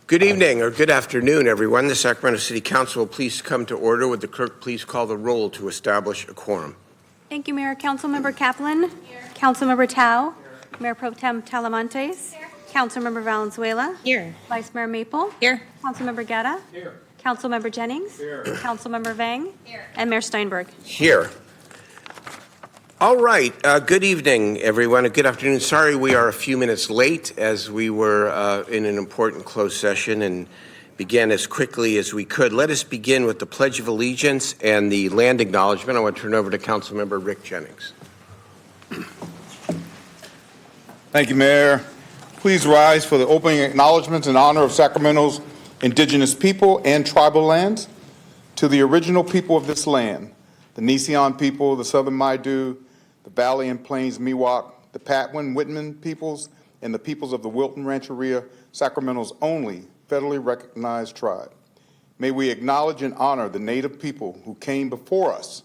Good evening or good afternoon, everyone. The Sacramento City Council will please come to order. Would the clerk please call the roll to establish a quorum? Thank you, Mayor. Councilmember Kaplan. Here. Councilmember Tao. Here. Mayor Pro Tem Talamantes. Here. Councilmember Valenzuela. Here. Vice Mayor Maple. Here. Councilmember Guerra. Here. Councilmember Jennings. Here. Councilmember Vang. Here. And Mayor Steinberg. Here. All right. Good evening, everyone. Good afternoon. Sorry we are a few minutes late as we were in an important closed session and began as quickly as we could. Let us begin with the Pledge of Allegiance and the land acknowledgement. I want to turn over to Councilmember Rick Jennings. Thank you, Mayor. Please rise for the opening acknowledgments in honor of Sacramento's indigenous people and tribal lands. To the original people of this land, the Nisean people, the Southern Maidu, the Valley and Plains Miwok, the Patwin Whitman peoples, and the peoples of the Wilton Rancheria, Sacramento's only federally recognized tribe. May we acknowledge and honor the Native people who came before us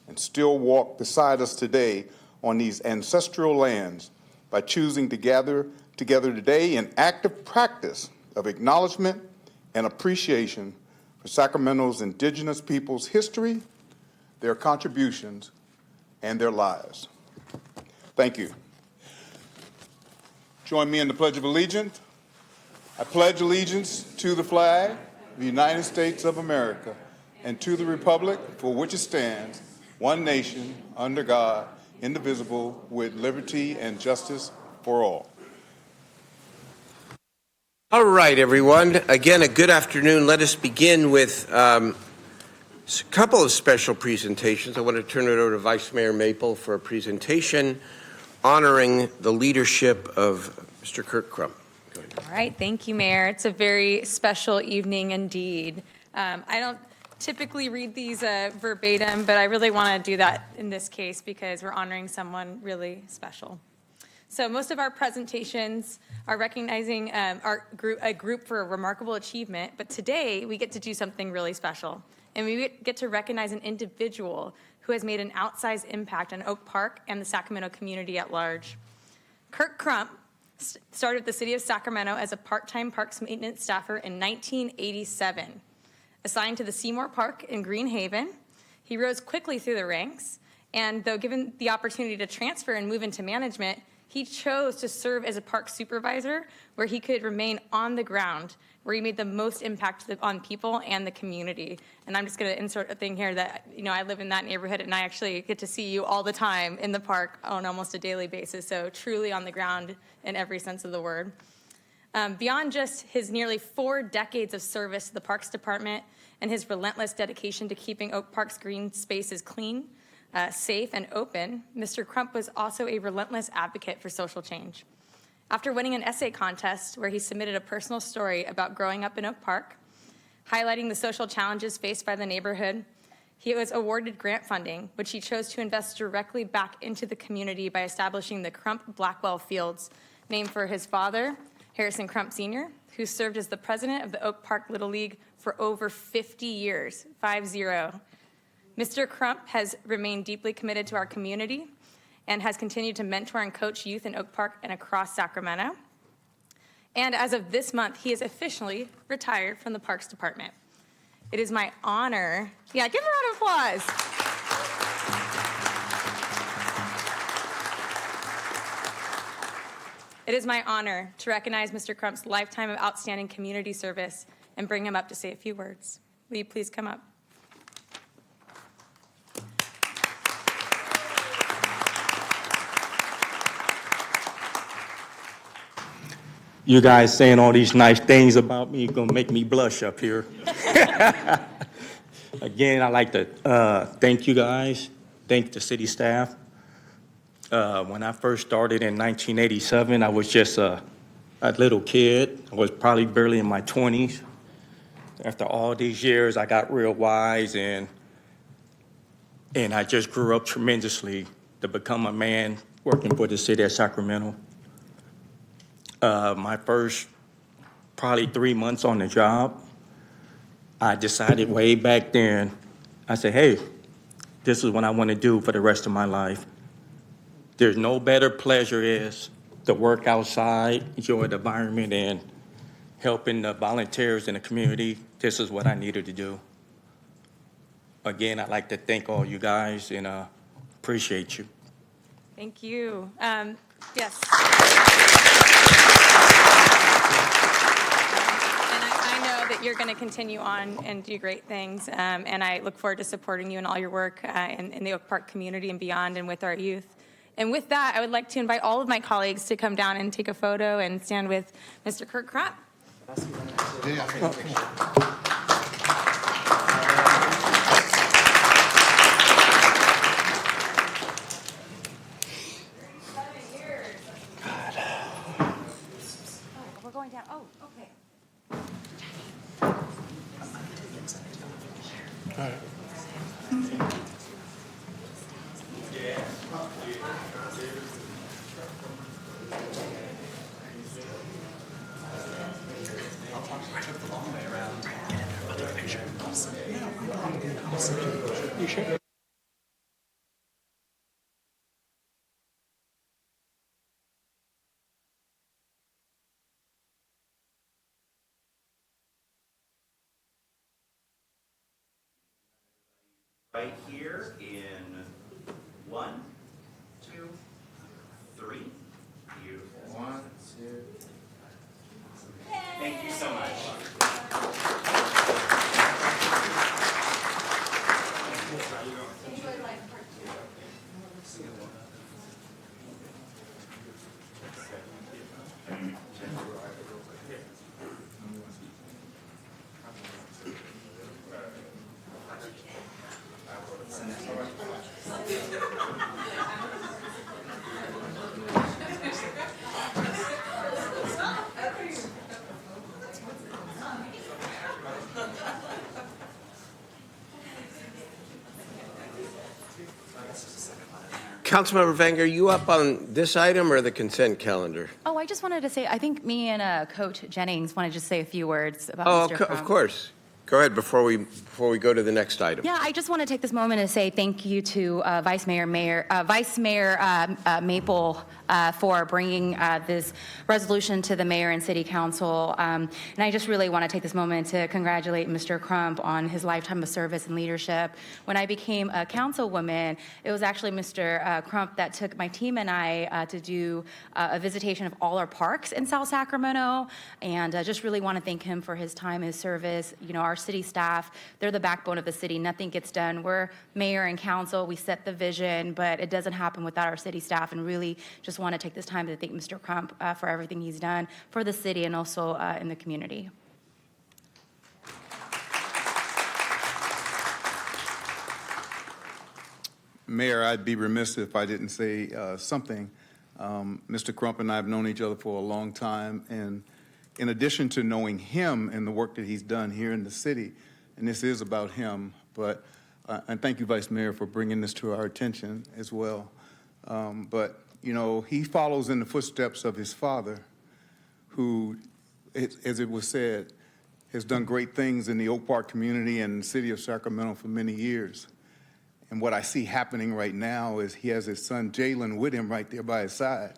and still walk beside us today on these ancestral lands by choosing to gather together today in active practice of acknowledgement and appreciation for Sacramento's indigenous people's history, their contributions, and their lives. Thank you. Join me in the Pledge of Allegiance. I pledge allegiance to the flag of the United States of America and to the republic for which it stands, one nation, under God, indivisible, with liberty and justice for all. All right, everyone. Again, a good afternoon. Let us begin with a couple of special presentations. I want to turn it over to Vice Mayor Maple for a presentation honoring the leadership of Mr. Kirk Crump. All right, thank you, Mayor. It's a very special evening indeed. I don't typically read these verbatim, but I really want to do that in this case because we're honoring someone really special. So most of our presentations are recognizing a group for a remarkable achievement, but today we get to do something really special. And we get to recognize an individual who has made an outsized impact on Oak Park and the Sacramento community at large. Kirk Crump started with the city of Sacramento as a part-time parks maintenance staffer in 1987. Assigned to the Seymour Park in Green Haven, he rose quickly through the ranks, and though given the opportunity to transfer and move into management, he chose to serve as a park supervisor where he could remain on the ground, where he made the most impact on people and the community. And I'm just going to insert a thing here that, I live in that neighborhood and I actually get to see you all the time in the park on almost a daily basis. So truly on the ground in every sense of the word. Beyond just his nearly 4 decades of service to the Parks Department and his relentless dedication to keeping Oak Park's green spaces clean, safe and open, Mr. Crump was also a relentless advocate for social change. After winning an essay contest where he submitted a personal story about growing up in Oak Park, highlighting the social challenges faced by the neighborhood, he was awarded grant funding, which he chose to invest directly back into the community by establishing the Crump Blackwell Fields, named for his father, Harrison Crump Sr., who served as the president of the Oak Park Little League for over 50 years, 5-0. Mr. Crump has remained deeply committed to our community and has continued to mentor and coach youth in Oak Park and across Sacramento. And as of this month, he is officially retired from the Parks Department. It is my honor, give a round of applause. It is my honor to recognize Mr. Crump's lifetime of outstanding community service and bring him up to say a few words. Will you please come up? You guys saying all these nice things about me gonna make me blush up here. Again, I'd like to thank you guys, thank the city staff. When I first started in 1987, I was just a little kid. I was probably barely in my 20s. After all these years, I got real wise and I just grew up tremendously to become a man working for the city of Sacramento. My first probably 3 months on the job, I decided way back then, I said, hey, this is what I want to do for the rest of my life. There's no better pleasure is to work outside, enjoy the environment, and helping the volunteers in the community, this is what I needed to do. Again, I'd like to thank all you guys and appreciate you. Thank you. Yes. I know that you're going to continue on and do great things, and I look forward to supporting you in all your work in the Oak Park community and beyond and with our youth. And with that, I would like to invite all of my colleagues to come down and take a photo and stand with Mr. Kirk Crump. We're going down. Oh, okay. Right here in 1, 2, 3. Beautiful. 1, 2. Thank you so much. Councilmember Wenger, are you up on this item or the consent calendar? Oh, I just wanted to say, I think me and Coach Jennings want to just say a few words about Oh, Mr. of Crump. course. Go ahead before we go to the next item. Yeah, I just want to take this moment to say thank you to Vice Mayor Maple for bringing this resolution to the mayor and city council. And I just really want to take this moment to congratulate Mr. Crump on his lifetime of service and leadership. When I became a councilwoman, it was actually Mr. Crump that took my team and I to do a visitation of all our parks in South Sacramento. And just really want to thank him for his time, his service. You know, our city staff, they're the backbone of the city. Nothing gets done. We're mayor and council. We set the vision, but it doesn't happen without our city staff. And really just want to take this time to thank Mr. Crump for everything he's done for the city and also in the community. Mayor, I'd be remiss if I didn't say something. Mr. Crump and I have known each other for a long time, and in addition to knowing him and the work that he's done here in the city, and this is about him, but and thank you, Vice Mayor, for bringing this to our attention as well. But, you know, he follows in the footsteps of his father, who, as it was said, has done great things in the Oak Park community and the city of Sacramento for many years. And what I see happening right now is he has his son Jalen with him right there by his side.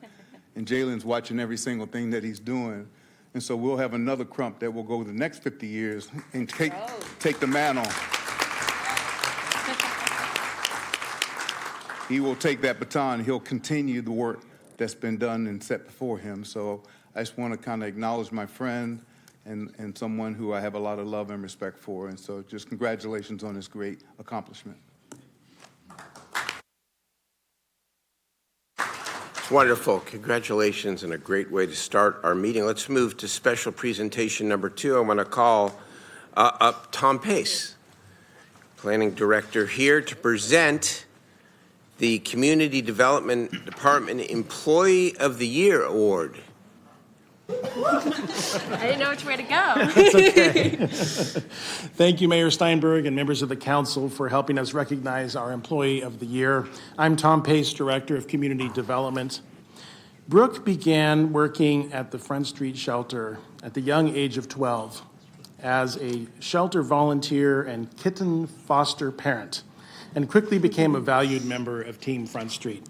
And Jalen's watching every single thing that he's doing. And so we'll have another Crump that will go the next 50 years and take the mantle. He will take that baton. He'll continue the work that's been done and set before him. So I just want to kind of acknowledge my friend and someone who I have a lot of love and respect for. And so just congratulations on this great accomplishment. Wonderful. Congratulations and a great way to start our meeting. Let's move to special presentation number 2. I want to call up Tom Pace, Planning Director, here to present the Community Development Department Employee of the Year Award. I didn't know which way to go. That's okay. Thank you, Mayor Steinberg and members of the council for helping us recognize our Employee of the Year. I'm Tom Pace, Director of Community Development. Brooke began working at the Front Street Shelter at the young age of 12 as a shelter volunteer and kitten foster parent, and quickly became a valued member of Team Front Street.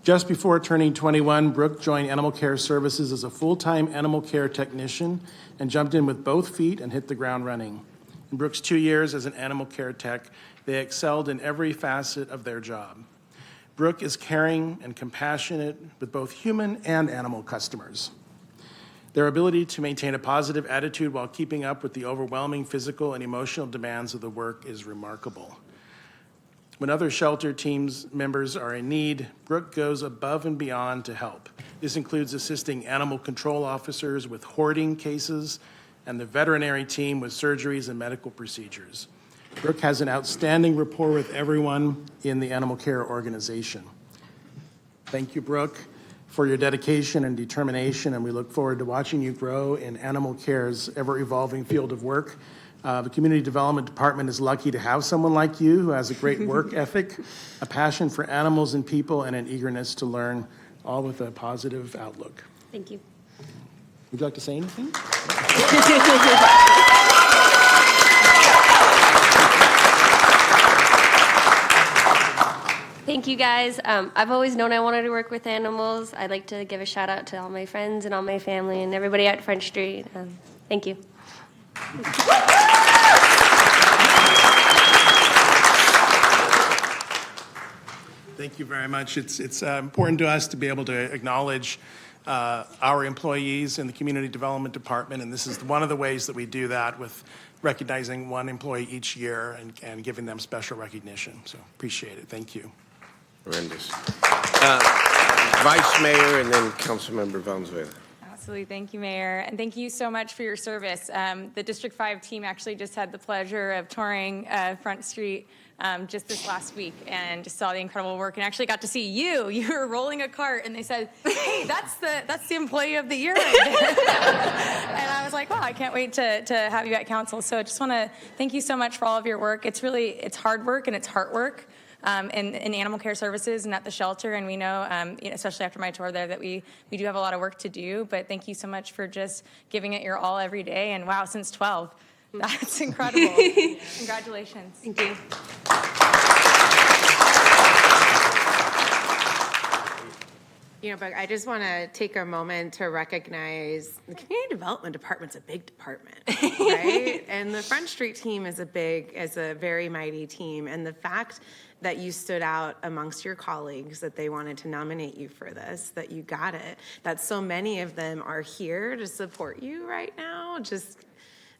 Just before turning 21, Brooke joined Animal Care Services as a full-time animal care technician and jumped in with both feet and hit the ground running. In Brooke's 2 years as an animal care tech, they excelled in every facet of their job. Brooke is caring and compassionate with both human and animal customers. Their ability to maintain a positive attitude while keeping up with the overwhelming physical and emotional demands of the work is remarkable. When other shelter teams members are in need, Brooke goes above and beyond to help. This includes assisting animal control officers with hoarding cases and the veterinary team with surgeries and medical procedures. Brooke has an outstanding rapport with everyone in the animal care organization. Thank you, Brooke, for your dedication and determination, and we look forward to watching you grow in animal care's ever-evolving field of work. The Community Development Department is lucky to have someone like you who has a great work ethic, a passion for animals and people, and an eagerness to learn, all with a positive outlook. Thank you. Would you like to say anything? Thank you, guys. I've always known I wanted to work with animals. I'd like to give a shout out to all my friends and all my family and everybody at Front Street. Thank you. Thank you very much. It's important to us to be able to acknowledge our employees in the Community Development Department, and this is one of the ways that we do that, with recognizing one employee each year and giving them special recognition. So appreciate it. Thank you. Horrendous. Vice Mayor and then Councilmember Valenzuela. Absolutely. Thank you, Mayor. And thank you so much for your service. The District 5 team actually just had the pleasure of touring Front Street just this last week and just saw the incredible work and actually got to see you. You were rolling a cart and they said, hey, that's the employee of the year right there. And I was like, wow, I can't wait to have you at council. So I just want to thank you so much for all of your work. It's hard work and it's heart work. In animal care services and at the shelter, and we know, especially after my tour there, that we do have a lot of work to do, but thank you so much for just giving it your all every day, and wow, since 12. That's incredible. Congratulations. Thank you. But I just want to take a moment to recognize the Community Development Department's a big department, right? And the Front Street team is a very mighty team. And the fact that you stood out amongst your colleagues, that they wanted to nominate you for this, that you got it, that so many of them are here to support you right now, just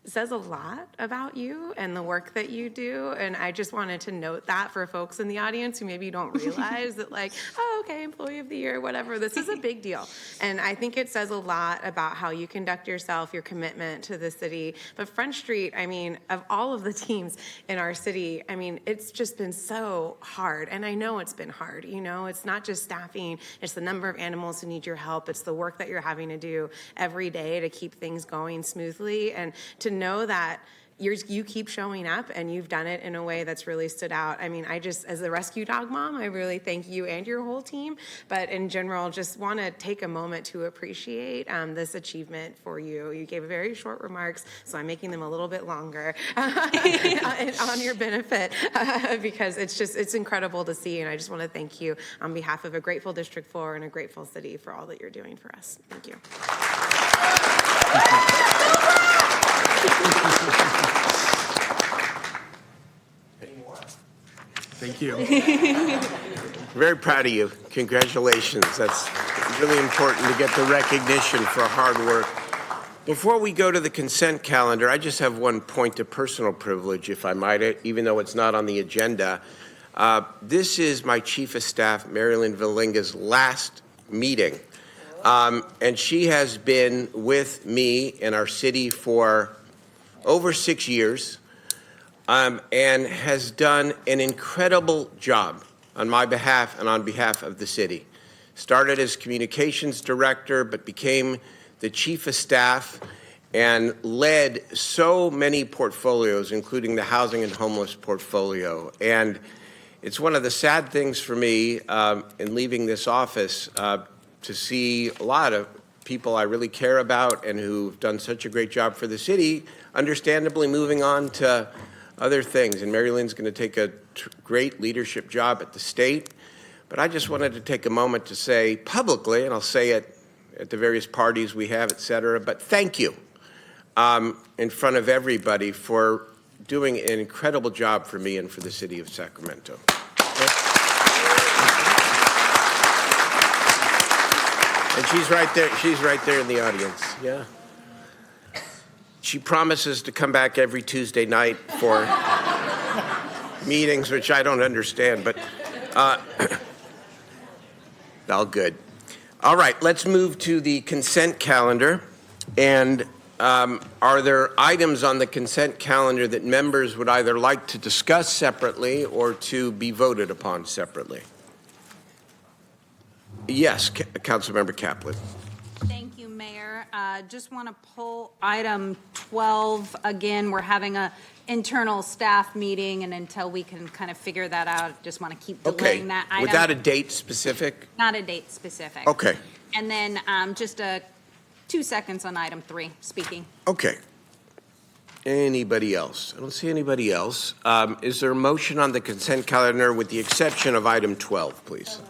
says a lot about you and the work that you do. And I just wanted to note that for folks in the audience who maybe don't realize that, like, oh, okay, employee of the year, whatever, this is a big deal. And I think it says a lot about how you conduct yourself, your commitment to the city. But Front Street, I mean, of all of the teams in our city, I mean, it's just been so hard. And I know it's been hard, it's not just staffing, it's the number of animals who need your help. It's the work that you're having to do every day to keep things going smoothly, and to know that you keep showing up and you've done it in a way that's really stood out. I mean, as a rescue dog mom, I really thank you and your whole team, but in general, just want to take a moment to appreciate this achievement for you. You gave very short remarks, so I'm making them a little bit longer on your benefit because it's incredible to see, and I just want to thank you on behalf of a grateful District 4 and a grateful city for all that you're doing for us. Thank you. Thank you. Very proud of you. Congratulations. That's really important to get the recognition for hard work. Before we go to the consent calendar, I just have one point of personal privilege, if I might, even though it's not on the agenda. This is my Chief of Staff, Marilyn Valinga's last meeting. And she has been with me in our city for over 6 years. And has done an incredible job on my behalf and on behalf of the city. Started as communications director, but became the chief of staff and led so many portfolios, including the housing and homeless portfolio. And it's one of the sad things for me in leaving this office to see a lot of people I really care about and who've done such a great job for the city, understandably moving on to other things. And Mary Lynn's going to take a great leadership job at the state. But I just wanted to take a moment to say publicly, and I'll say it at the various parties we have, et cetera, but thank you in front of everybody for doing an incredible job for me and for the city of Sacramento. And she's right there in the audience, yeah. She promises to come back every Tuesday night for meetings, which I don't understand, but all good. All right, let's move to the consent calendar. And are there items on the consent calendar that members would either like to discuss separately or to be voted upon separately? Yes, Councilmember Kaplan. Thank you, Mayor. Just want to pull item 12. Again, we're having a internal staff meeting, and until we can kind of figure that out, just want to keep delaying that item. Without a date specific? Not a date specific. Okay. And then just 2 seconds on item 3, speaking. Okay. Anybody else? I don't see anybody else. Is there a motion on the consent calendar with the exception of item 12, please?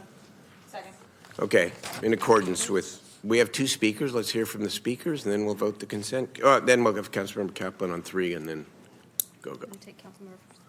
Second. Okay, in accordance with, we have 2 speakers. Let's hear from the speakers, and then we'll vote the consent. Then we'll have Councilmember Kaplan on 3, and then go. Take Councilmember first.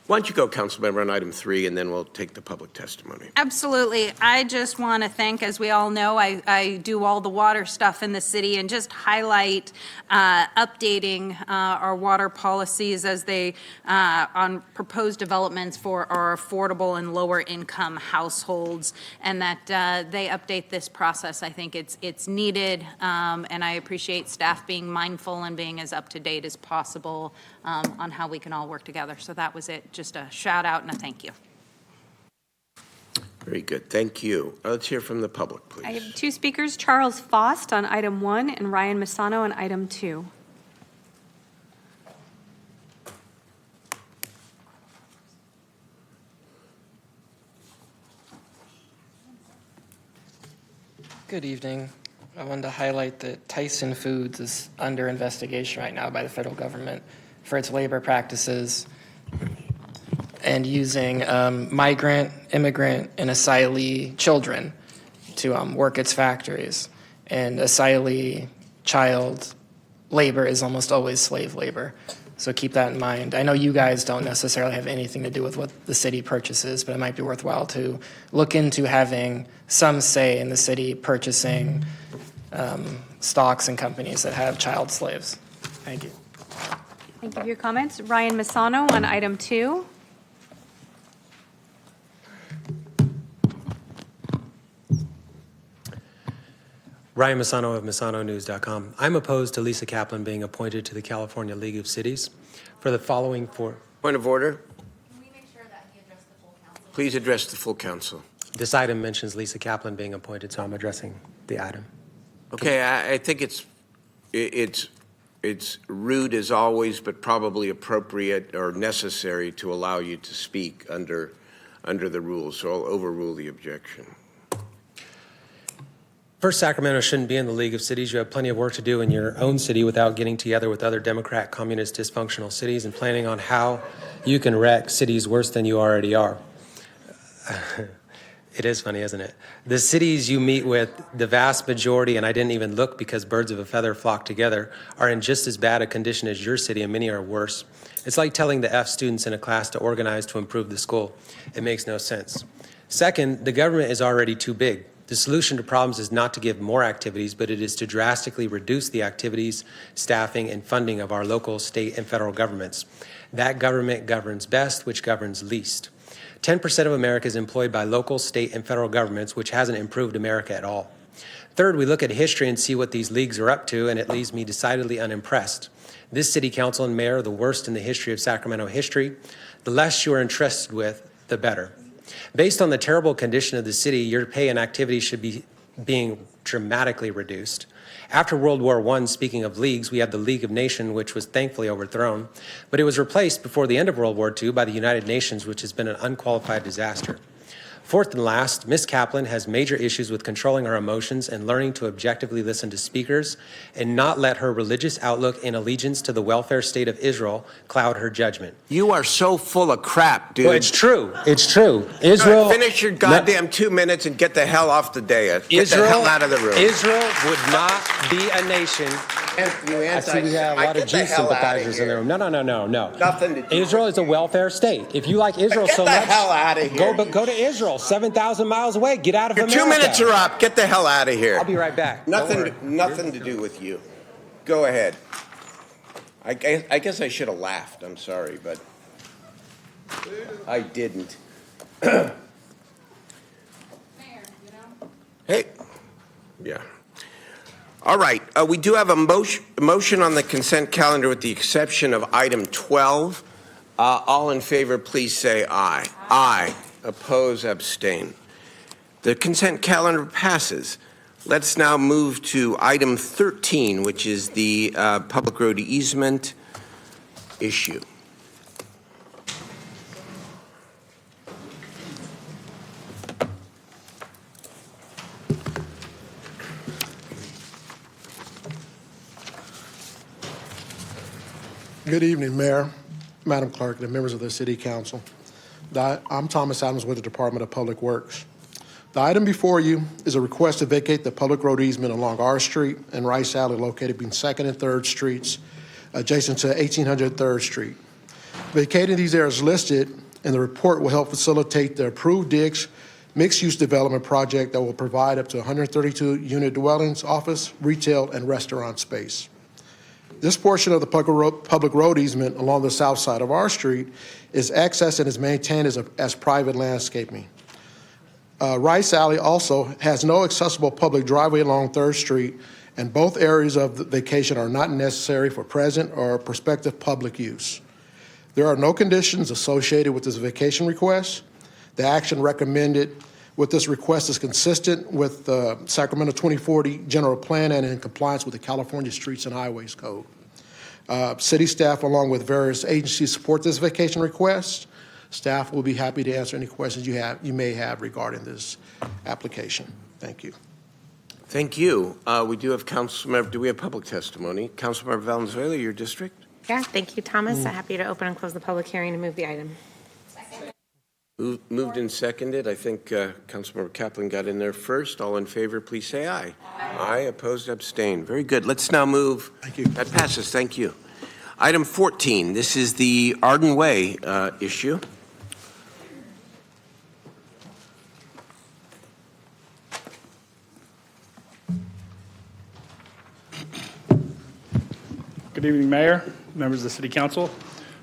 Why don't you go, Councilmember, on item 3, and then we'll take the public testimony. Absolutely. I just want to thank, as we all know, I do all the water stuff in the city, and just highlight updating our water policies as they, on proposed developments for our affordable and lower income households, and that they update this process. I think it's needed, and I appreciate staff being mindful and being as up to date as possible on how we can all work together. So that was it. Just a shout out and a thank you. Very good. Thank you. Let's hear from the public, please. I have 2 speakers, Charles Faust on item 1 and Ryan Masano on item 2. Good evening. I wanted to highlight that Tyson Foods is under investigation right now by the federal government for its labor practices and using migrant, immigrant, and asylee children to work its factories. And asylee child labor is almost always slave labor. So keep that in mind. I know you guys don't necessarily have anything to do with what the city purchases, but it might be worthwhile to look into having some say in the city purchasing stocks and companies that have child slaves. Thank you. Thank you for your comments. Ryan Masano on item 2. Ryan Masano of MasanoNews.com. I'm opposed to Lisa Kaplan being appointed to the California League of Cities for the following 4. Point of order. Can we make sure that he addressed the full council? Please address the full council. This item mentions Lisa Kaplan being appointed, so I'm addressing the item. Okay, I think it's rude as always, but probably appropriate or necessary to allow you to speak under the rules, so I'll overrule the objection. First, Sacramento shouldn't be in the League of Cities. You have plenty of work to do in your own city without getting together with other Democrat, communist, dysfunctional cities and planning on how you can wreck cities worse than you already are. It is funny, isn't it? The cities you meet with, the vast majority, and I didn't even look because birds of a feather flock together, are in just as bad a condition as your city, and many are worse. It's like telling the F students in a class to organize to improve the school. It makes no sense. Second, the government is already too big. The solution to problems is not to give more activities, but it is to drastically reduce the activities, staffing, and funding of our local, state, and federal governments. That government governs best, which governs least. 10% of America is employed by local, state, and federal governments, which hasn't improved America at all. Third, we look at history and see what these leagues are up to, and it leaves me decidedly unimpressed. This city council and mayor are the worst in the history of Sacramento history. The less you are entrusted with, the better. Based on the terrible condition of the city, your pay and activities should be being dramatically reduced. After World War I, speaking of leagues, we had the League of Nations, which was thankfully overthrown, but it was replaced before the end of World War II by the United Nations, which has been an unqualified disaster. Fourth and last, Ms. Kaplan has major issues with controlling her emotions and learning to objectively listen to speakers and not let her religious outlook and allegiance to the welfare state of Israel cloud her judgment. You are so full of crap, dude. Well, it's true. It's true. Israel. Finish your goddamn 2 minutes and get the hell off the dais. Get Israel, the hell out of the room. Israel would not be a nation. I see we have a lot of Jew sympathizers in the room. No. Nothing to do Israel with is a welfare state. If you like Israel Get so the much, hell out of here. go to Israel, 7,000 miles away. Get out of Your America. 2 minutes are up. Get the hell out of here. I'll be right back. Nothing to do with you. Go ahead. I guess I should have laughed. I'm sorry, but I didn't. Hey. Yeah. All right. We do have a motion on the consent calendar with the exception of item 12. All in favor, please say aye. Aye. Oppose, abstain. The consent calendar passes. Let's now move to item 13, which is the public road easement issue. Good evening, Mayor, Madam Clerk, and members of the City Council. I'm Thomas Adams with the Department of Public Works. The item before you is a request to vacate the public road easement along R Street and Rice Alley located between 2nd and 3rd Streets, adjacent to 1800 3rd Street. Vacating these areas listed in the report will help facilitate the approved DICS mixed-use development project that will provide up to 132 unit dwellings, office, retail, and restaurant space. This portion of the public road easement along the south side of R Street is accessed and is maintained as private landscaping. Rice Alley also has no accessible public driveway along 3rd Street, and both areas of the vacation are not necessary for present or prospective public use. There are no conditions associated with this vacation request. The action recommended with this request is consistent with the Sacramento 2040 General Plan and in compliance with the California Streets and Highways Code. City staff, along with various agencies, support this vacation request. Staff will be happy to answer any questions you may have regarding this application. Thank you. Thank you. We do have do we have public testimony? Councilmember Valenzuela, your district? Yeah, thank you, Thomas. Happy to open and close the public hearing and move the item. Moved and seconded. I think Councilmember Kaplan got in there first. All in favor, please say aye. Aye. Opposed, abstain. Very good. Let's now move. Thank you. That passes. Thank you. Item 14. This is the Arden Way issue. Good evening, Mayor, members of the City Council.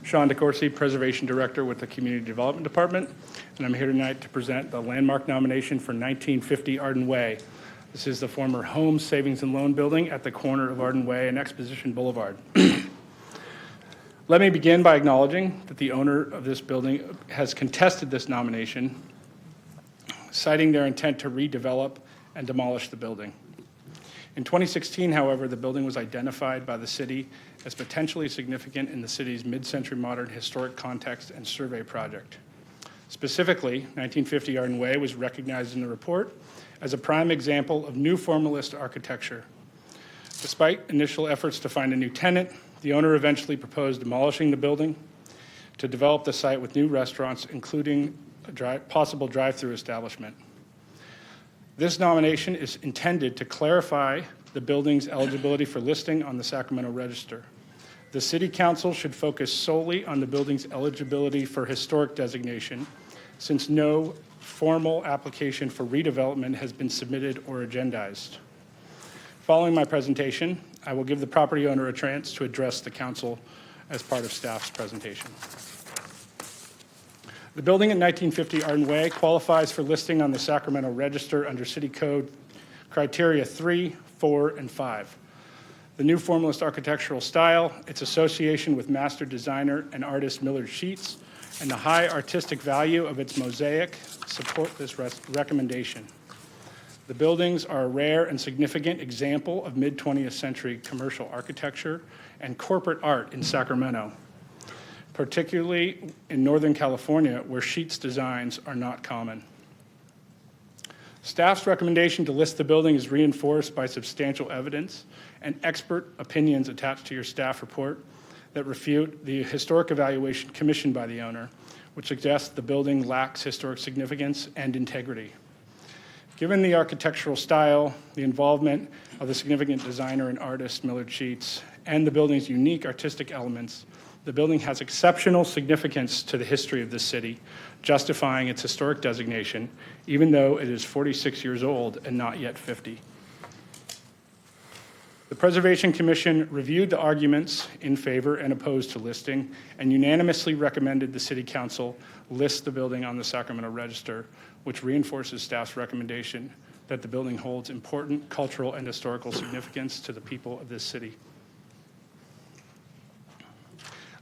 Sean DeCourcy, Preservation Director with the Community Development Department, and I'm here tonight to present the landmark nomination for 1950 Arden Way. This is the former Home Savings and Loan Building at the corner of Arden Way and Exposition Boulevard. Let me begin by acknowledging that the owner of this building has contested this nomination, citing their intent to redevelop and demolish the building. In 2016, however, the building was identified by the city as potentially significant in the city's mid-century modern historic context and survey project. Specifically, 1950 Arden Way was recognized in the report as a prime example of new formalist architecture. Despite initial efforts to find a new tenant, the owner eventually proposed demolishing the building to develop the site with new restaurants, including a possible drive-through establishment. This nomination is intended to clarify the building's eligibility for listing on the Sacramento Register. The City Council should focus solely on the building's eligibility for historic designation, since no formal application for redevelopment has been submitted or agendized. Following my presentation, I will give the property owner a chance to address the council as part of staff's presentation. The building at 1950 Arden Way qualifies for listing on the Sacramento Register under City Code Criteria 3, 4, and 5. The new formalist architectural style, its association with master designer and artist Millard Sheets, and the high artistic value of its mosaic support this recommendation. The buildings are a rare and significant example of mid-20th century commercial architecture and corporate art in Sacramento, particularly in Northern California, where Sheets designs are not common. Staff's recommendation to list the building is reinforced by substantial evidence and expert opinions attached to your staff report that refute the historic evaluation commissioned by the owner, which suggests the building lacks historic significance and integrity. Given the architectural style, the involvement of the significant designer and artist Millard Sheets, and the building's unique artistic elements, the building has exceptional significance to the history of this city, justifying its historic designation, even though it is 46 years old and not yet 50. The Preservation Commission reviewed the arguments in favor and opposed to listing and unanimously recommended the City Council list the building on the Sacramento Register, which reinforces staff's recommendation that the building holds important cultural and historical significance to the people of this city.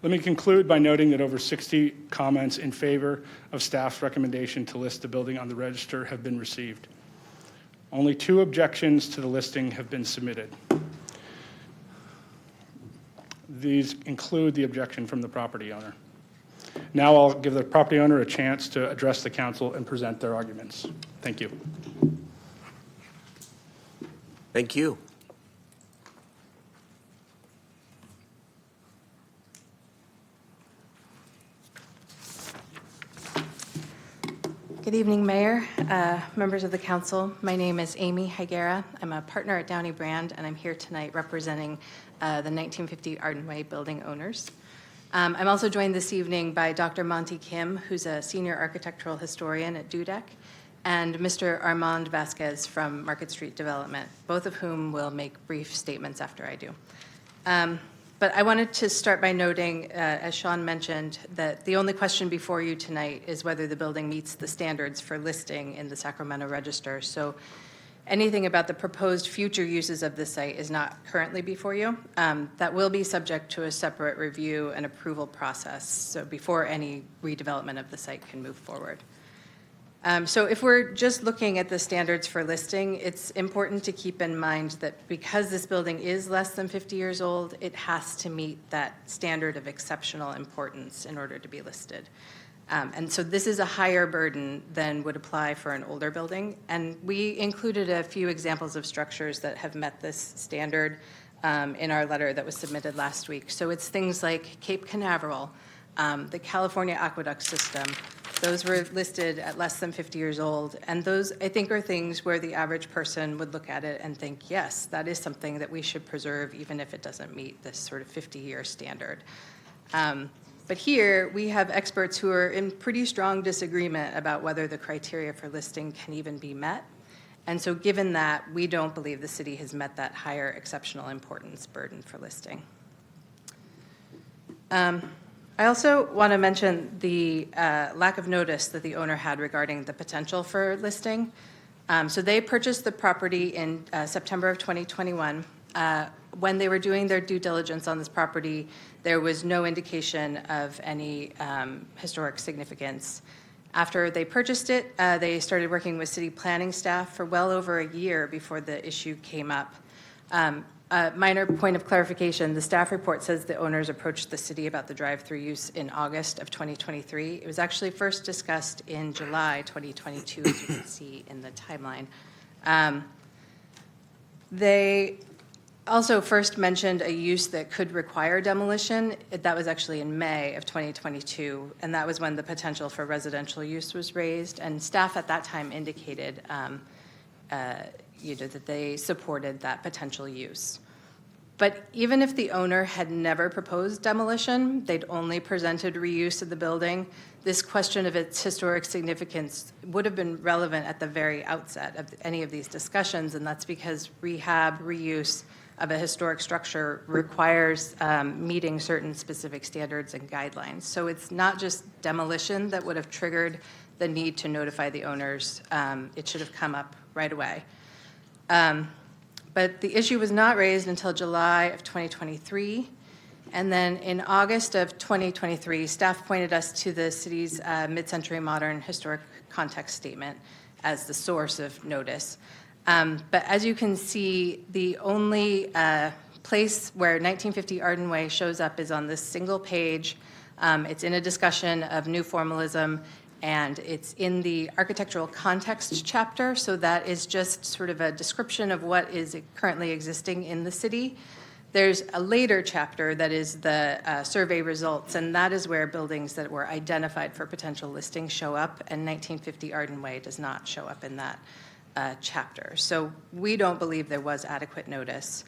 Let me conclude by noting that over 60 comments in favor of staff's recommendation to list the building on the register have been received. Only 2 objections to the listing have been submitted. These include the objection from the property owner. Now I'll give the property owner a chance to address the council and present their arguments. Thank you. Thank you. Good evening, Mayor, members of the council. My name is Amy Higuera. I'm a partner at Downey Brand, and I'm here tonight representing the 1950 Ardenway building owners. I'm also joined this evening by Dr. Monty Kim, who's a senior architectural historian at DUDEC, and Mr. Armand Vasquez from Market Street Development, both of whom will make brief statements after I do. But I wanted to start by noting, as Sean mentioned, that the only question before you tonight is whether the building meets the standards for listing in the Sacramento Register. So anything about the proposed future uses of this site is not currently before you. That will be subject to a separate review and approval process, so before any redevelopment of the site can move forward. So if we're just looking at the standards for listing, it's important to keep in mind that because this building is less than 50 years old, it has to meet that standard of exceptional importance in order to be listed. And so this is a higher burden than would apply for an older building. And we included a few examples of structures that have met this standard in our letter that was submitted last week. So it's things like Cape Canaveral, the California Aqueduct System. Those were listed at less than 50 years old. And those, I think, are things where the average person would look at it and think, yes, that is something that we should preserve, even if it doesn't meet this sort of 50-year standard. But here, we have experts who are in pretty strong disagreement about whether the criteria for listing can even be met. And so given that, we don't believe the city has met that higher exceptional importance burden for listing. I also want to mention the lack of notice that the owner had regarding the potential for listing. So they purchased the property in September of 2021. When they were doing their due diligence on this property, there was no indication of any historic significance. After they purchased it, they started working with city planning staff for well over a year before the issue came up. A minor point of clarification, the staff report says the owners approached the city about the drive-through use in August of 2023. It was actually first discussed in July 2022, as you can see in the timeline. They also first mentioned a use that could require demolition. That was actually in May of 2022, and that was when the potential for residential use was raised, and staff at that time indicated that they supported that potential use. But even if the owner had never proposed demolition, they'd only presented reuse of the building, this question of its historic significance would have been relevant at the very outset of any of these discussions, and that's because rehab, reuse of a historic structure requires meeting certain specific standards and guidelines. So it's not just demolition that would have triggered the need to notify the owners. It should have come up right away. But the issue was not raised until July of 2023. And then in August of 2023, staff pointed us to the city's mid-century modern historic context statement as the source of notice. But as you can see, the only place where 1950 Ardenway shows up is on this single page. It's in a discussion of new formalism, And it's in the architectural context chapter, so that is just sort of a description of what is currently existing in the city. There's a later chapter that is the survey results, and that is where buildings that were identified for potential listing show up, and 1950 Arden Way does not show up in that chapter. So we don't believe there was adequate notice.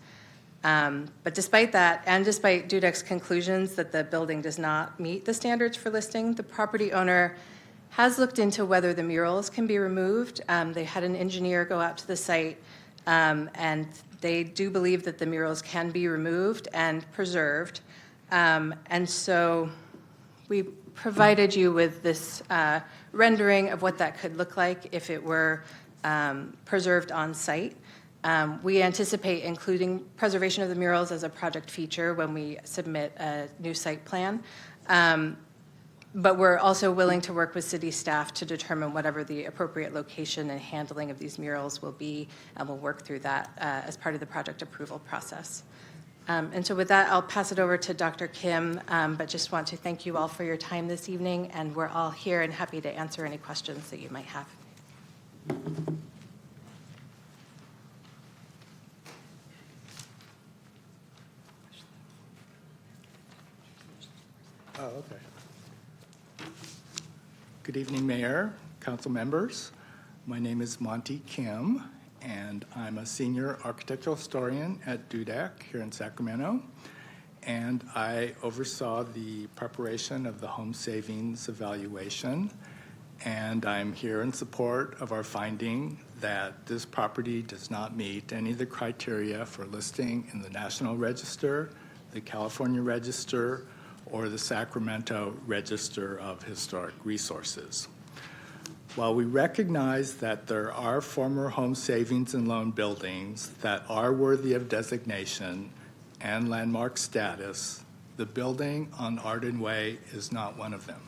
But despite that, and despite DUDEC's conclusions that the building does not meet the standards for listing, the property owner has looked into whether the murals can be removed. They had an engineer go out to the site, and they do believe that the murals can be removed and preserved. And so we provided you with this rendering of what that could look like if it were preserved on site. We anticipate including preservation of the murals as a project feature when we submit a new site plan. But we're also willing to work with city staff to determine whatever the appropriate location and handling of these murals will be, and we'll work through that as part of the project approval process. And so with that, I'll pass it over to Dr. Kim, but just want to thank you all for your time this evening, and we're all here and happy to answer any questions that you might have. Oh, okay. Good evening, Mayor, council members. My name is Monty Kim, and I'm a senior architectural historian at DUDEC here in Sacramento. And I oversaw the preparation of the home savings evaluation. And I'm here in support of our finding that this property does not meet any of the criteria for listing in the National Register, the California Register, or the Sacramento Register of Historic Resources. While we recognize that there are former home savings and loan buildings that are worthy of designation and landmark status, the building on Arden Way is not one of them.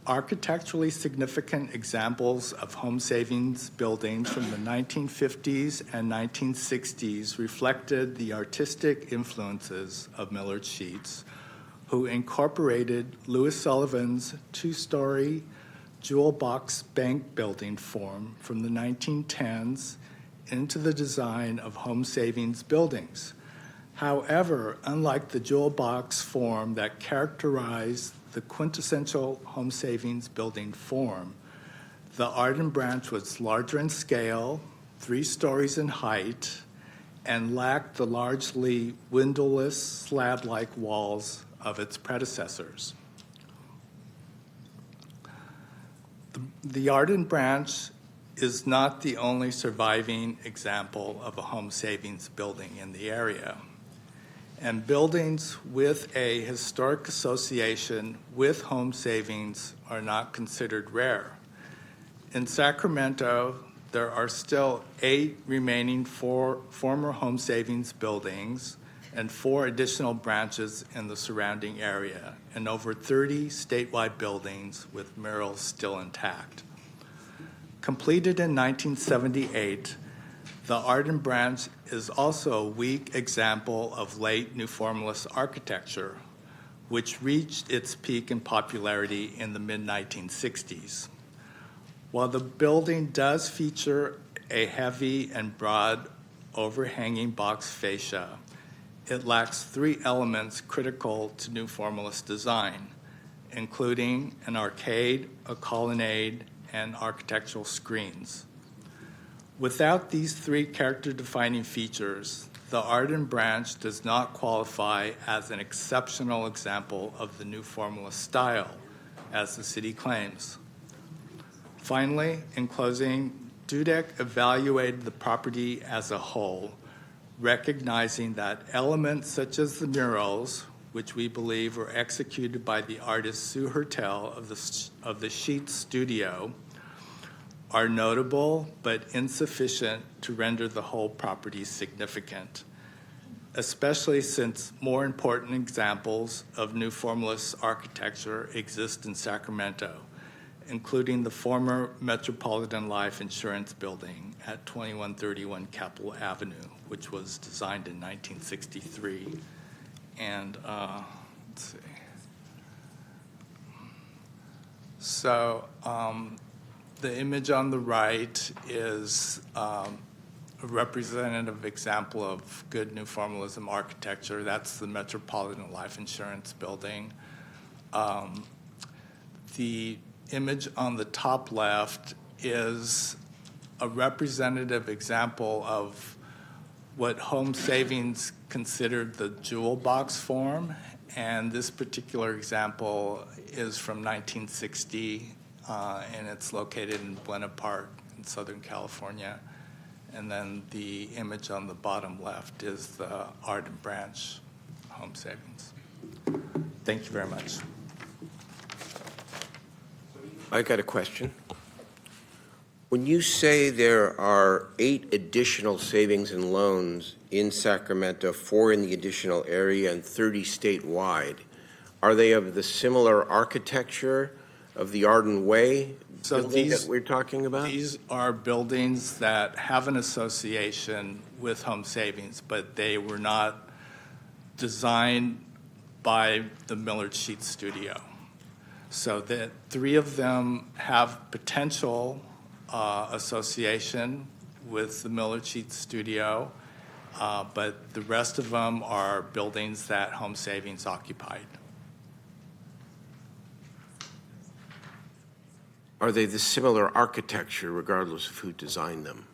Architecturally significant examples of home savings buildings from the 1950s and 1960s reflected the artistic influences of Millard Sheets, who incorporated Louis Sullivan's two-story jewel box bank building form from the 1910s into the design of home savings buildings. However, unlike the jewel box form that characterized the quintessential home savings building form, the Arden branch was larger in scale, 3 stories in height, and lacked the largely windowless slab-like walls of its predecessors. The Arden branch is not the only surviving example of a home savings building in the area. And buildings with a historic association with home savings are not considered rare. In Sacramento, there are still 8 remaining former home savings buildings and 4 additional branches in the surrounding area, and over 30 statewide buildings with murals still intact. Completed in 1978, the Arden branch is also a weak example of late New Formalist architecture, which reached its peak in popularity in the mid-1960s. While the building does feature a heavy and broad overhanging box fascia, it lacks 3 elements critical to New Formalist design, including an arcade, a colonnade, and architectural screens. Without these 3 character-defining features, the Arden branch does not qualify as an exceptional example of the New Formalist style, as the city claims. Finally, in closing, DUDEC evaluated the property as a whole, recognizing that elements such as the murals, which we believe were executed by the artist Sue Hertel of the Sheets Studio, are notable but insufficient to render the whole property significant, especially since more important examples of New Formalist architecture exist in Sacramento, including the former Metropolitan Life Insurance Building at 2131 Capitol Avenue, which was designed in 1963. And let's see. So the image on the right is a representative example of good new formalism architecture. That's the Metropolitan Life Insurance Building. The image on the top left is a representative example of what Home Savings considered the jewel box form. And this particular example is from 1960, and it's located in Buena Park in Southern California. And then the image on the bottom left is the Ardent Branch Home Savings. Thank you very much. I got a question. When you say there are 8 additional savings and loans in Sacramento, 4 in the additional area and 30 statewide, are they of the similar architecture of the Arden Way building that we're talking about? These are buildings that have an association with Home Savings, but they were not designed by the Millard Sheet Studio. So that 3 of them have potential association with the Millard Sheet Studio, but the rest of them are buildings that Home Savings occupied. Are they the similar architecture regardless of who designed them?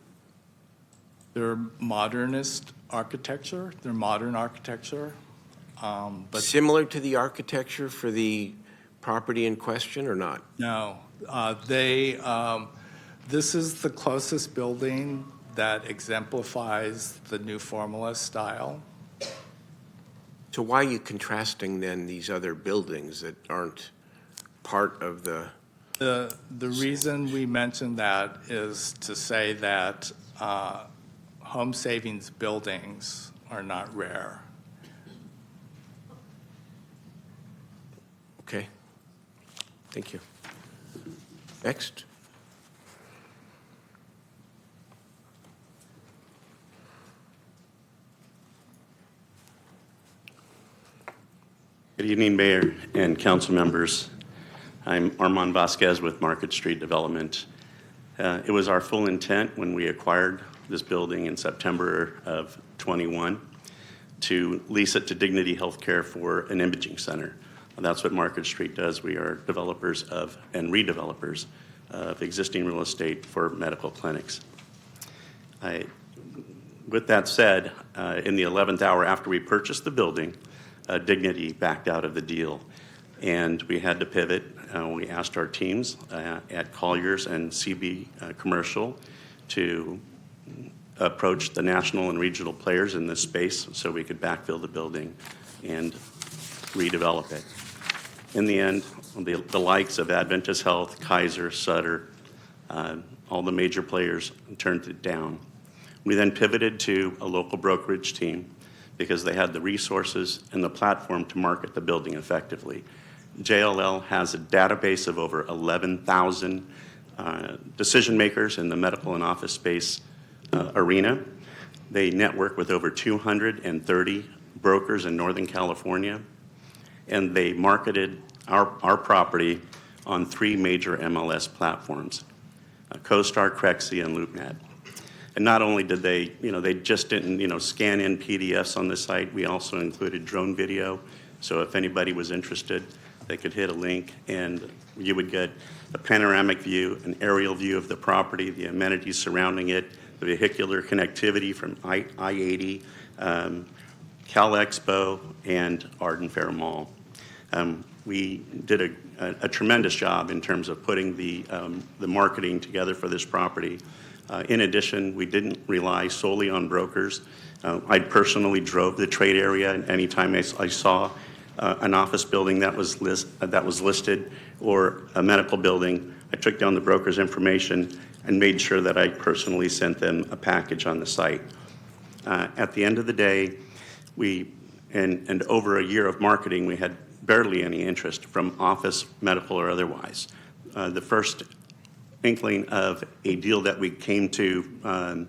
They're modernist architecture. They're modern architecture. But similar to the architecture for the property in question or not? No. This is the closest building that exemplifies the new formalist style. So why are you contrasting then these other buildings that aren't part of the... The reason we mention that is to say that Home Savings buildings are not rare. Okay. Thank you. Next. Good evening, Mayor and council members. I'm Armand Vasquez with Market Street Development. It was our full intent when we acquired this building in September of 21 to lease it to Dignity Healthcare for an imaging center. And that's what Market Street does. We are developers of and redevelopers of existing real estate for medical clinics. With that said, in the 11th hour after we purchased the building, Dignity backed out of the deal, and we had to pivot. We asked our teams at Colliers and CB Commercial to approach the national and regional players in this space so we could backfill the building and redevelop it. In the end, the likes of Adventist Health, Kaiser, Sutter, all the major players turned it down. We then pivoted to a local brokerage team because they had the resources and the platform to market the building effectively. JLL has a database of over 11,000 decision makers in the medical and office space arena. They network with over 230 brokers in Northern California, and they marketed our property on 3 major MLS platforms, CoStar, Crexi, and LoopNet. And not only did they, they just didn't, scan in PDFs on the site, we also included drone video. So if anybody was interested, they could hit a link and you would get a panoramic view, an aerial view of the property, the amenities surrounding it, the vehicular connectivity from I-80, Cal Expo, and Arden Fair Mall. We did a tremendous job in terms of putting the marketing together for this property. In addition, we didn't rely solely on brokers. I personally drove the trade area, and anytime I saw an office building that was listed or a medical building, I took down the broker's information and made sure that I personally sent them a package on the site. At the end of the day, and over a year of marketing, we had barely any interest from office, medical, or otherwise. The first inkling of a deal that we came to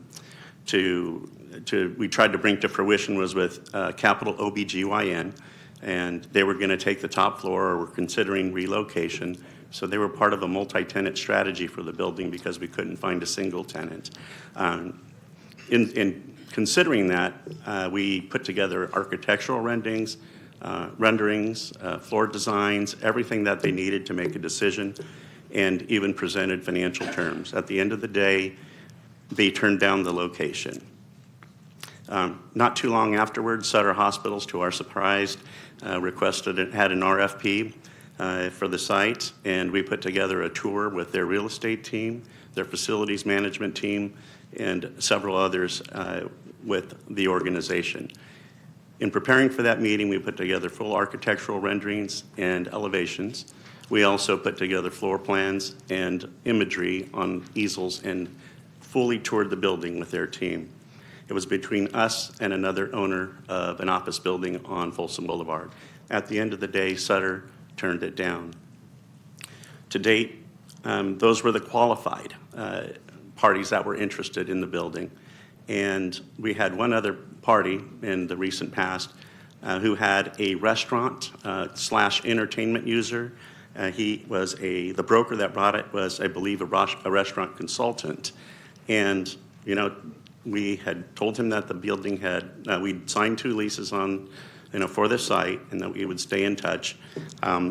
we tried to bring to fruition was with Capital OBGYN, and they were going to take the top floor or were considering relocation. So they were part of a multi-tenant strategy for the building because we couldn't find a single tenant. In considering that, we put together architectural renderings, floor designs, everything that they needed to make a decision, and even presented financial terms. At the end of the day, they turned down the location. Not too long afterwards, Sutter Hospitals, to our surprise, had an RFP for the site, and we put together a tour with their real estate team, their facilities management team, and several others with the organization. In preparing for that meeting, we put together full architectural renderings and elevations. We also put together floor plans and imagery on easels and fully toured the building with their team. It was between us and another owner of an office building on Folsom Boulevard. At the end of the day, Sutter turned it down. To date, those were the qualified parties that were interested in the building. And we had one other party in the recent past who had a restaurant slash entertainment user. The broker that brought it was, I believe, a restaurant consultant. And, you know, we had told him that the building we'd signed 2 leases on, for the site, and that we would stay in touch.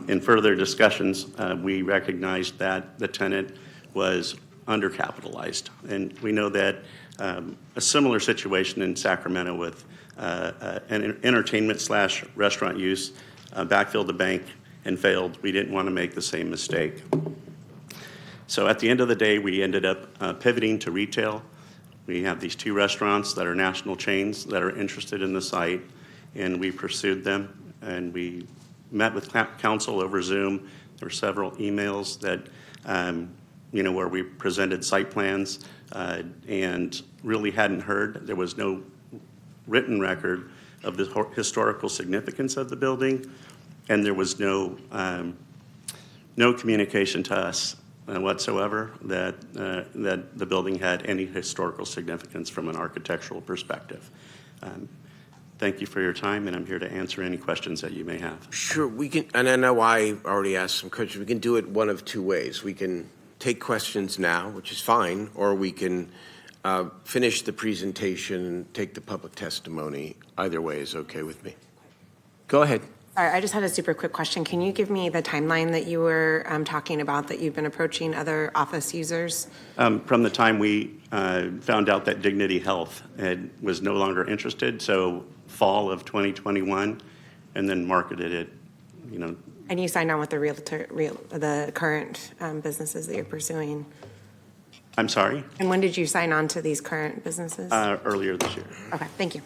In further discussions, we recognized that the tenant was undercapitalized. And we know that a similar situation in Sacramento with an entertainment slash restaurant use backfilled the bank and failed. We didn't want to make the same mistake. So at the end of the day, we ended up pivoting to retail. We have these 2 restaurants that are national chains that are interested in the site, and we pursued them, and we met with council over Zoom. There were several emails that, where we presented site plans and really hadn't heard. There was no written record of the historical significance of the building, and there was no communication to us whatsoever that the building had any historical significance from an architectural perspective. Thank you for your time, and I'm here to answer any questions that you may have. Sure, we can, and I know I already asked some questions. We can do it one of 2 ways. We can take questions now, which is fine, or we can finish the presentation and take the public testimony. Either way is okay with me. Go ahead. Sorry, I just had a super quick question. Can you give me the timeline that you were talking about, that you've been approaching other office users? From the time we found out that Dignity Health was no longer interested, so fall of 2021, and then marketed it, And you signed on with the current businesses that you're pursuing? I'm sorry? And when did you sign on to these current businesses? Earlier this year. Okay, thank you.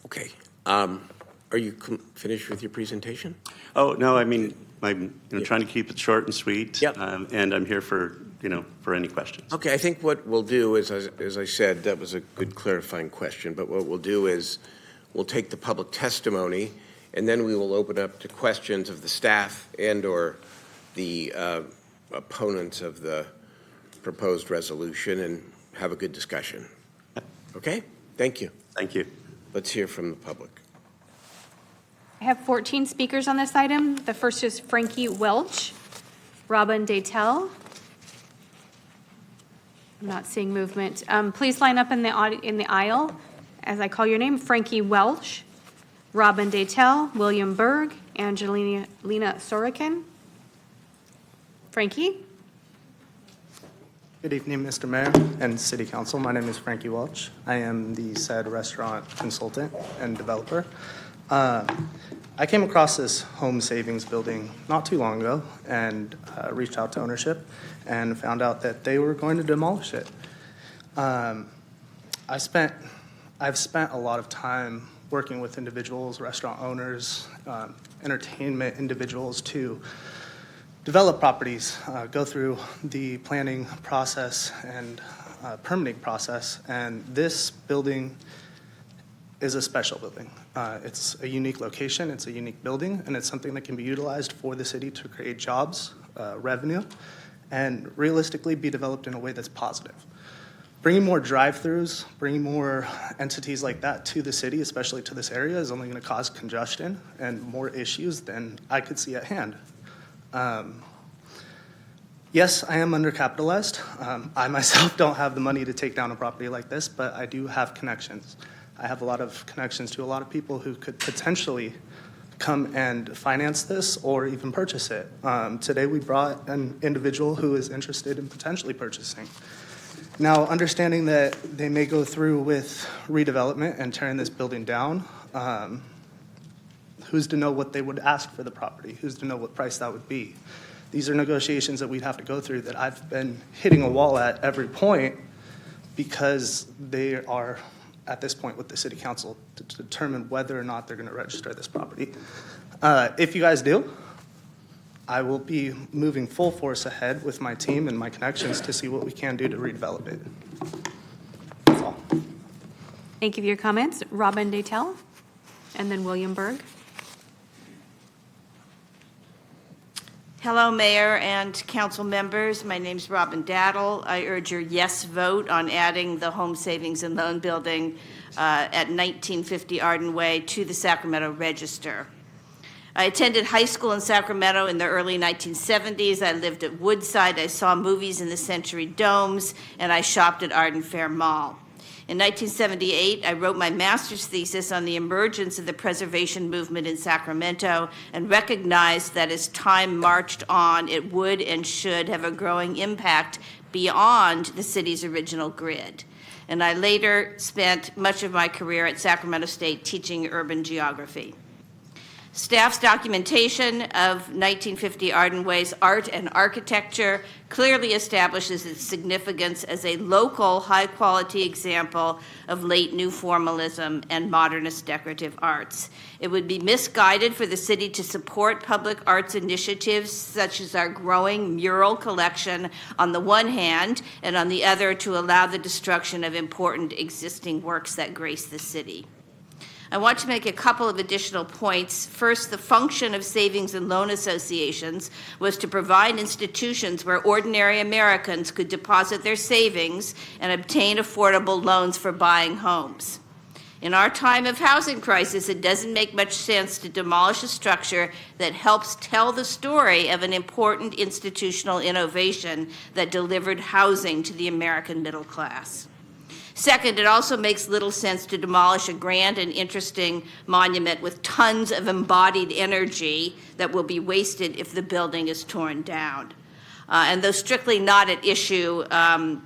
Okay. Are you finished with your presentation? Oh, no, I mean, I'm trying to keep it short and sweet. Yep. And I'm here for any questions. Okay, I think what we'll do is, as I said, that was a good clarifying question, but what we'll do is we'll take the public testimony, and then we will open up to questions of the staff and/or the opponents of the proposed resolution and have a good discussion. Okay? Thank you. Thank you. Let's hear from the public. I have 14 speakers on this item. The first is Frankie Welch, Robin Datel. I'm not seeing movement. Please line up in the aisle as I call your name. Frankie Welch, Robin Datel, William Berg, Angelina Sorokin. Frankie? Good evening, Mr. Mayor and City Council. My name is Frankie Welch. I am the said restaurant consultant and developer. I came across this home savings building not too long ago and reached out to ownership and found out that they were going to demolish it. I've spent a lot of time working with individuals, restaurant owners, entertainment individuals to develop properties, go through the planning process and permitting process, and this building is a special building. It's a unique location, it's a unique building, and it's something that can be utilized for the city to create jobs, revenue, and realistically be developed in a way that's positive. bringing more drive-throughs, bringing more entities like that to the city, especially to this area, is only going to cause congestion and more issues than I could see at hand. Yes, I am undercapitalized. I myself don't have the money to take down a property like this, but I do have connections. I have a lot of connections to a lot of people who could potentially come and finance this or even purchase it. Today we brought an individual who is interested in potentially purchasing. Now, understanding that they may go through with redevelopment and tearing this building down, who's to know what they would ask for the property? Who's to know what price that would be? These are negotiations that we'd have to go through that I've been hitting a wall at every point because they are at this point with the city council to determine whether or not they're going to register this property. If you guys do, I will be moving full force ahead with my team and my connections to see what we can do to redevelop it. That's all. Thank you for your comments. Robin Datel, and then William Berg. Hello, Mayor and council members. My name's Robin Daddle. I urge your yes vote on adding the Home Savings and Loan Building at 1950 Arden Way to the Sacramento Register. I attended high school in Sacramento in the early 1970s. I lived at Woodside. I saw movies in the Century Domes, and I shopped at Arden Fair Mall. In 1978, I wrote my master's thesis on the emergence of the preservation movement in Sacramento and recognized that as time marched on, it would and should have a growing impact beyond the city's original grid. And I later spent much of my career at Sacramento State teaching urban geography. Staff's documentation of 1950 Arden Way's art and architecture clearly establishes its significance as a local, high-quality example of late New Formalism and modernist decorative arts. It would be misguided for the city to support public arts initiatives such as our growing mural collection on the one hand, and on the other to allow the destruction of important existing works that grace the city. I want to make a couple of additional points. First, the function of savings and loan associations was to provide institutions where ordinary Americans could deposit their savings and obtain affordable loans for buying homes. In our time of housing crisis, it doesn't make much sense to demolish a structure that helps tell the story of an important institutional innovation that delivered housing to the American middle class. Second, it also makes little sense to demolish a grand and interesting monument with tons of embodied energy that will be wasted if the building is torn down. And though strictly not at issue,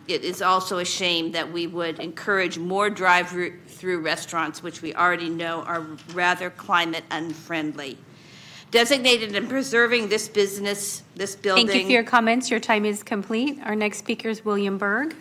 it is also a shame that we would encourage more drive-through restaurants, which we already know are rather climate unfriendly. Designated and preserving this building. Thank you for your comments. Your time is complete. Our next speaker is William Berg.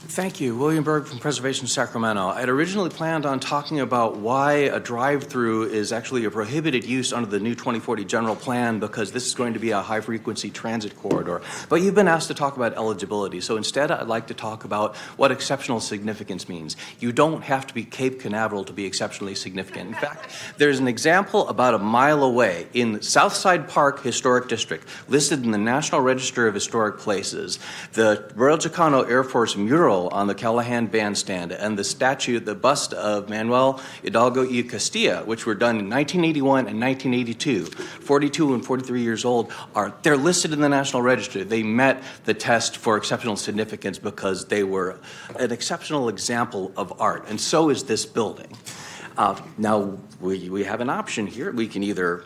Thank you. William Berg from Preservation Sacramento. I'd originally planned on talking about why a drive-through is actually a prohibited use under the new 2040 general plan because this is going to be a high-frequency transit corridor. But you've been asked to talk about eligibility, so instead I'd like to talk about what exceptional significance means. You don't have to be Cape Canaveral to be exceptionally significant. In fact, there's an example about a mile away in Southside Park Historic District, listed in the National Register of Historic Places. The Royal Chicano Air Force mural on the Callahan Bandstand and the statue, the bust of Manuel Hidalgo y Castilla, which were done in 1981 and 1982, 42 and 43 years old, they're listed in the National Register. They met the test for exceptional significance because they were an exceptional example of art, and so is this building. Now, we have an option here. We can either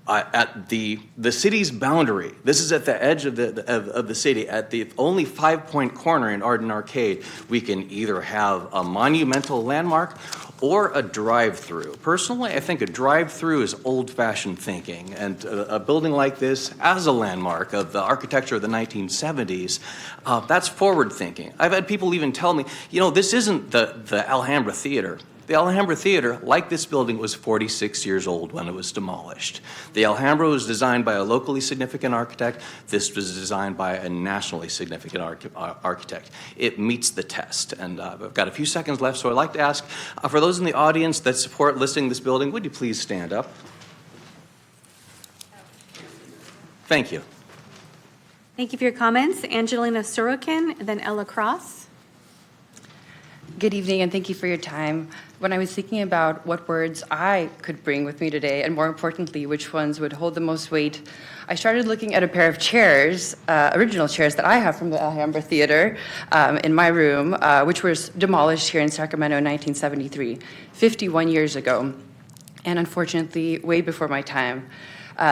at the city's boundary. This is at the edge of the city, at the only 5-point corner in Arden Arcade. We can either have a monumental landmark or a drive-through. Personally, I think a drive-through is old-fashioned thinking, and a building like this as a landmark of the architecture of the 1970s, that's forward thinking. I've had people even tell me, this isn't the Alhambra Theater. The Alhambra Theater, like this building, was 46 years old when it was demolished. The Alhambra was designed by a locally significant architect. This was designed by a nationally significant architect. It meets the test. And I've got a few seconds left, so I'd like to ask, for those in the audience that support listing this building, would you please stand up? Thank you. Thank you for your comments. Angelina Sorokin, then Ella Cross. Good evening, and thank you for your time. When I was thinking about what words I could bring with me today, and more importantly, which ones would hold the most weight, I started looking at a pair of chairs, original chairs that I have from the Alhambra Theater in my room, which was demolished here in Sacramento in 1973, 51 years ago, and unfortunately, way before my time.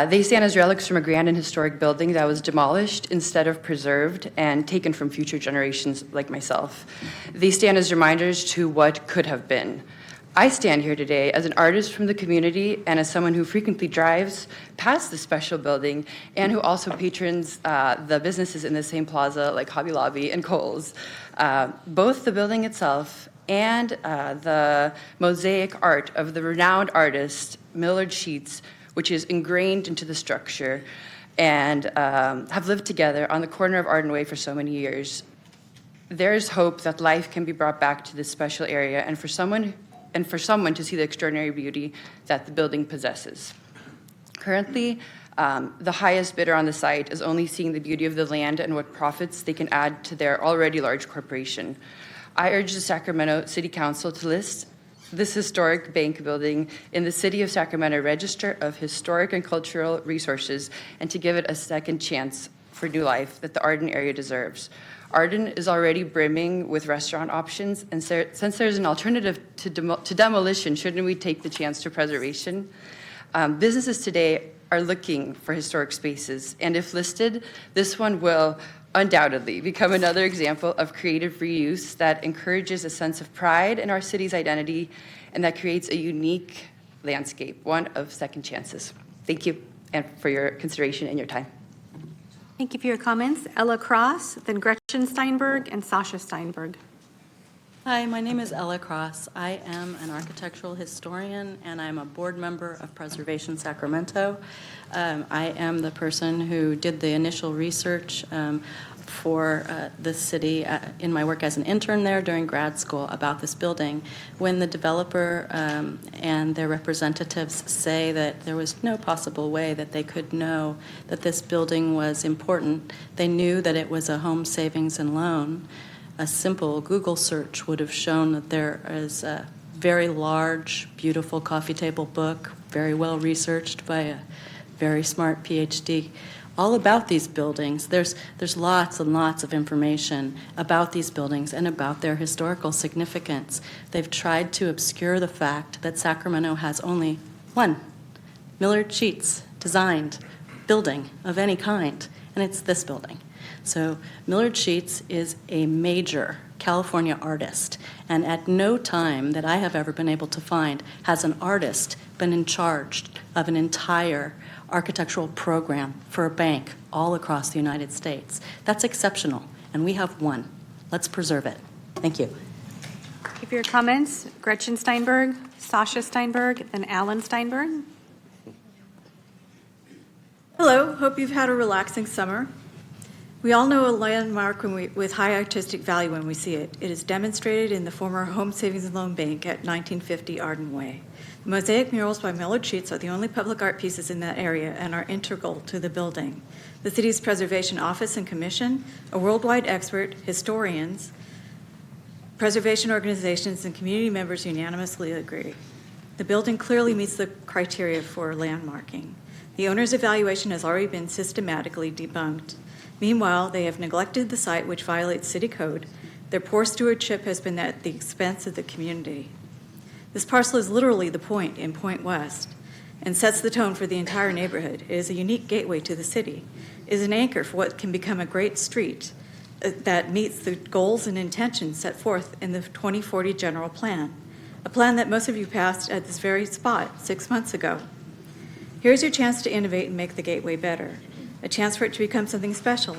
They stand as relics from a grand and historic building that was demolished instead of preserved and taken from future generations like myself. They stand as reminders to what could have been. I stand here today as an artist from the community and as someone who frequently drives past the special building and who also patrons the businesses in the same plaza like Hobby Lobby and Kohl's. Both the building itself and the mosaic art of the renowned artist Millard Sheets, which is ingrained into the structure, and have lived together on the corner of Arden Way for so many years. There is hope that life can be brought back to this special area and for someone to see the extraordinary beauty that the building possesses. Currently, the highest bidder on the site is only seeing the beauty of the land and what profits they can add to their already large corporation. I urge the Sacramento City Council to list this historic bank building in the City of Sacramento Register of Historic and Cultural Resources and to give it a second chance for new life that the Arden area deserves. Arden is already brimming with restaurant options, and since there's an alternative to demolition, shouldn't we take the chance to preservation? Businesses today are looking for historic spaces, and if listed, this one will undoubtedly become another example of creative reuse that encourages a sense of pride in our city's identity and that creates a unique landscape, one of second chances. Thank you and for your consideration and your time. Thank you for your comments. Ella Cross, then Gretchen Steinberg, and Sasha Steinberg. Hi, my name is Ella Cross. I am an architectural historian, and I'm a board member of Preservation Sacramento. I am the person who did the initial research for the city in my work as an intern there during grad school about this building. When the developer and their representatives say that there was no possible way that they could know that this building was important, they knew that it was a home savings and loan. A simple Google search would have shown that there is a very large, beautiful coffee table book, very well researched by a very smart PhD, all about these buildings. There's lots and lots of information about these buildings and about their historical significance. They've tried to obscure the fact that Sacramento has only one Millard Sheets designed building of any kind, and it's this building. So Millard Sheets is a major California artist, and at no time that I have ever been able to find has an artist been in charge of an entire architectural program for a bank all across the United States. That's exceptional, and we have one. Let's preserve it. Thank you. Thank you for your comments. Gretchen Steinberg, Sasha Steinberg, then Alan Steinberg. Hello, hope you've had a relaxing summer. We all know a landmark with high artistic value when we see it. It is demonstrated in the former Home Savings and Loan Bank at 1950 Arden Way. The mosaic murals by Millard Sheets are the only public art pieces in that area and are integral to the building. The city's Preservation Office and Commission, a worldwide expert, historians, preservation organizations, and community members unanimously agree. The building clearly meets the criteria for landmarking. The owner's evaluation has already been systematically debunked. Meanwhile, they have neglected the site, which violates city code. Their poor stewardship has been at the expense of the community. This parcel is literally the point in Point West and sets the tone for the entire neighborhood. It is a unique gateway to the city. It is an anchor for what can become a great street that meets the goals and intentions set forth in the 2040 General Plan, a plan that most of you passed at this very spot 6 months ago. Here's your chance to innovate and make the gateway better. A chance for it to become something special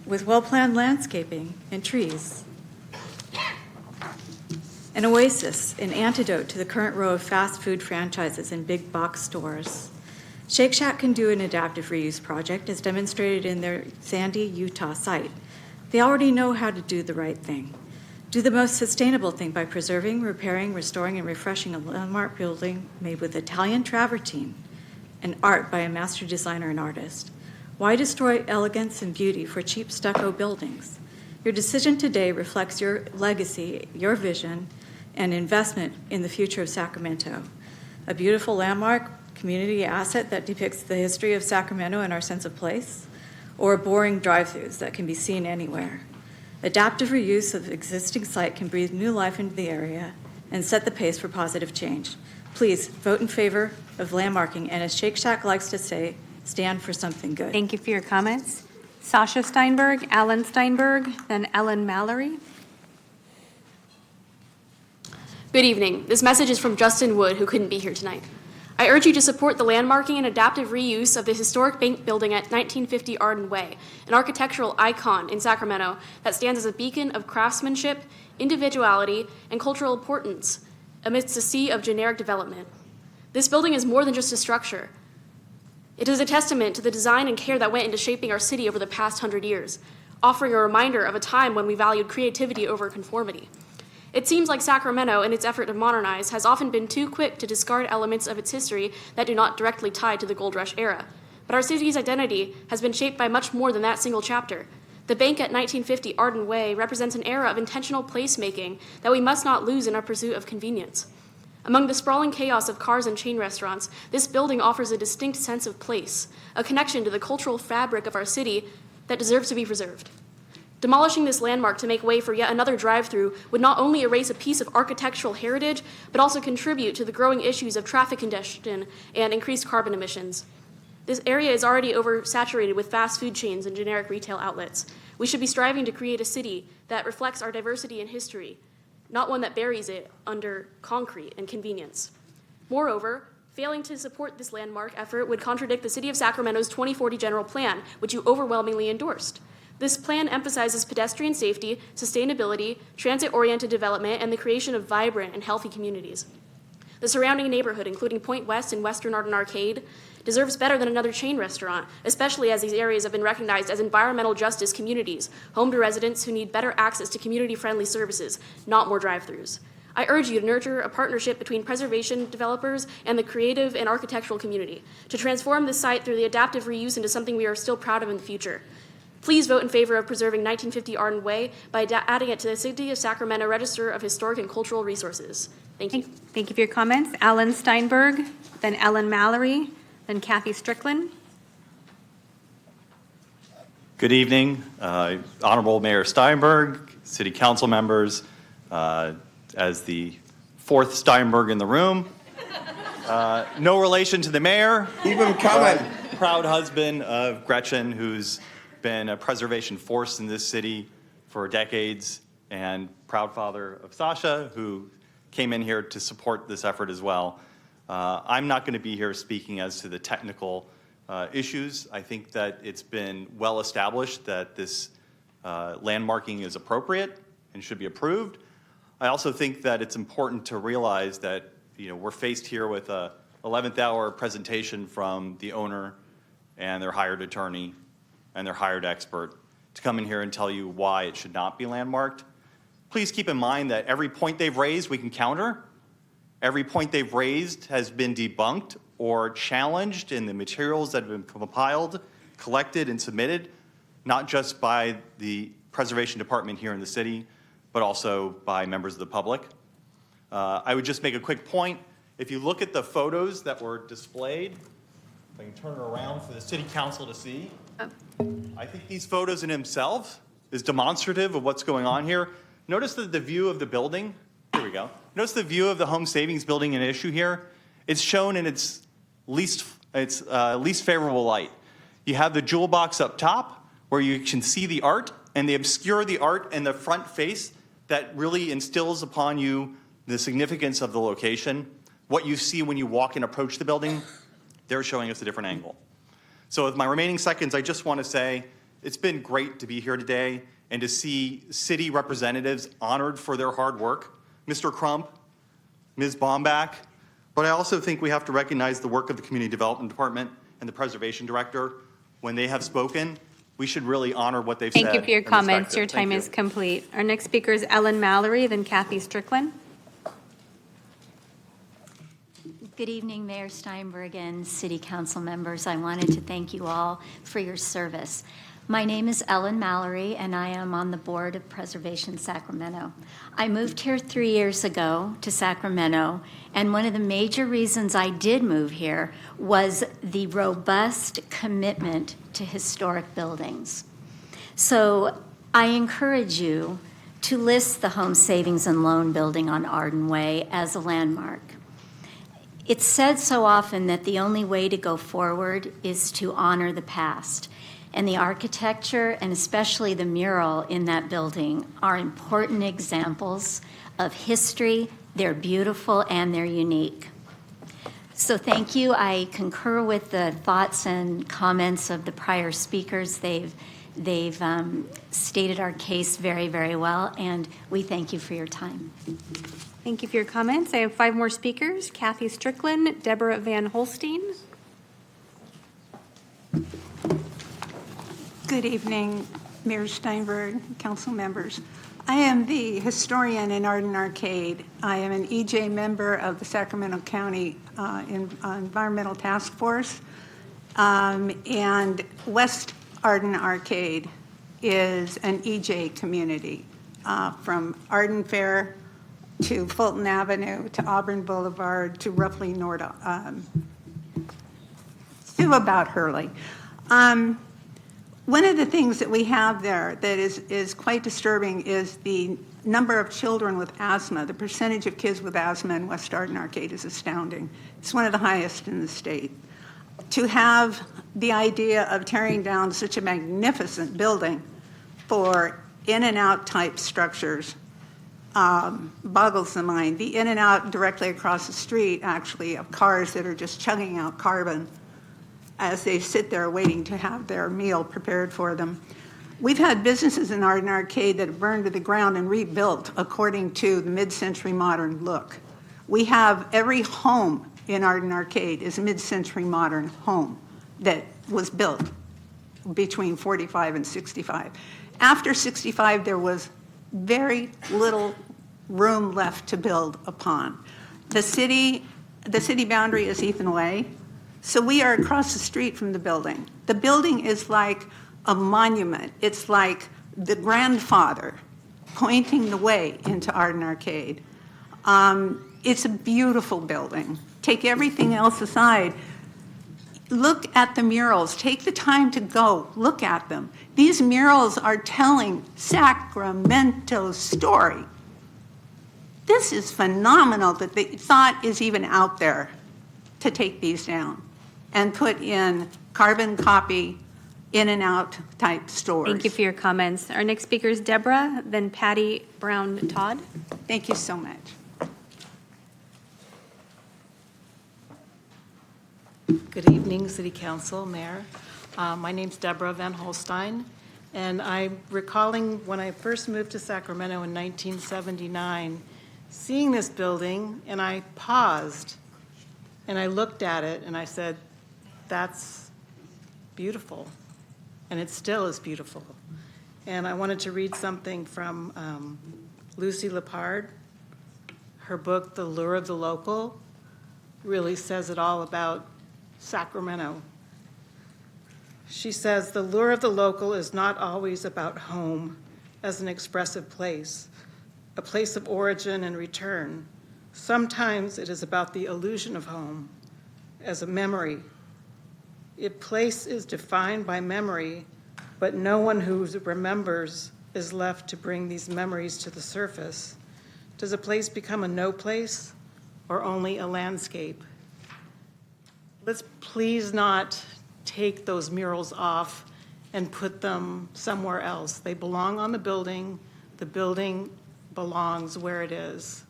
with well-planned landscaping and trees. An oasis, an antidote to the current row of fast food franchises and big box stores. Shake Shack can do an adaptive reuse project as demonstrated in their Sandy, Utah site. They already know how to do the right thing. Do the most sustainable thing by preserving, repairing, restoring, and refreshing a landmark building made with Italian travertine and art by a master designer and artist. Why destroy elegance and beauty for cheap stucco buildings? Your decision today reflects your legacy, your vision, and investment in the future of Sacramento. A beautiful landmark, community asset that depicts the history of Sacramento and our sense of place, or boring drive-thrus that can be seen anywhere. Adaptive reuse of existing site can breathe new life into the area and set the pace for positive change. Please vote in favor of landmarking, and as Shake Shack likes to say, stand for something good. Thank you for your comments. Sasha Steinberg, Alan Steinberg, then Ellen Mallory. Good evening. This message is from Justin Wood, who couldn't be here tonight. I urge you to support the landmarking and adaptive reuse of the historic bank building at 1950 Arden Way, an architectural icon in Sacramento that stands as a beacon of craftsmanship, individuality, and cultural importance amidst a sea of generic development. This building is more than just a structure. It is a testament to the design and care that went into shaping our city over the past 100 years, offering a reminder of a time when we valued creativity over conformity. It seems like Sacramento, in its effort to modernize, has often been too quick to discard elements of its history that do not directly tie to the Gold Rush era. But our city's identity has been shaped by much more than that single chapter. The bank at 1950 Arden Way represents an era of intentional placemaking that we must not lose in our pursuit of convenience. Among the sprawling chaos of cars and chain restaurants, this building offers a distinct sense of place, a connection to the cultural fabric of our city that deserves to be preserved. Demolishing this landmark to make way for yet another drive-through would not only erase a piece of architectural heritage, but also contribute to the growing issues of traffic congestion and increased carbon emissions. This area is already oversaturated with fast food chains and generic retail outlets. We should be striving to create a city that reflects our diversity and history, not one that buries it under concrete and convenience. Moreover, failing to support this landmark effort would contradict the City of Sacramento's 2040 General Plan, which you overwhelmingly endorsed. This plan emphasizes pedestrian safety, sustainability, transit-oriented development, and the creation of vibrant and healthy communities. The surrounding neighborhood, including Point West and Western Arden Arcade, deserves better than another chain restaurant, especially as these areas have been recognized as environmental justice communities, home to residents who need better access to community-friendly services, not more drive-thrus. I urge you to nurture a partnership between preservation developers and the creative and architectural community to transform this site through the adaptive reuse into something we are still proud of in the future. Please vote in favor of preserving 1950 Arden Way by adding it to the City of Sacramento Register of Historic and Cultural Resources. Thank you. Thank you for your comments. Alan Steinberg, then Ellen Mallory, then Kathy Strickland. Good evening, Honorable Mayor Steinberg, City Council members, as the fourth Steinberg in the room. No relation to the mayor. Keep him coming. Proud husband of Gretchen, who's been a preservation force in this city for decades, and proud father of Sasha, who came in here to support this effort as well. I'm not going to be here speaking as to the technical issues. I think that it's been well established that this landmarking is appropriate and should be approved. I also think that it's important to realize that we're faced here with a 11th hour presentation from the owner and their hired attorney and their hired expert to come in here and tell you why it should not be landmarked. Please keep in mind that every point they've raised we can counter. Every point they've raised has been debunked or challenged in the materials that have been compiled, collected, and submitted, not just by the Preservation Department here in the city, but also by members of the public. I would just make a quick point. If you look at the photos that were displayed, if I can turn it around for the City Council to see, I think these photos in themselves is demonstrative of what's going on here. Notice that the view of the building, here we go. Notice the view of the home savings building in issue here. It's shown in its least favorable light. You have the jewel box up top where you can see the art, and they obscure the art and the front face that really instills upon you the significance of the location. What you see when you walk and approach the building, they're showing us a different angle. So with my remaining seconds, I just want to say it's been great to be here today and to see city representatives honored for their hard work. Mr. Crump, Ms. Bombach, but I also think we have to recognize the work of the Community Development Department and the Preservation Director. When they have spoken, we should really honor what they've said. Thank you for your comments. Your time is complete. Our next speaker is Ellen Mallory, then Kathy Strickland. Good evening, Mayor Steinberg and City Council members. I wanted to thank you all for your service. My name is Ellen Mallory, and I am on the Board of Preservation Sacramento. I moved here 3 years ago to Sacramento, and one of the major reasons I did move here was the robust commitment to historic buildings. So I encourage you to list the Home Savings and Loan Building on Arden Way as a landmark. It's said so often that the only way to go forward is to honor the past. And the architecture, and especially the mural in that building, are important examples of history. They're beautiful and they're unique. So thank you. I concur with the thoughts and comments of the prior speakers. They've stated our case very, very well, and we thank you for your time. Thank you for your comments. I have 5 more speakers: Kathy Strickland, Deborah Van Holstein. Good evening, Mayor Steinberg, council members. I am the historian in Arden Arcade. I am an EJ member of the Sacramento County Environmental Task Force, and West Arden Arcade is an EJ community from Arden Fair to Fulton Avenue to Auburn Boulevard to roughly to about Hurley. One of the things that we have there that is quite disturbing is the number of children with asthma. The percentage of kids with asthma in West Arden Arcade is astounding. It's one of the highest in the state. To have the idea of tearing down such a magnificent building for in and out type structures boggles the mind. The in and out directly across the street, actually, of cars that are just chugging out carbon as they sit there waiting to have their meal prepared for them. We've had businesses in Arden Arcade that have burned to the ground and rebuilt according to the mid-century modern look. We have every home in Arden Arcade is a mid-century modern home that was built between 45 and 65. After 65, there was very little room left to build upon. The city boundary is Ethan Way. So we are across the street from the building. The building is like a monument. It's like the grandfather pointing the way into Arden Arcade. It's a beautiful building. Take everything else aside. Look at the murals. Take the time to go look at them. These murals are telling Sacramento's story. This is phenomenal that the thought is even out there to take these down and put in carbon copy, in and out type stores. Thank you for your comments. Our next speaker is Deborah, then Patty Brown Todd. Thank you so much. Good evening, City Council, Mayor. My name's Deborah Van Holstein, and I'm recalling when I first moved to Sacramento in 1979, seeing this building, and I paused, and I looked at it, and I said, that's beautiful, and it still is beautiful. And I wanted to read something from Lucy Lepard. Her book, The Lure of the Local, really says it all about Sacramento. She says, the lure of the local is not always about home as an expressive place, a place of origin and return. Sometimes it is about the illusion of home as a memory. A place is defined by memory, but no one who remembers is left to bring these memories to the surface. Does a place become a no place or only a landscape? Let's please not take those murals off and put them somewhere else. They belong on the building. The building belongs where it is.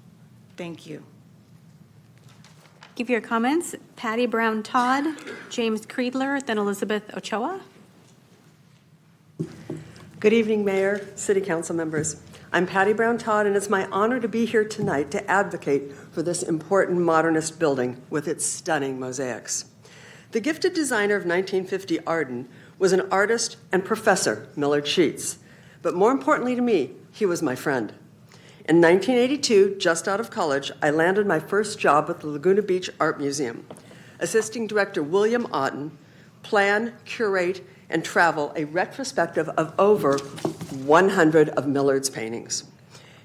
Thank you. Give your comments. Patty Brown Todd, James Creedler, then Elizabeth Ochoa. Good evening, Mayor, City Council members. I'm Patty Brown Todd, and it's my honor to be here tonight to advocate for this important modernist building with its stunning mosaics. The gifted designer of 1950 Arden was an artist and professor, Millard Sheets. But more importantly to me, he was my friend. In 1982, just out of college, I landed my first job at the Laguna Beach Art Museum, assisting director William Otten plan, curate, and travel a retrospective of over 100 of Millard's paintings.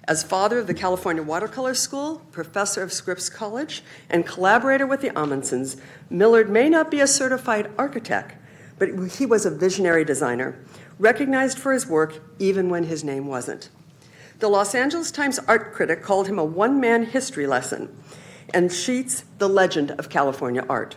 As father of the California Watercolor School, professor of Scripps College, and collaborator with the Amundsons, Millard may not be a certified architect, but he was a visionary designer, recognized for his work even when his name wasn't. The Los Angeles Times art critic called him a one-man history lesson, and Sheets the legend of California art.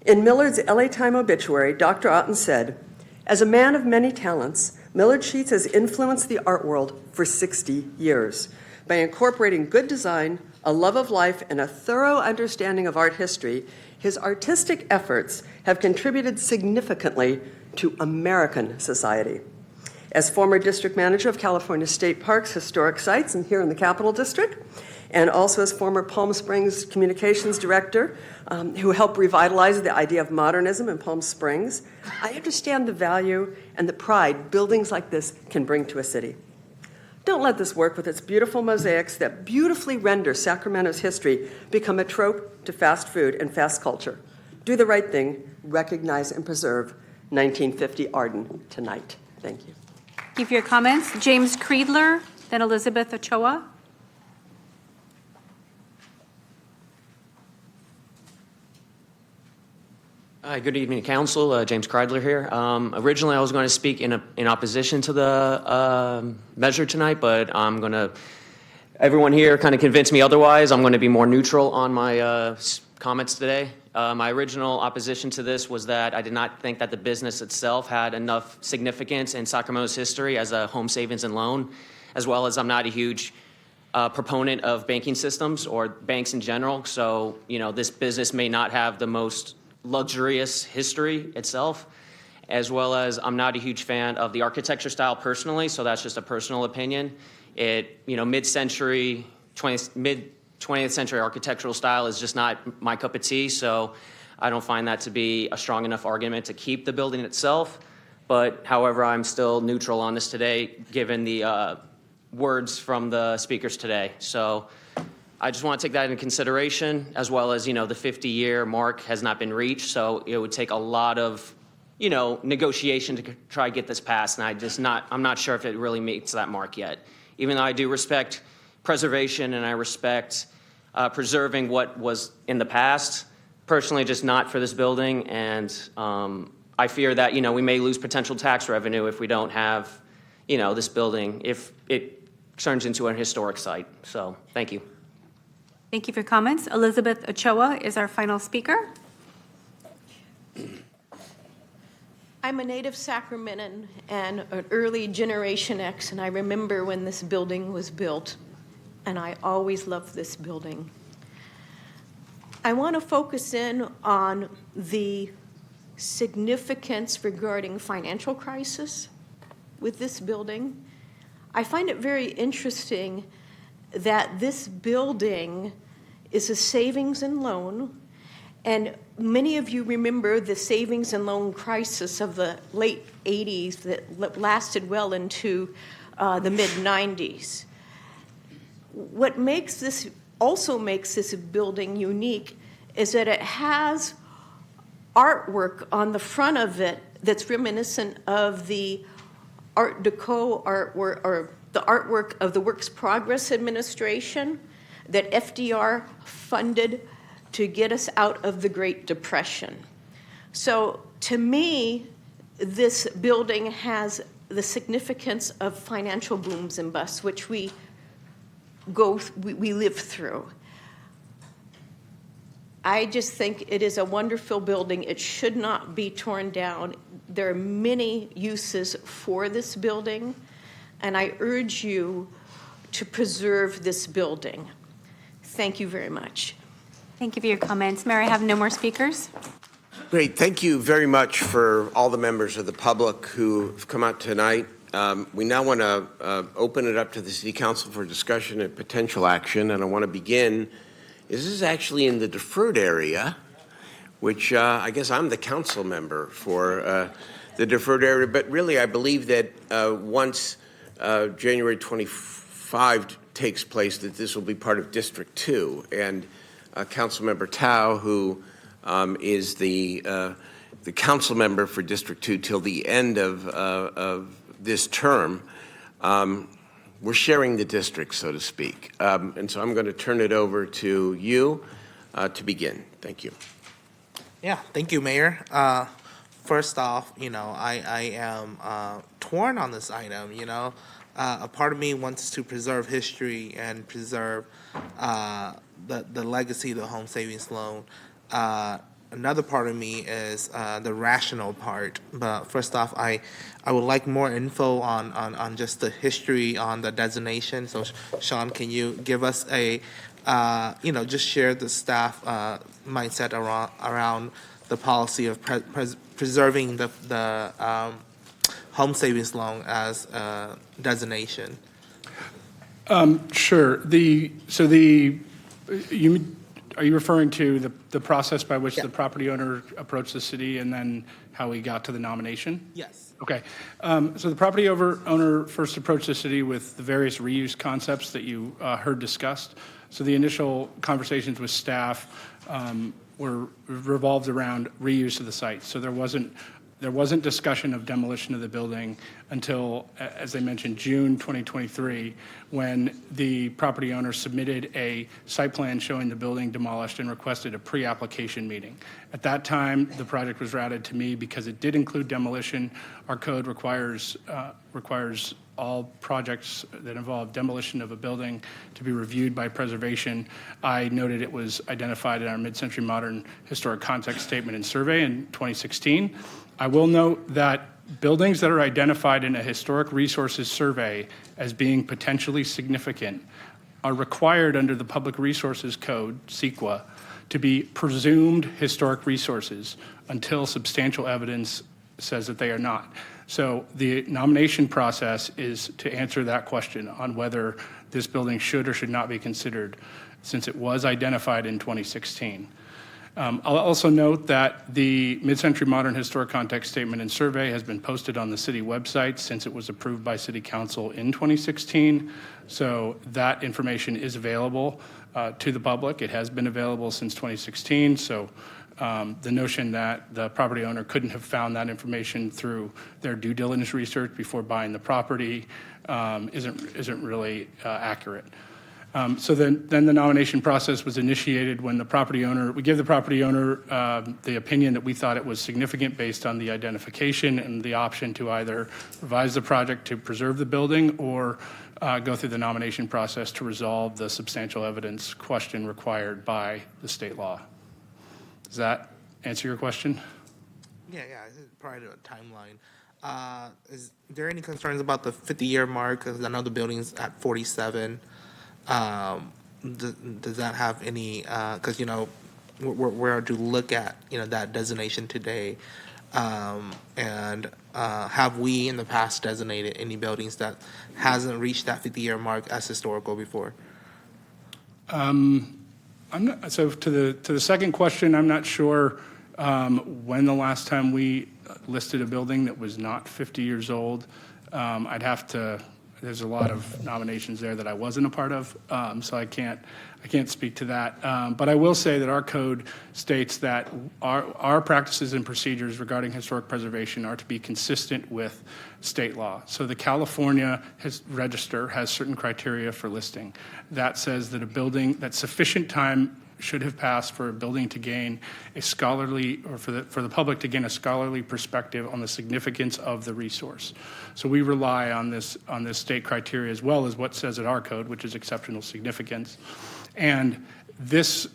In Millard's LA Times obituary, Dr. Otten said, "As a man of many talents, Millard Sheets has influenced the art world for 60 years by incorporating good design, a love of life, and a thorough understanding of art history. His artistic efforts have contributed significantly to American society." As former district manager of California State Parks Historic Sites and here in the Capital District, and also as former Palm Springs communications director who helped revitalize the idea of modernism in Palm Springs, I understand the value and the pride buildings like this can bring to a city. Don't let this work with its beautiful mosaics that beautifully render Sacramento's history become a trope to fast food and fast culture. Do the right thing, recognize and preserve 1950 Arden tonight. Thank you. Thank you for your comments. James Creedler, then Elizabeth Ochoa. Hi, good evening, Council. James Kreidler here. Originally, I was going to speak in opposition to the measure tonight, but everyone here kind of convinced me otherwise. I'm going to be more neutral on my comments today. My original opposition to this was that I did not think that the business itself had enough significance in Sacramento's history as a home savings and loan, as well as I'm not a huge proponent of banking systems or banks in general. So, this business may not have the most luxurious history itself, as well as I'm not a huge fan of the architecture style personally, so that's just a personal opinion. Mid-20th century architectural style is just not my cup of tea, so I don't find that to be a strong enough argument to keep the building itself. But however, I'm still neutral on this today, given the words from the speakers today. So I just want to take that into consideration, as well as, the 50-year mark has not been reached, so it would take a lot of, negotiation to try to get this passed, and I'm not sure if it really meets that mark yet. Even though I do respect preservation and I respect preserving what was in the past, personally just not for this building, and I fear that, we may lose potential tax revenue if we don't have, this building, if it turns into a historic site. So, thank you. Thank you for your comments. Elizabeth Ochoa is our final speaker. I'm a native Sacramentan and an early Generation X, and I remember when this building was built, and I always loved this building. I want to focus in on the significance regarding financial crisis with this building. I find it very interesting that this building is a savings and loan, and many of you remember the savings and loan crisis of the late 80s that lasted well into the mid-90s. What also makes this building unique is that it has artwork on the front of it that's reminiscent of the Art Deco artwork, or the artwork of the Works Progress Administration that FDR funded to get us out of the Great Depression. So to me, this building has the significance of financial booms and busts, which we live through. I just think it is a wonderful building. It should not be torn down. There are many uses for this building, and I urge you to preserve this building. Thank you very much. Thank you for your comments. Mayor, I have no more speakers. Great. Thank you very much for all the members of the public who have come out tonight. We now want to open it up to the City Council for discussion and potential action, and I want to begin. This is actually in the deferred area, which I guess I'm the council member for the deferred area, but really I believe that once January 25 takes place, that this will be part of District 2. And Councilmember Tao, who is the council member for District 2 till the end of this term, we're sharing the district, so to speak. And so I'm going to turn it over to you to begin. Thank you. Yeah, thank you, Mayor. First off, I am torn on this item, A part of me wants to preserve history and preserve the legacy of the home savings loan. Another part of me is the rational part. But first off, I would like more info on just the history on the designation. So, Sean, can you give us just share the staff mindset around the policy of preserving the home savings loan as a designation? Sure. Are you referring to the process by which the property owner approached the city and then how he got to the nomination? Yes. Okay. So the property owner first approached the city with the various reuse concepts that you heard discussed. So the initial conversations with staff were revolved around reuse of the site. So there wasn't discussion of demolition of the building until, as I mentioned, June 2023, when the property owner submitted a site plan showing the building demolished and requested a pre-application meeting. At that time, the project was routed to me because it did include demolition. Our code requires all projects that involve demolition of a building to be reviewed by preservation. I noted it was identified in our mid-century modern historic context statement and survey in 2016. I will note that buildings that are identified in a historic resources survey as being potentially significant are required under the Public Resources Code, CEQA, to be presumed historic resources until substantial evidence says that they are not. So the nomination process is to answer that question on whether this building should or should not be considered, since it was identified in 2016. I'll also note that the Mid-Century Modern Historic Context Statement and Survey has been posted on the city website since it was approved by City Council in 2016. So that information is available to the public. It has been available since 2016. So the notion that the property owner couldn't have found that information through their due diligence research before buying the property isn't really accurate. So then the nomination process was initiated when we gave the property owner the opinion that we thought it was significant based on the identification and the option to either revise the project to preserve the building or go through the nomination process to resolve the substantial evidence question required by the state law. Does that answer your question? Yeah, prior to a timeline. Is there any concerns about the 50-year mark? Because I know the building's at 47. Does that have any, because, we're to look at, that designation today. And have we in the past designated any buildings that hasn't reached that 50-year mark as historical before? So to the second question, I'm not sure when the last time we listed a building that was not 50 years old. There's a lot of nominations there that I wasn't a part of, so I can't speak to that. But I will say that our code states that our practices and procedures regarding historic preservation are to be consistent with state law. So the California Register has certain criteria for listing. That says that sufficient time should have passed for a building to gain a scholarly, or for the public to gain a scholarly perspective on the significance of the resource. So we rely on this state criteria as well as what says in our code, which is exceptional significance. And this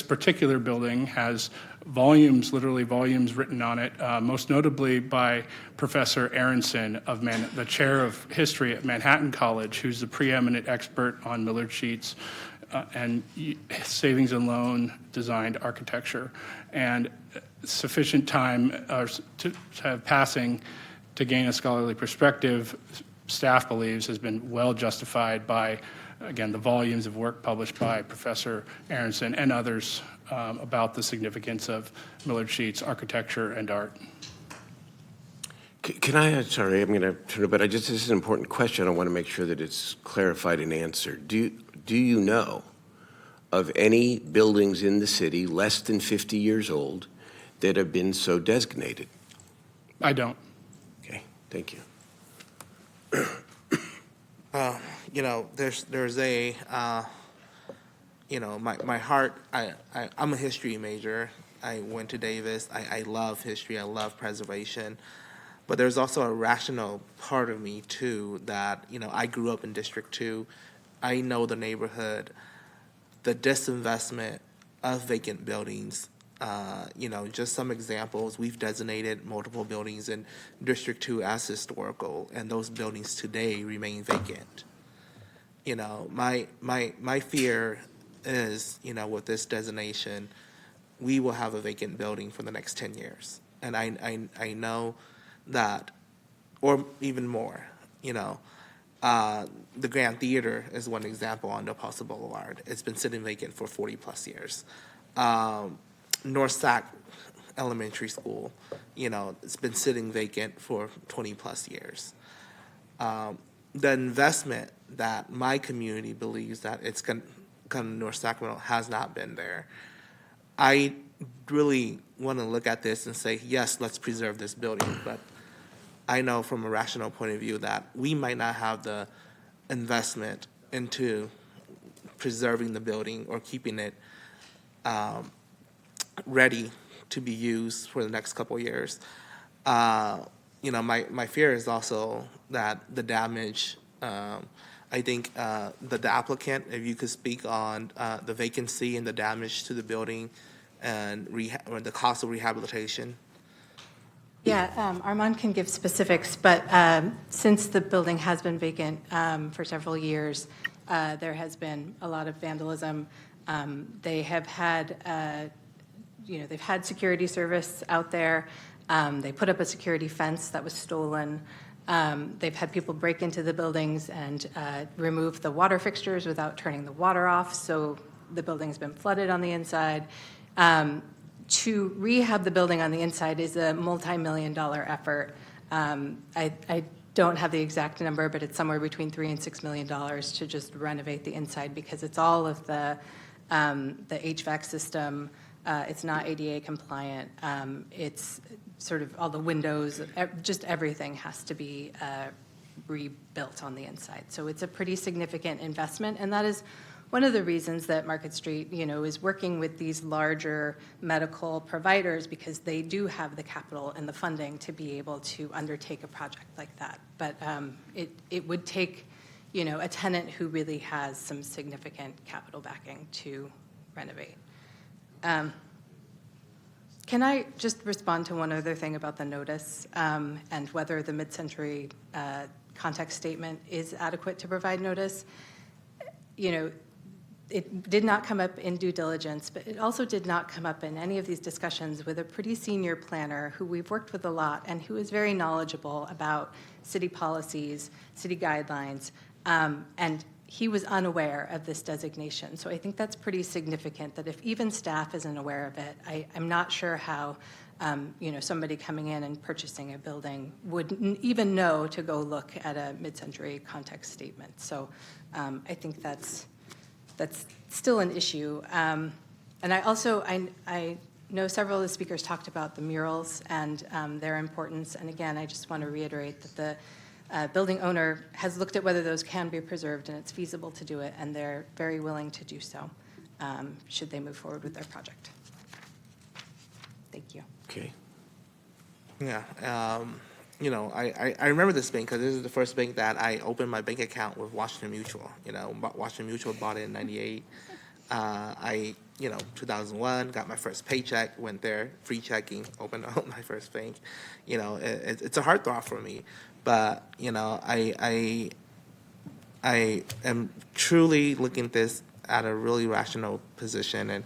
particular building has volumes, literally volumes written on it, most notably by Professor Aronson, the chair of history at Manhattan College, who's the preeminent expert on Millard sheets and savings and loan designed architecture. And sufficient time to have passing to gain a scholarly perspective, staff believes, has been well justified by, again, the volumes of work published by Professor Aronson and others about the significance of Millard sheets, architecture, and art. Can I, sorry, I'm going to turn it, but this is an important question. I want to make sure that it's clarified and answered. Do you know of any buildings in the city less than 50 years old that have been so designated? I don't. Okay, thank you. There's a, my heart, I'm a history major. I went to Davis. I love history. I love preservation. But there's also a rational part of me, too, that, I grew up in District 2. I know the neighborhood, the disinvestment of vacant buildings. Just some examples. We've designated multiple buildings in District 2 as historical, and those buildings today remain vacant. My fear is, with this designation, we will have a vacant building for the next 10 years. And I know that, or even more, the Grand Theater is one example on Del Paso Boulevard. It's been sitting vacant for 40 plus years. North Sac Elementary School, it's been sitting vacant for 20 plus years. The investment that my community believes that it's going to come to North Sacramento has not been there. I really want to look at this and say, yes, let's preserve this building, but I know from a rational point of view that we might not have the investment into preserving the building or keeping it ready to be used for the next couple of years. My fear is also that the damage, I think the applicant, if you could speak on the vacancy and the damage to the building and or the cost of rehabilitation. Yeah, Armand can give specifics, but since the building has been vacant for several years, there has been a lot of vandalism. They have had, they've had security service out there. They put up a security fence that was stolen. They've had people break into the buildings and remove the water fixtures without turning the water off, so the building's been flooded on the inside. To rehab the building on the inside is a multi-million-dollar effort. I don't have the exact number, but it's somewhere between $3 and $6 million to just renovate the inside because it's all of the HVAC system. It's not ADA compliant. It's sort of all the windows, just everything has to be rebuilt on the inside. So it's a pretty significant investment, and that is one of the reasons that Market Street, is working with these larger medical providers because they do have the capital and the funding to be able to undertake a project like that. But it would take, a tenant who really has some significant capital backing to renovate. Can I just respond to one other thing about the notice and whether the mid-century context statement is adequate to provide notice? It did not come up in due diligence, but it also did not come up in any of these discussions with a pretty senior planner who we've worked with a lot and who is very knowledgeable about city policies, city guidelines, and he was unaware of this designation. So I think that's pretty significant that if even staff isn't aware of it, I'm not sure how somebody coming in and purchasing a building would even know to go look at a mid-century context statement. So I think that's still an issue. And I know several of the speakers talked about the murals and their importance. And again, I just want to reiterate that the building owner has looked at whether those can be preserved and it's feasible to do it, and they're very willing to do so should they move forward with their project. Thank you. Okay. Yeah. I remember this bank because this is the first bank that I opened my bank account with Washington Mutual. Washington Mutual bought it in 98. 2001, got my first paycheck, went there, free checking, opened up my first bank. It's a heartthrob for me. But, I am truly looking at this at a really rational position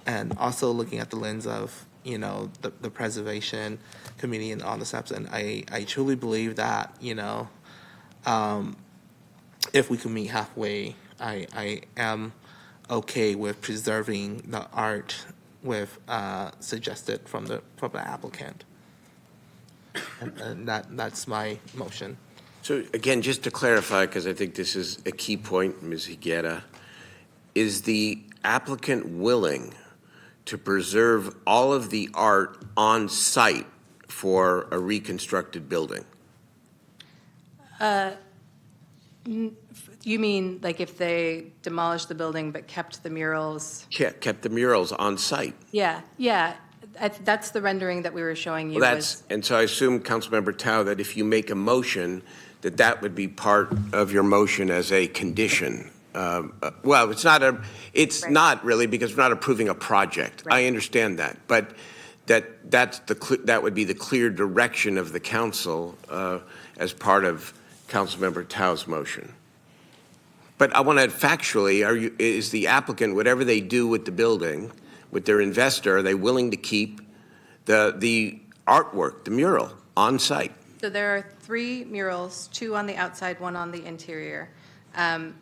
and also looking at the lens of, the preservation community and all the steps. And I truly believe that, if we can meet halfway, I am okay with preserving the art with suggested from the applicant. And that's my motion. So again, just to clarify, because I think this is a key point, Ms. Higuera, is the applicant willing to preserve all of the art on site for a reconstructed building? You mean like if they demolished the building but kept the murals? Kept the murals on site? Yeah, yeah. That's the rendering that we were showing you. Well, and so I assume, Councilmember Tao, that if you make a motion, that would be part of your motion as a condition. Well, it's not really, because we're not approving a project. Right. I understand that, but that would be the clear direction of the council as part of Councilmember Tao's motion. But I want to factually, is the applicant, whatever they do with the building, with their investor, are they willing to keep the artwork, the mural, on site? So there are 3 murals, 2 on the outside, 1 on the interior. And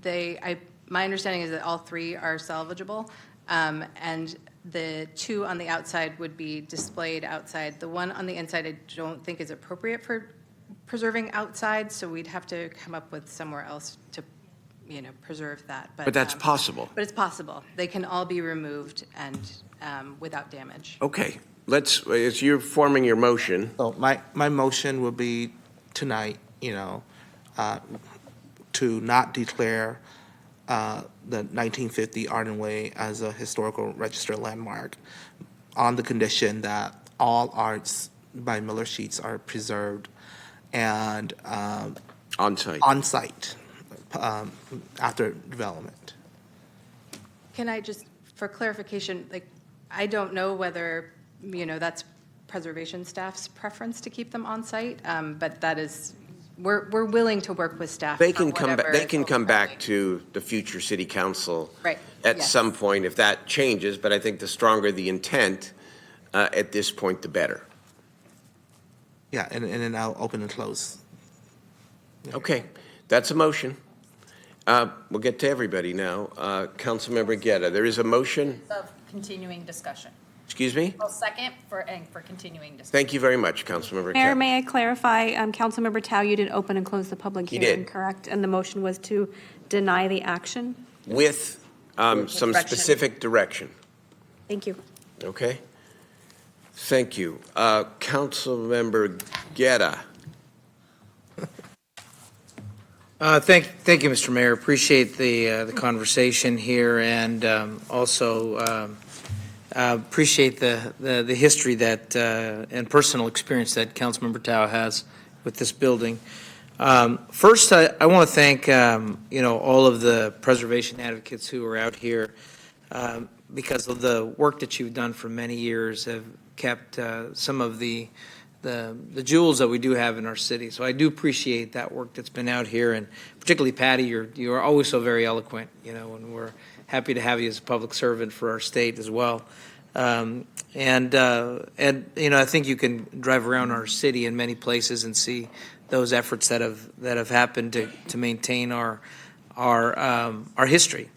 my understanding is that all 3 are salvageable. And the 2 on the outside would be displayed outside. The 1 on the inside I don't think is appropriate for preserving outside, so we'd have to come up with somewhere else to, preserve that. But that's possible. But it's possible. They can all be removed and without damage. Okay, as you're forming your motion. So my motion will be tonight, to not declare the 1950 Arden Way as a historical registered landmark on the condition that all arts by Miller Sheets are preserved and on site after development. Can I just, for clarification, I don't know whether, that's preservation staff's preference to keep them on site, but that is, we're willing to work with staff. They can come back to the future city council at some point if that changes, but I think the stronger the intent at this point, the better. Yeah, and then I'll open and close. Okay, that's a motion. We'll get to everybody now. Councilmember Guetta, there is a motion. Of continuing discussion. Excuse me? Well, second for continuing discussion. Thank you very much, Councilmember Mayor, Guetta. may I clarify, Councilmember Tao, you did open and close the public He hearing, did. correct? And the motion was to deny the action? With some Direction. specific direction. Thank you. Okay? Thank you. Councilmember Guetta. Thank you, Mr. Mayor. Appreciate the conversation here, and also appreciate the history that and personal experience that Councilmember Tao has with this building. First, I want to thank all of the preservation advocates who are out here because of the work that you've done for many years have kept some of the jewels that we do have in our city. So I do appreciate that work that's been out here, and particularly Patty, you're always so very eloquent, and we're happy to have you as a public servant for our state as well. I think you can drive around our city in many places and see those efforts that have happened to maintain our history.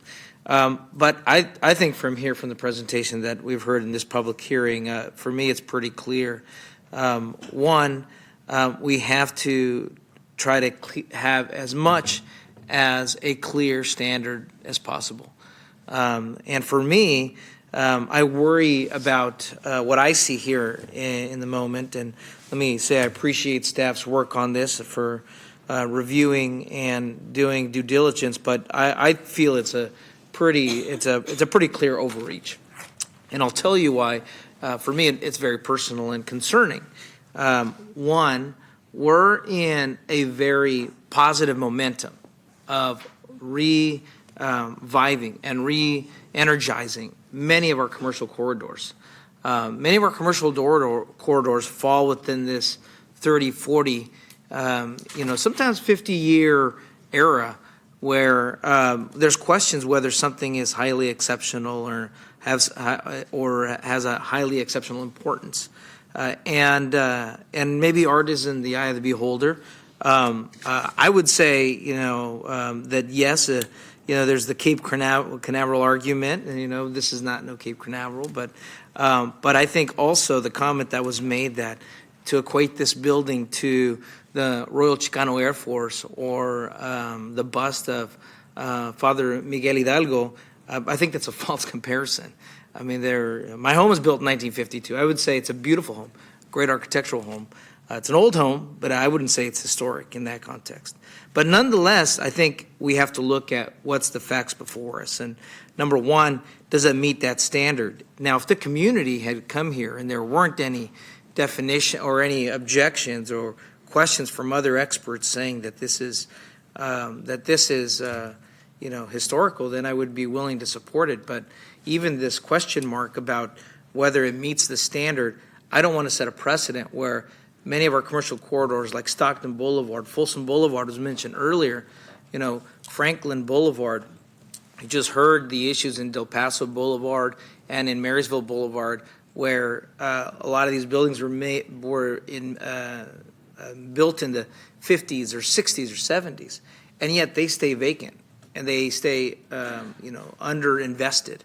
But I think from the presentation that we've heard in this public hearing, for me, it's pretty clear. One, we have to try to have as much as a clear standard as possible. And for me, I worry about what I see here in the moment. And let me say I appreciate staff's work on this for reviewing and doing due diligence, but I feel it's a pretty clear overreach. And I'll tell you why. For me, it's very personal and concerning. One, we're in a very positive momentum of reviving and re-energizing many of our commercial corridors. Many of our commercial corridors fall within this 30, 40, sometimes 50-year era where there's questions whether something is highly exceptional or has a highly exceptional importance, and maybe art is in the eye of the beholder. I would say that yes, there's the Cape Canaveral argument, and this is not no Cape Canaveral, but I think also the comment that was made that to equate this building to the Royal Chicano Air Force or the bust of Father Miguel Hidalgo, I think that's a false comparison. I mean, my home was built in 1952. I would say it's a beautiful home, great architectural home. It's an old home, but I wouldn't say it's historic in that context. But nonetheless, I think we have to look at what's the facts before us. And number one, does it meet that standard? Now, if the community had come here and there weren't any definition or any objections or questions from other experts saying that this is historical, then I would be willing to support it. But even this question mark about whether it meets the standard, I don't want to set a precedent where many of our commercial corridors, like Stockton Boulevard, Folsom Boulevard was mentioned earlier, Franklin Boulevard. I just heard the issues in Del Paso Boulevard and in Marysville Boulevard, where a lot of these buildings were built in the 50s or 60s or 70s, and yet they stay vacant and they stay, underinvested.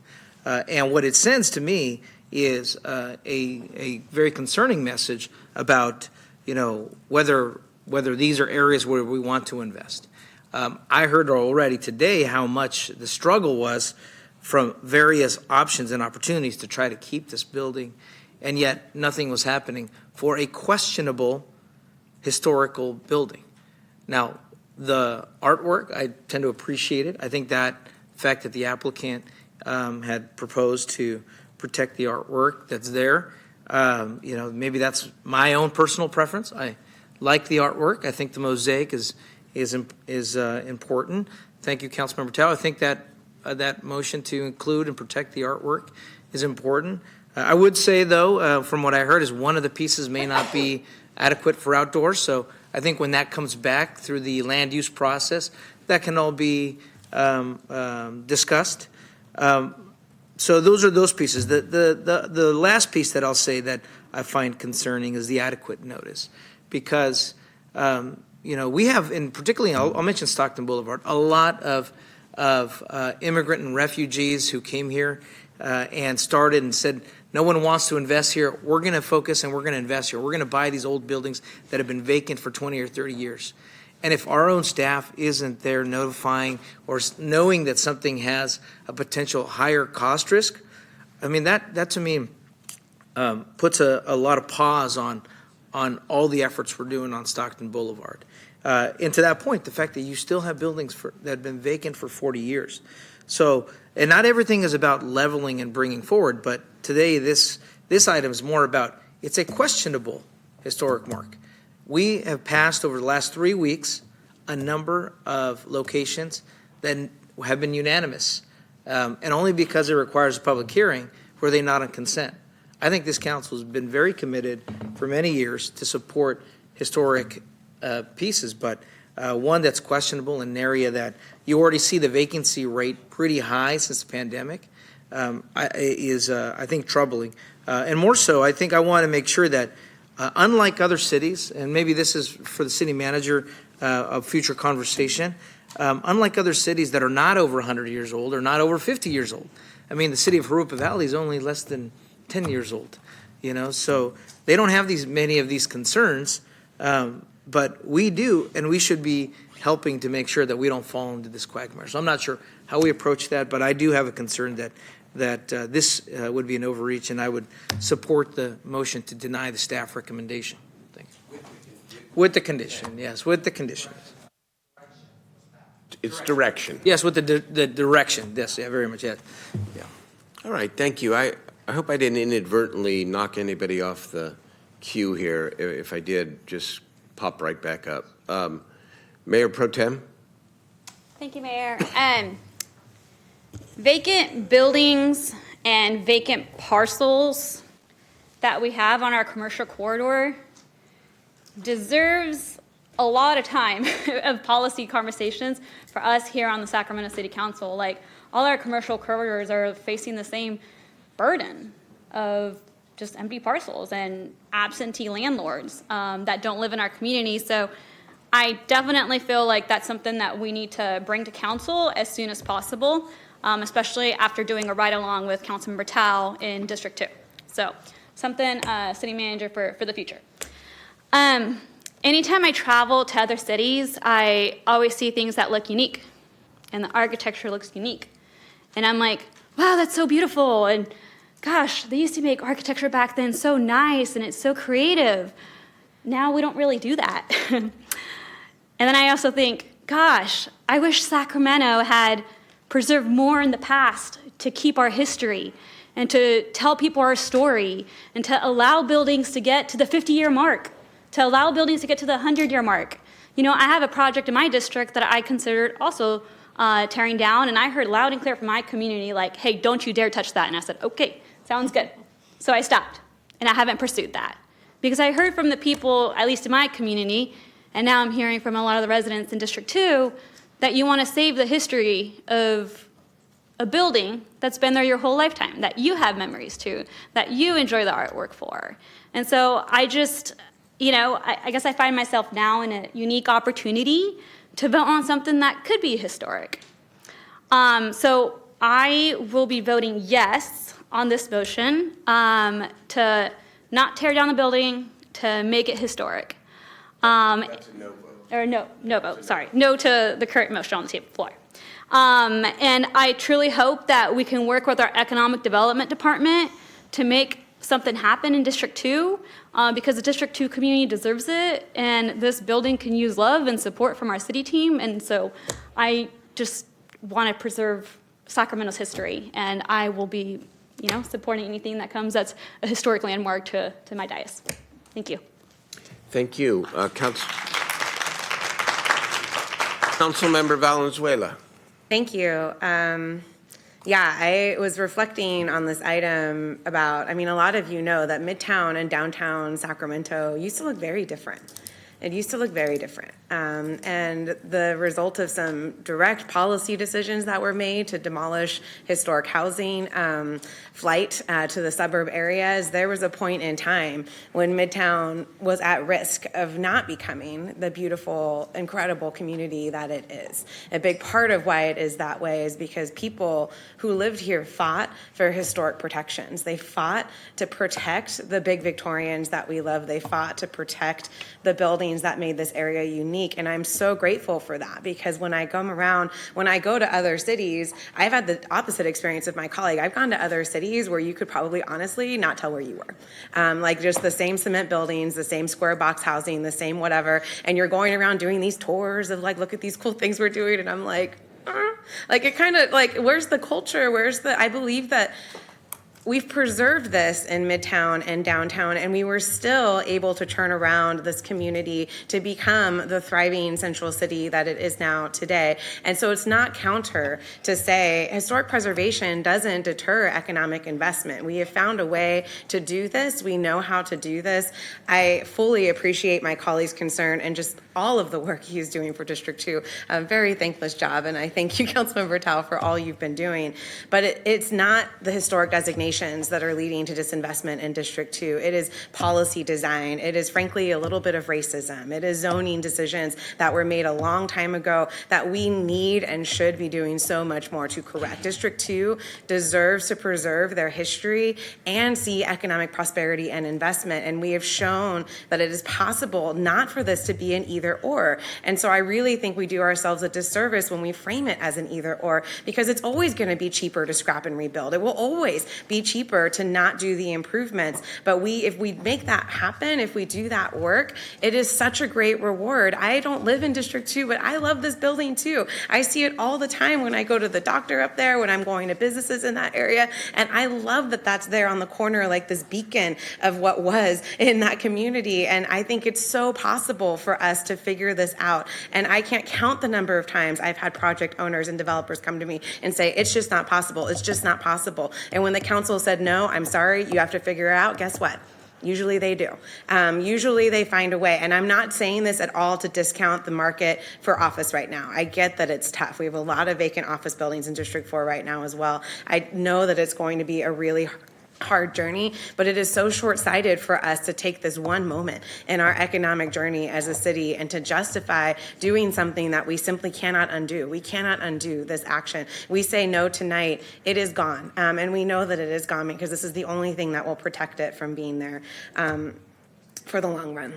And what it sends to me is a very concerning message about, whether these are areas where we want to invest. I heard already today how much the struggle was from various options and opportunities to try to keep this building, and yet nothing was happening for a questionable historical building. Now, the artwork, I tend to appreciate it. I think that fact that the applicant had proposed to protect the artwork that's there, maybe that's my own personal preference. I like the artwork. I think the mosaic is important. Thank you, Councilmember Tao. I think that that motion to include and protect the artwork is important. I would say, though, from what I heard, is one of the pieces may not be adequate for outdoors. So I think when that comes back through the land use process, that can all be discussed. So those are those pieces. The last piece that I'll say that I find concerning is the adequate notice, because we have, in particularly, I'll mention Stockton Boulevard, a lot of immigrant and refugees who came here and started and said, no one wants to invest here. We're going to focus and we're going to invest here. We're going to buy these old buildings that have been vacant for 20 or 30 years. And if our own staff isn't there notifying or knowing that something has a potential higher cost risk, I mean, that to me puts a lot of pause on all the efforts we're doing on Stockton Boulevard. And to that point, the fact that you still have buildings that have been vacant for 40 years. So, and not everything is about leveling and bringing forward, but today this item is more about, it's a questionable historic mark. We have passed over the last 3 weeks a number of locations that have been unanimous, and only because it requires a public hearing were they not on consent. I think this council has been very committed for many years to support historic pieces, but one that's questionable in an area that you already see the vacancy rate pretty high since the pandemic is, I think, troubling. And more so, I think I want to make sure that unlike other cities, and maybe this is for the city manager of future conversation, unlike other cities that are not over 100 years old or not over 50 years old. I mean, the city of Jurupa Valley is only less than 10 years old, so they don't have many of these concerns, but we do, and we should be helping to make sure that we don't fall into this quagmire. So I'm not sure how we approach that, but I do have a concern that this would be an overreach, and I would support the motion to deny the staff recommendation. Thank you. With the condition, yes, with the condition. It's direction. Yes, with the direction. Yes, yeah, very much. Yes. Yeah. All right, thank you. I hope I didn't inadvertently knock anybody off the queue here. If I did, just pop right back up. Mayor Pro Tem? Thank you, Mayor. Vacant buildings and vacant parcels that we have on our commercial corridor deserves a lot of time of policy conversations for us here on the Sacramento City Council. Like, all our commercial corridors are facing the same burden of just empty parcels and absentee landlords that don't live in our community. So I definitely feel like that's something that we need to bring to council as soon as possible, especially after doing a ride-along with Councilmember Tao in District 2. So something, city manager, for the future. Anytime I travel to other cities, I always see things that look unique, and the architecture looks unique. And I'm like, wow, that's so beautiful, and gosh, they used to make architecture back then so nice, and it's so creative. Now we don't really do that. And then I also think, gosh, I wish Sacramento had preserved more in the past to keep our history and to tell people our story and to allow buildings to get to the 50-year mark, to allow buildings to get to the 100-year mark. You know, I have a project in my district that I considered also tearing down, and I heard loud and clear from my community, like, hey, don't you dare touch that. And I said, okay, sounds good. So I stopped, and I haven't pursued that. Because I heard from the people, at least in my community, and now I'm hearing from a lot of the residents in District 2, that you want to save the history of a building that's been there your whole lifetime, that you have memories to, that you enjoy the artwork for. And so I just, you know, I guess I find myself now in a unique opportunity to vote on something that could be historic. So I will be voting yes on this motion to not tear down the building, to make it historic. That's a no vote. Or no vote, sorry. No to the current motion on the table floor. And I truly hope that we can work with our economic development department to make something happen in District 2, because the District 2 community deserves it, and this building can use love and support from our city team, and so I just want to preserve Sacramento's history, and I will be, you know, supporting anything that comes that's a historic landmark to my dais. Thank you. Thank you. Councilmember Valenzuela. Thank you. Yeah, I was reflecting on this item about, I mean, a lot of you know that Midtown and downtown Sacramento used to look very different. It used to look very different. And the result of some direct policy decisions that were made to demolish historic housing, flight to the suburb areas, there was a point in time when Midtown was at risk of not becoming the beautiful, incredible community that it is. A big part of why it is that way is because people who lived here fought for historic protections. They fought to protect the big Victorians that we love. They fought to protect the buildings that made this area unique. And I'm so grateful for that, because when I come around, when I go to other cities, I've had the opposite experience of my colleague. I've gone to other cities where you could probably honestly not tell where you were. Like just the same cement buildings, the same square box housing, the same whatever. And you're going around doing these tours of like, look at these cool things we're doing. And I'm like, like it kind of like, where's the culture? I believe that we've preserved this in Midtown and downtown, and we were still able to turn around this community to become the thriving central city that it is now today. And so it's not counter to say historic preservation doesn't deter economic investment. We have found a way to do this. We know how to do this. I fully appreciate my colleague's concern and just all of the work he's doing for District 2. A very thankless job, and I thank you, Councilmember Tao, for all you've been doing. But it's not the historic designations that are leading to disinvestment in District 2. It is policy design. It is, frankly, a little bit of racism. It is zoning decisions that were made a long time ago that we need and should be doing so much more to correct. District 2 deserves to preserve their history and see economic prosperity and investment, and we have shown that it is possible not for this to be an either or. And so I really think we do ourselves a disservice when we frame it as an either or, because it's always going to be cheaper to scrap and rebuild. It will always be cheaper to not do the improvements. But if we make that happen, if we do that work, it is such a great reward. I don't live in District 2, but I love this building too. I see it all the time when I go to the doctor up there, when I'm going to businesses in that area. And I love that that's there on the corner, like this beacon of what was in that community. And I think it's so possible for us to figure this out. And I can't count the number of times I've had project owners and developers come to me and say, it's just not possible. It's just not possible. And when the council said, no, I'm sorry, you have to figure it out, guess what? Usually they do. Usually they find a way. And I'm not saying this at all to discount the market for office right now. I get that it's tough. We have a lot of vacant office buildings in District 4 right now as well. I know that it's going to be a really hard journey, but it is so short-sighted for us to take this one moment in our economic journey as a city and to justify doing something that we simply cannot undo. We cannot undo this action. We say no tonight, it is gone. And we know that it is gone because this is the only thing that will protect it from being there for the long run.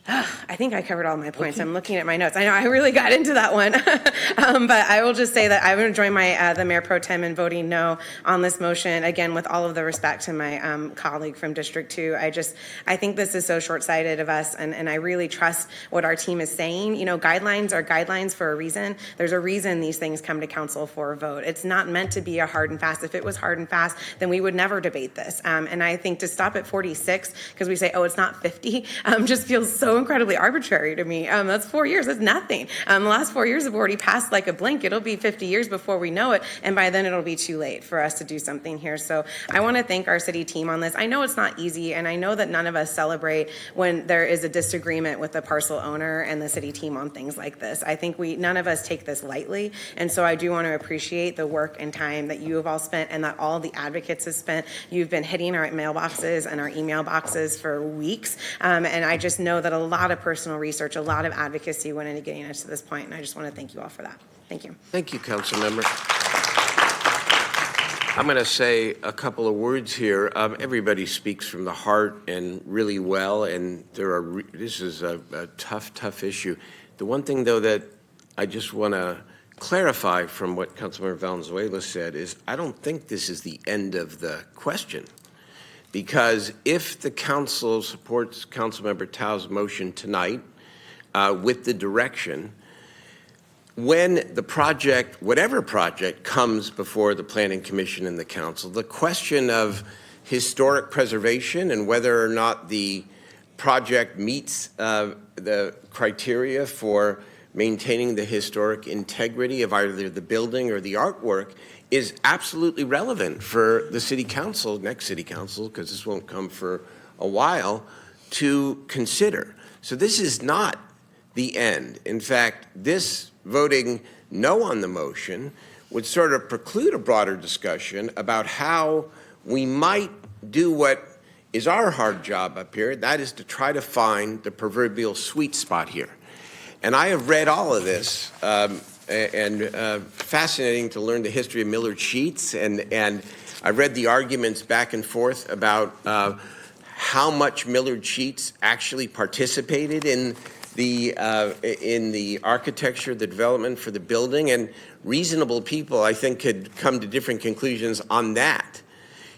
I think I covered all my points. I'm looking at my notes. I know I really got into that one. But I will just say that I'm going to join the Mayor Pro Tem in voting no on this motion. Again, with all of the respect to my colleague from District 2, I think this is so short-sighted of us, and I really trust what our team is saying. You know, guidelines are guidelines for a reason. There's a reason these things come to council for a vote. It's not meant to be a hard and fast. If it was hard and fast, then we would never debate this. And I think to stop at 46 because we say, oh, it's not 50, just feels so incredibly arbitrary to me. That's 4 years. That's nothing. The last 4 years have already passed like a blink. It'll be 50 years before we know it, and by then it'll be too late for us to do something here. So I want to thank our city team on this. I know it's not easy, and I know that none of us celebrate when there is a disagreement with the parcel owner and the city team on things like this. I think none of us take this lightly, and so I do want to appreciate the work and time that you have all spent and that all the advocates have spent. You've been hitting our mailboxes and our email boxes for weeks, and I just know that a lot of personal research, a lot of advocacy went into getting us to this point, and I just want to thank you all for that. Thank you. Thank you, Council Member. I'm going to say a couple of words here. Everybody speaks from the heart and really well, and this is a tough issue. The one thing, though, that I just want to clarify from what Councilmember Valenzuela said is I don't think this is the end of the question. Because if the council supports Councilmember Tao's motion tonight with the direction, when the project, whatever project, comes before the Planning Commission and the council, the question of historic preservation and whether or not the project meets the criteria for maintaining the historic integrity of either the building or the artwork is absolutely relevant for the city council, next city council, because this won't come for a while, to consider. So this is not the end. In fact, this voting no on the motion would sort of preclude a broader discussion about how we might do what is our hard job up here, that is to try to find the proverbial sweet spot here. And I have read all of this, and fascinating to learn the history of Millard Sheets, and I read the arguments back and forth about how much Millard Sheets actually participated in the architecture, the development for the building, and reasonable people, I think, could come to different conclusions on that.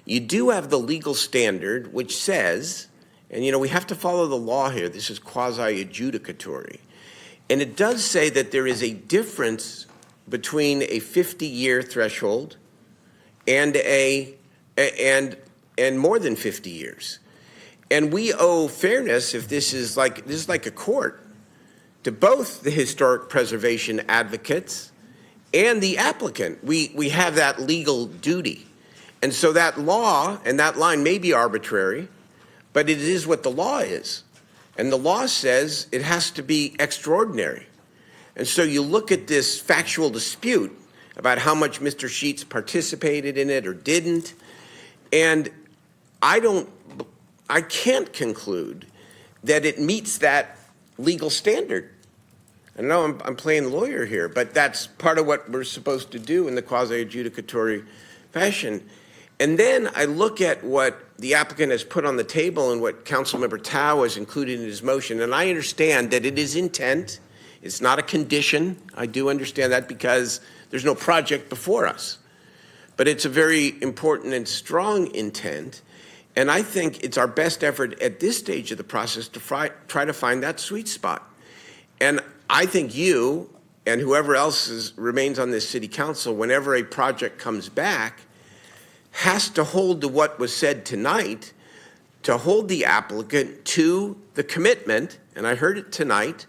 You do have the legal standard, which says, and you know, we have to follow the law here, this is quasi-adjudicatory, and it does say that there is a difference between a 50-year threshold and more than 50 years. And we owe fairness, if this is like a court, to both the historic preservation advocates and the applicant. We have that legal duty. And so that law and that line may be arbitrary, but it is what the law is. And the law says it has to be extraordinary. And so you look at this factual dispute about how much Mr. Sheets participated in it or didn't, and I can't conclude that it meets that legal standard. I know I'm playing lawyer here, but that's part of what we're supposed to do in the quasi-adjudicatory fashion. And then I look at what the applicant has put on the table and what Councilmember Tao has included in his motion, and I understand that it is intent. It's not a condition. I do understand that because there's no project before us. But it's a very important and strong intent, and I think it's our best effort at this stage of the process to try to find that sweet spot. And I think you and whoever else remains on this city council, whenever a project comes back, has to hold to what was said tonight, to hold the applicant to the commitment, and I heard it tonight,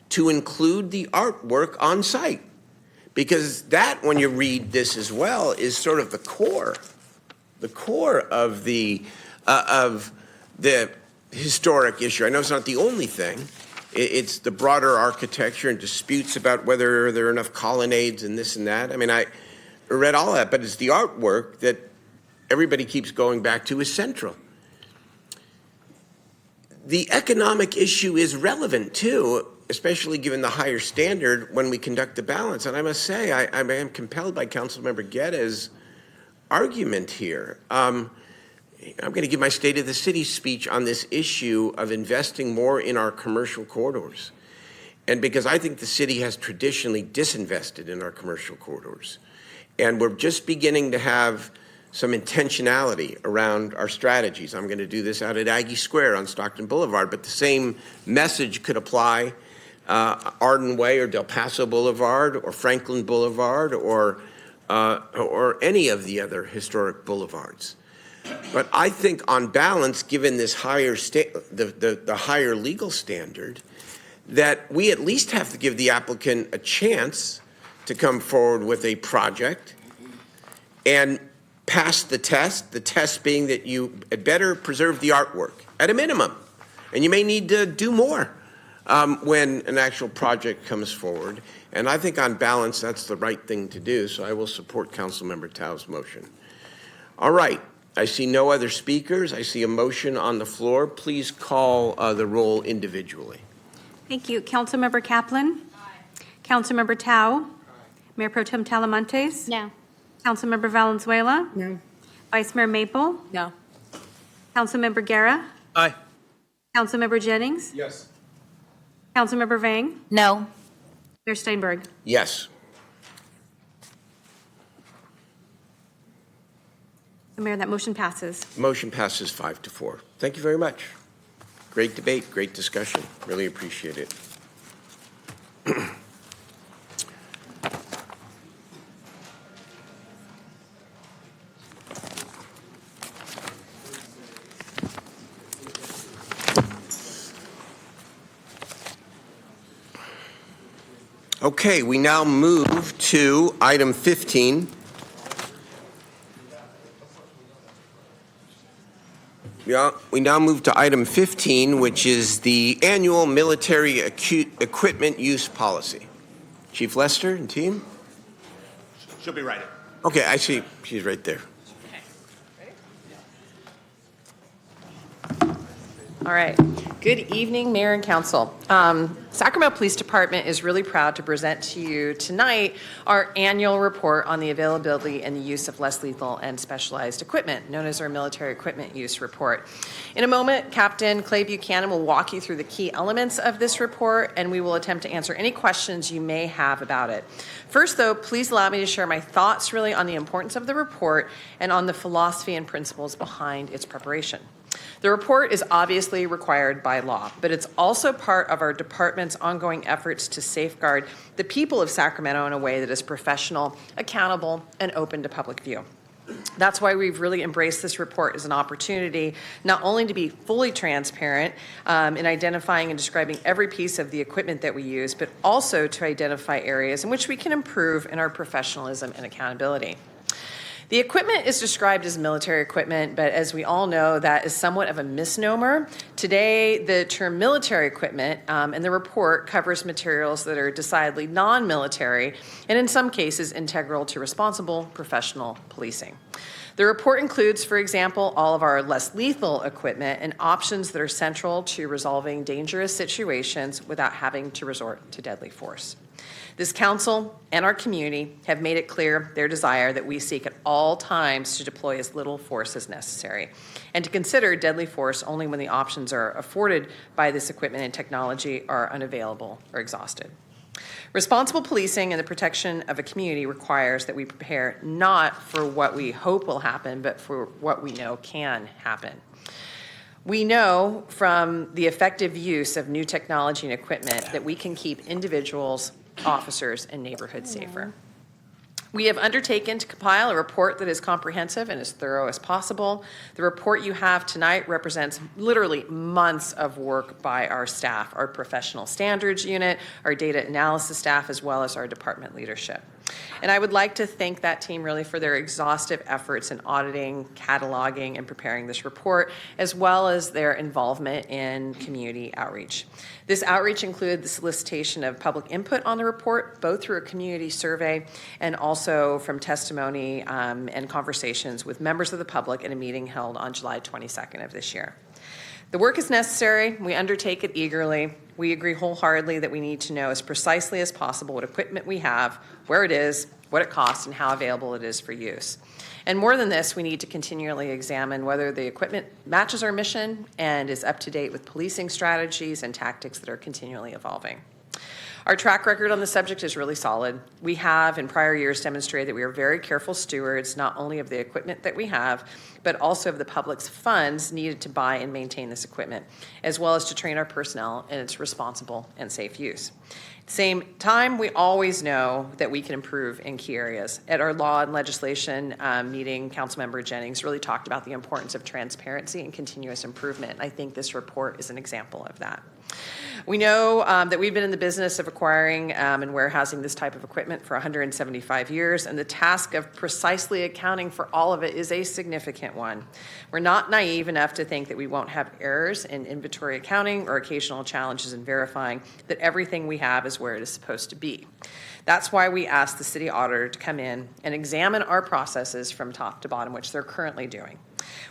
to include the artwork on site. Because that, when you read this as well, is sort of the core of the historic issue. I know it's not the only thing. It's the broader architecture and disputes about whether there are enough colonnades and this and that. I mean, I read all that, but it's the artwork that everybody keeps going back to is central. The economic issue is relevant too, especially given the higher standard when we conduct the balance. And I must say, I am compelled by Councilmember Guetta's argument here. I'm going to give my State of the City speech on this issue of investing more in our commercial corridors. And because I think the city has traditionally disinvested in our commercial corridors. And we're just beginning to have some intentionality around our strategies. I'm going to do this out at Aggie Square on Stockton Boulevard, but the same message could apply Arden Way or Del Paso Boulevard or Franklin Boulevard or any of the other historic boulevards. But I think on balance, given this higher the higher legal standard, that we at least have to give the applicant a chance to come forward with a project and pass the test being that you had better preserve the artwork at a minimum. And you may need to do more when an actual project comes forward. And I think on balance, that's the right thing to do. So I will support Councilmember Tao's motion. All right. I see no other speakers. I see a motion on the floor. Please call the roll individually. Thank you. Councilmember Kaplan? Aye. Councilmember Tao? Aye. Mayor Pro Tem Talamantes? No. Councilmember Valenzuela? No. Vice Mayor Maple? No. Councilmember Guerra? Aye. Councilmember Jennings? Yes. Councilmember Vang? No. Mayor Steinberg? Yes. Mayor, that motion passes. Motion passes 5-4. Thank you very much. Great debate, great discussion. Really appreciate it. Okay, we now move to item 15. Yeah, we now move to item 15, which is the annual military equipment use policy. Chief Lester and team? She'll be right in. Okay, I see. She's right there. All right. Good evening, Mayor and Council. Sacramento Police Department is really proud to present to you tonight our annual report on the availability and the use of less lethal and specialized equipment, known as our Military Equipment Use Report. In a moment, Captain Clay Buchanan will walk you through the key elements of this report, and we will attempt to answer any questions you may have about it. First, though, please allow me to share my thoughts really on the importance of the report and on the philosophy and principles behind its preparation. The report is obviously required by law, but it's also part of our department's ongoing efforts to safeguard the people of Sacramento in a way that is professional, accountable, and open to public view. That's why we've really embraced this report as an opportunity not only to be fully transparent in identifying and describing every piece of the equipment that we use, but also to identify areas in which we can improve in our professionalism and accountability. The equipment is described as military equipment, but as we all know, that is somewhat of a misnomer. Today, the term military equipment in the report covers materials that are decidedly non-military and in some cases integral to responsible professional policing. The report includes, for example, all of our less lethal equipment and options that are central to resolving dangerous situations without having to resort to deadly force. This council and our community have made it clear their desire that we seek at all times to deploy as little force as necessary and to consider deadly force only when the options are afforded by this equipment and technology are unavailable or exhausted. Responsible policing and the protection of a community requires that we prepare not for what we hope will happen, but for what we know can happen. We know from the effective use of new technology and equipment that we can keep individuals, officers, and neighborhoods safer. We have undertaken to compile a report that is comprehensive and as thorough as possible. The report you have tonight represents literally months of work by our staff, our professional standards unit, our data analysis staff, as well as our department leadership. And I would like to thank that team really for their exhaustive efforts in auditing, cataloging, and preparing this report, as well as their involvement in community outreach. This outreach included the solicitation of public input on the report, both through a community survey and also from testimony and conversations with members of the public in a meeting held on July 22nd of this year. The work is necessary. We undertake it eagerly. We agree wholeheartedly that we need to know as precisely as possible what equipment we have, where it is, what it costs, and how available it is for use. And more than this, we need to continually examine whether the equipment matches our mission and is up to date with policing strategies and tactics that are continually evolving. Our track record on the subject is really solid. We have in prior years demonstrated that we are very careful stewards, not only of the equipment that we have, but also of the public's funds needed to buy and maintain this equipment, as well as to train our personnel in its responsible and safe use. At the same time, we always know that we can improve in key areas. At our law and legislation meeting, Councilmember Jennings really talked about the importance of transparency and continuous improvement. I think this report is an example of that. We know that we've been in the business of acquiring and warehousing this type of equipment for 175 years, and the task of precisely accounting for all of it is a significant one. We're not naive enough to think that we won't have errors in inventory accounting or occasional challenges in verifying that everything we have is where it is supposed to be. That's why we asked the city auditor to come in and examine our processes from top to bottom, which they're currently doing.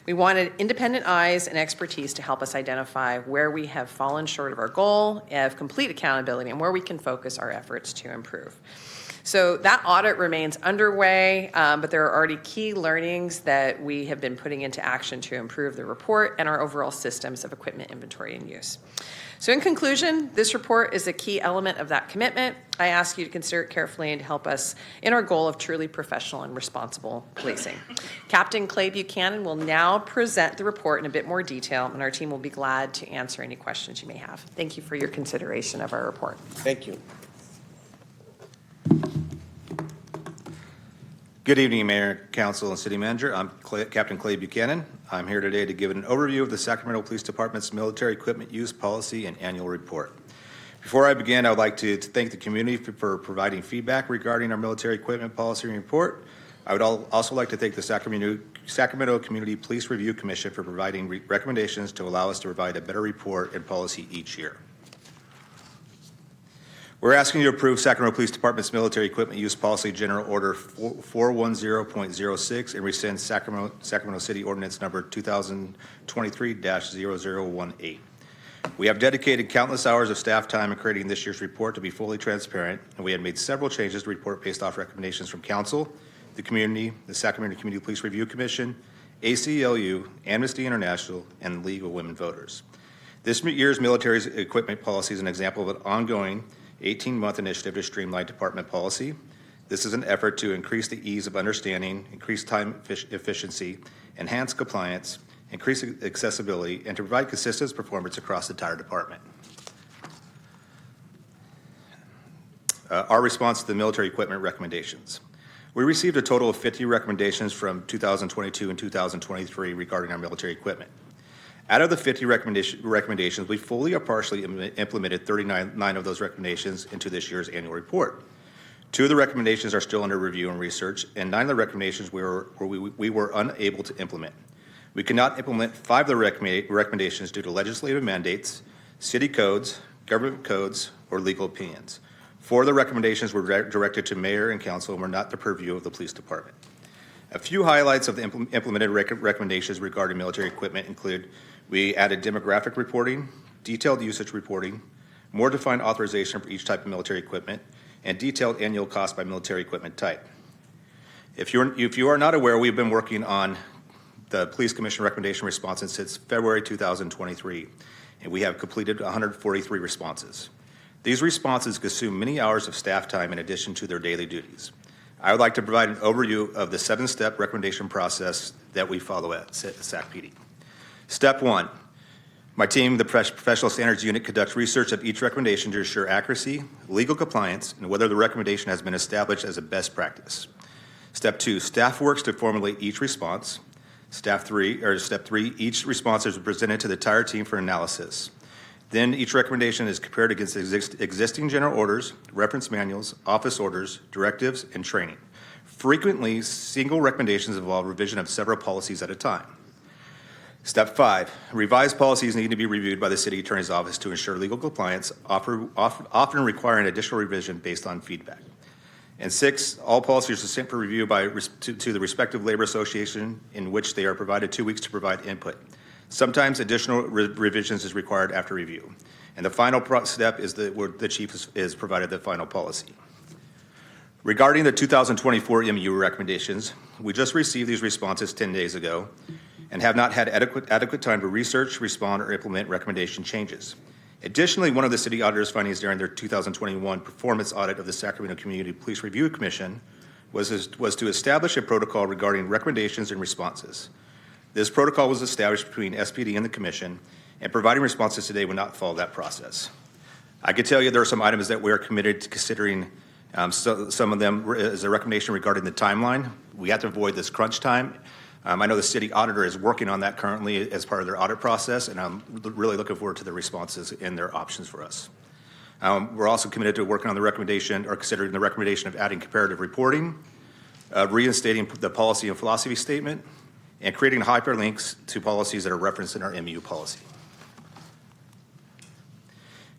We wanted independent eyes and expertise to help us identify where we have fallen short of our goal of complete accountability and where we can focus our efforts to improve. So that audit remains underway, but there are already key learnings that we have been putting into action to improve the report and our overall systems of equipment inventory and use. So in conclusion, this report is a key element of that commitment. I ask you to consider it carefully and to help us in our goal of truly professional and responsible policing. Captain Clay Buchanan will now present the report in a bit more detail, and our team will be glad to answer any questions you may have. Thank you for your consideration of our report. Thank you. Good evening, Mayor, Council, and City Manager. I'm Captain Clay Buchanan. I'm here today to give an overview of the Sacramento Police Department's military equipment use policy and annual report. Before I begin, I would like to thank the community for providing feedback regarding our military equipment policy and report. I would also like to thank the Sacramento Community Police Review Commission for providing recommendations to allow us to provide a better report and policy each year. We're asking you to approve Sacramento Police Department's military equipment use policy general order 410.06 and rescind Sacramento City Ordinance number 2023-0018. We have dedicated countless hours of staff time in creating this year's report to be fully transparent, and we have made several changes to the report based off recommendations from Council, the community, the Sacramento Community Police Review Commission, ACLU, Amnesty International, and the League of Women Voters. This year's military equipment policy is an example of an ongoing 18-month initiative to streamline department policy. This is an effort to increase the ease of understanding, increase time efficiency, enhance compliance, increase accessibility, and to provide consistent performance across the entire department. Our response to the military equipment recommendations. We received a total of 50 recommendations from 2022 and 2023 regarding our military equipment. Out of the 50 recommendations, we fully or partially implemented 39 of those recommendations into this year's annual report. 2 of the recommendations are still under review and research, and 9 of the recommendations we were unable to implement. We cannot implement 5 of the recommendations due to legislative mandates, city codes, government codes, or legal opinions. 4 of the recommendations were directed to mayor and council and were not the purview of the police department. A few highlights of the implemented recommendations regarding military equipment include: we added demographic reporting, detailed usage reporting, more defined authorization for each type of military equipment, and detailed annual cost by military equipment type. If you are not aware, we've been working on the Police Commission recommendation responses since February 2023, and we have completed 143 responses. These responses consume many hours of staff time in addition to their daily duties. I would like to provide an overview of the 7-step recommendation process that we follow at SACPD. Step 1, my team, the Professional Standards Unit, conducts research of each recommendation to ensure accuracy, legal compliance, and whether the recommendation has been established as a best practice. Step 2, staff works to formulate each response. Step 3, each response is presented to the entire team for analysis. Then each recommendation is compared against existing general orders, reference manuals, office orders, directives, and training. Frequently, single recommendations involve revision of several policies at a time. Step 5, revised policies need to be reviewed by the City Attorney's Office to ensure legal compliance, often requiring additional revision based on feedback. And 6, all policies are sent for review to the respective labor association in which they are provided 2 weeks to provide input. Sometimes additional revisions is required after review. And the final step is where the chief is provided the final policy. Regarding the 2024 MU recommendations, we just received these responses 10 days ago and have not had adequate time to research, respond, or implement recommendation changes. Additionally, one of the city auditor's findings during their 2021 performance audit of the Sacramento Community Police Review Commission was to establish a protocol regarding recommendations and responses. This protocol was established between SPD and the commission, and providing responses today would not follow that process. I can tell you there are some items that we are committed to considering. Some of them is a recommendation regarding the timeline. We have to avoid this crunch time. I know the city auditor is working on that currently as part of their audit process, and I'm really looking forward to the responses and their options for us. We're also committed to working on the recommendation, or considering the recommendation of adding comparative reporting, reinstating the policy and philosophy statement, and creating hyperlinks to policies that are referenced in our MU policy.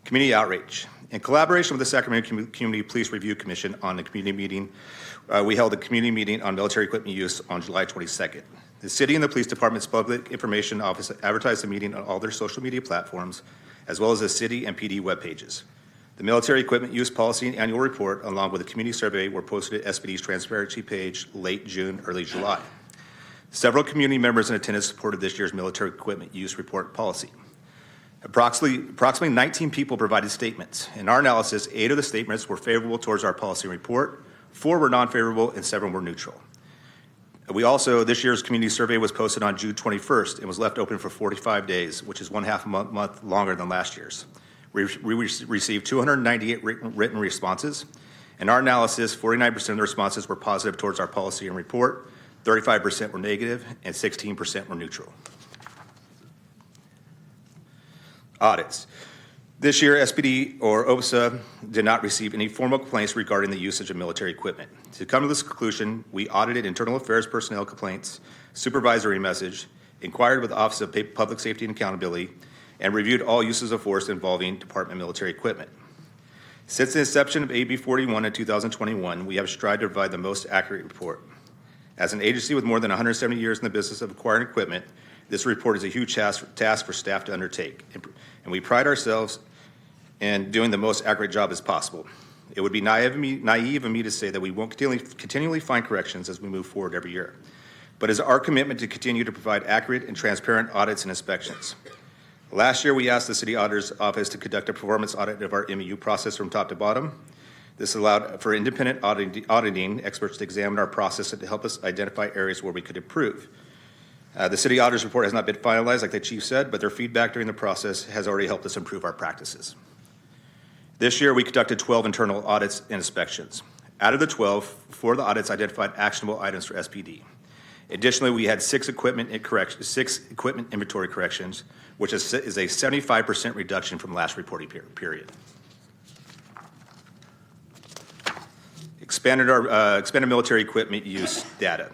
Community outreach. In collaboration with the Sacramento Community Police Review Commission on the community meeting, we held a community meeting on military equipment use on July 22nd. The city and the police department's public information office advertised the meeting on all their social media platforms, as well as the city and PD web pages. The military equipment use policy and annual report, along with a community survey, were posted at SPD's transparency page late June, early July. Several community members in attendance supported this year's military equipment use report policy. Approximately 19 people provided statements. In our analysis, 8 of the statements were favorable towards our policy report, 4 were non-favorable, and 7 were neutral. This year's community survey was posted on June 21st and was left open for 45 days, which is 1/2 month longer than last year's. We received 298 written responses. In our analysis, 49% of the responses were positive towards our policy and report, 35% were negative, and 16% were neutral. Audits. This year, SPD or OPSA did not receive any formal complaints regarding the usage of military equipment. To come to this conclusion, we audited internal affairs personnel complaints, supervisory message, inquired with the Office of Public Safety and Accountability, and reviewed all uses of force involving department military equipment. Since the inception of AB 41 in 2021, we have strived to provide the most accurate report. As an agency with more than 170 years in the business of acquiring equipment, this report is a huge task for staff to undertake, and we pride ourselves in doing the most accurate job as possible. It would be naive of me to say that we won't continually find corrections as we move forward every year, but it's our commitment to continue to provide accurate and transparent audits and inspections. Last year, we asked the City Auditor's Office to conduct a performance audit of our MU process from top to bottom. This allowed for independent auditing experts to examine our process and to help us identify areas where we could improve. The City Auditor's report has not been finalized, like the Chief said, but their feedback during the process has already helped us improve our practices. This year, we conducted 12 internal audits and inspections. Out of the 12, 4 of the audits identified actionable items for SPD. Additionally, we had 6 equipment inventory corrections, which is a 75% reduction from last reporting period. Expanded military equipment use data.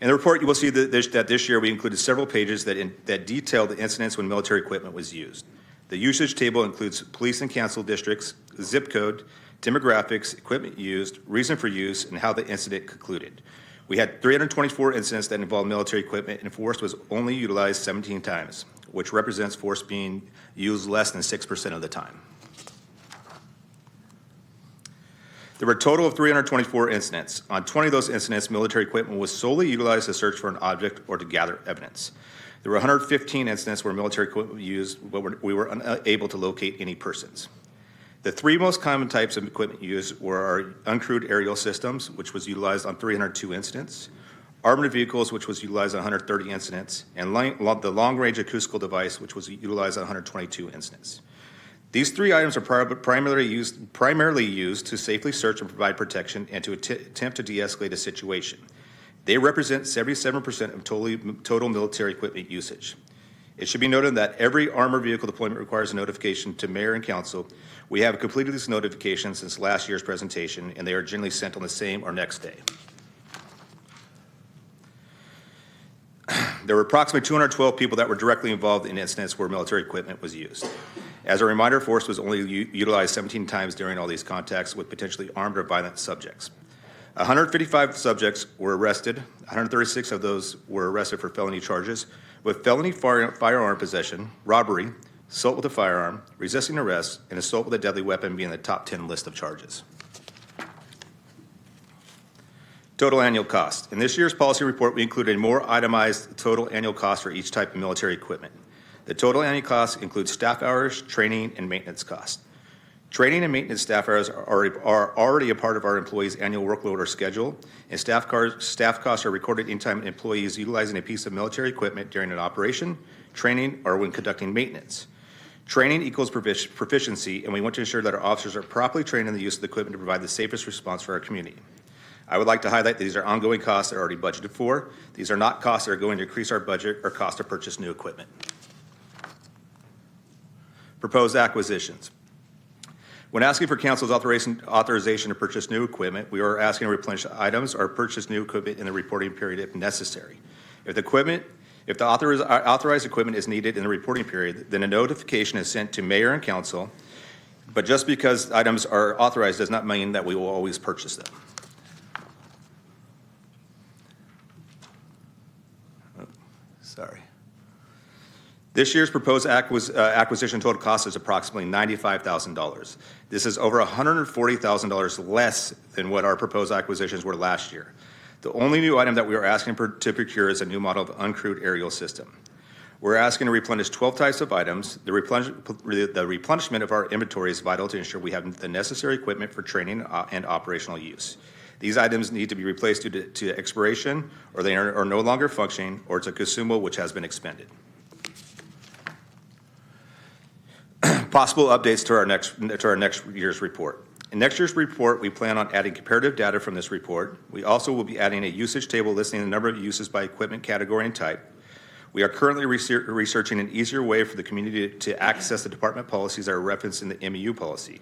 In the report, you will see that this year we included several pages that detail the incidents when military equipment was used. The usage table includes police and council districts, zip code, demographics, equipment used, reason for use, and how the incident concluded. We had 324 incidents that involved military equipment, and force was only utilized 17 times, which represents force being used less than 6% of the time. There were a total of 324 incidents. On 20 of those incidents, military equipment was solely utilized to search for an object or to gather evidence. There were 115 incidents where military equipment was used, but we were unable to locate any persons. The 3 most common types of equipment used were our uncrewed aerial systems, which was utilized on 302 incidents, armored vehicles, which was utilized on 130 incidents, and the long-range acoustical device, which was utilized on 122 incidents. These 3 items are primarily used to safely search and provide protection and to attempt to de-escalate a situation. They represent 77% of total military equipment usage. It should be noted that every armored vehicle deployment requires a notification to mayor and council. We have completed this notification since last year's presentation, and they are generally sent on the same or next day. There were approximately 212 people that were directly involved in incidents where military equipment was used. As a reminder, force was only utilized 17 times during all these contacts with potentially armed or violent subjects. 155 subjects were arrested. 136 of those were arrested for felony charges, with felony firearm possession, robbery, assault with a firearm, resisting arrest, and assault with a deadly weapon being the top 10 list of charges. Total annual cost. In this year's policy report, we included a more itemized total annual cost for each type of military equipment. The total annual cost includes staff hours, training, and maintenance costs. Training and maintenance staff hours are already a part of our employees' annual workload or schedule, and staff costs are recorded anytime an employee is utilizing a piece of military equipment during an operation, training, or when conducting maintenance. Training equals proficiency, and we want to ensure that our officers are properly trained in the use of the equipment to provide the safest response for our community. I would like to highlight that these are ongoing costs that are already budgeted for. These are not costs that are going to increase our budget or cost to purchase new equipment. Proposed acquisitions. When asking for council's authorization to purchase new equipment, we are asking to replenish items or purchase new equipment in the reporting period if necessary. If the authorized equipment is needed in the reporting period, then a notification is sent to mayor and council, but just because items are authorized does not mean that we will always purchase them. Sorry. This year's proposed acquisition total cost is approximately $95,000. This is over $140,000 less than what our proposed acquisitions were last year. The only new item that we are asking to procure is a new model of uncrewed aerial system. We're asking to replenish 12 types of items. The replenishment of our inventory is vital to ensure we have the necessary equipment for training and operational use. These items need to be replaced due to expiration, or they are no longer functioning, or it's a consumable which has been expended. Possible updates to our next year's report. In next year's report, we plan on adding comparative data from this report. We also will be adding a usage table listing the number of uses by equipment category and type. We are currently researching an easier way for the community to access the department policies that are referenced in the MEU policy.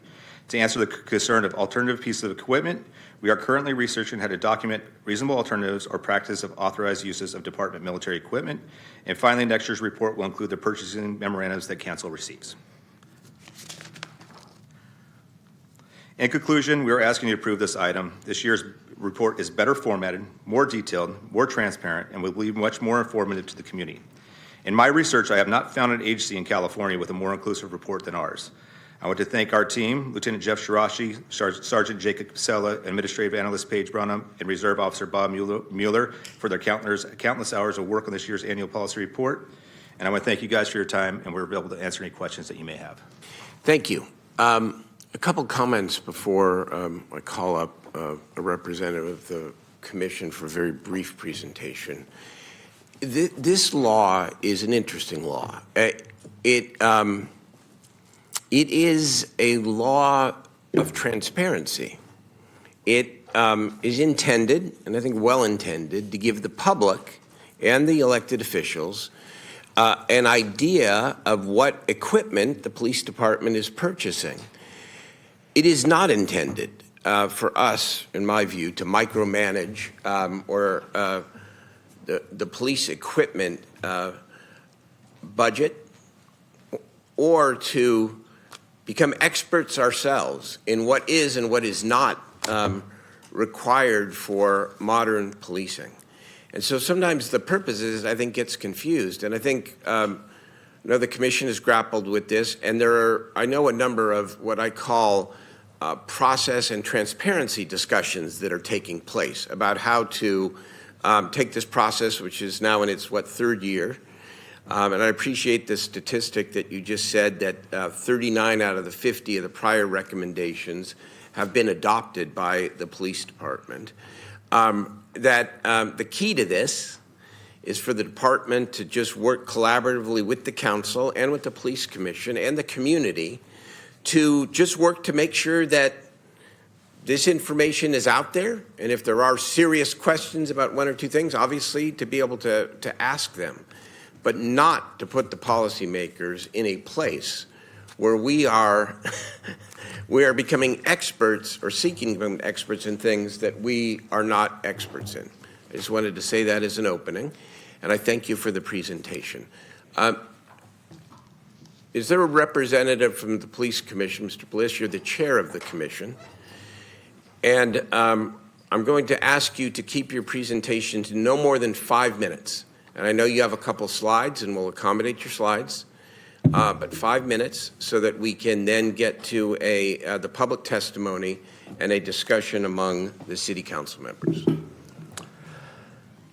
To answer the concern of alternative pieces of equipment, we are currently researching how to document reasonable alternatives or practice of authorized uses of department military equipment. And finally, next year's report will include the purchasing memorandums that council receives. In conclusion, we are asking you to approve this item. This year's report is better formatted, more detailed, more transparent, and will be much more informative to the community. In my research, I have not found an agency in California with a more inclusive report than ours. I want to thank our team, Lieutenant Jeff Shirashi, Sergeant Jacob Casella, Administrative Analyst Paige Brunham, and Reserve Officer Bob Mueller for their countless hours of work on this year's annual policy report. And I want to thank you guys for your time, and we're available to answer any questions that you may have. Thank you. A couple comments before I call up a representative of the Commission for a very brief presentation. This law is an interesting law. It is a law of transparency. It is intended, and I think well intended, to give the public and the elected officials an idea of what equipment the police department is purchasing. It is not intended for us, in my view, to micromanage or the police equipment budget, or to become experts ourselves in what is and what is not required for modern policing. And so sometimes the purpose is, I think, gets confused. And I think the Commission has grappled with this, and there are, I know, a number of what I call process and transparency discussions that are taking place about how to take this process, which is now in its, third year. And I appreciate the statistic that you just said that 39 out of the 50 of the prior recommendations have been adopted by the police department. The key to this is for the department to just work collaboratively with the council and with the police commission and the community to just work to make sure that this information is out there, and if there are serious questions about one or two things, obviously to be able to ask them, but not to put the policymakers in a place where we are becoming experts or seeking to become experts in things that we are not experts in. I just wanted to say that as an opening, and I thank you for the presentation. Is there a representative from the Police Commission? Mr. Bliss, you're the chair of the commission. And I'm I'm going to ask you to keep your presentation to no more than 5 minutes. And I know you have a couple slides, and we'll accommodate your slides, but 5 minutes so that we can then get to the public testimony and a discussion among the city council members.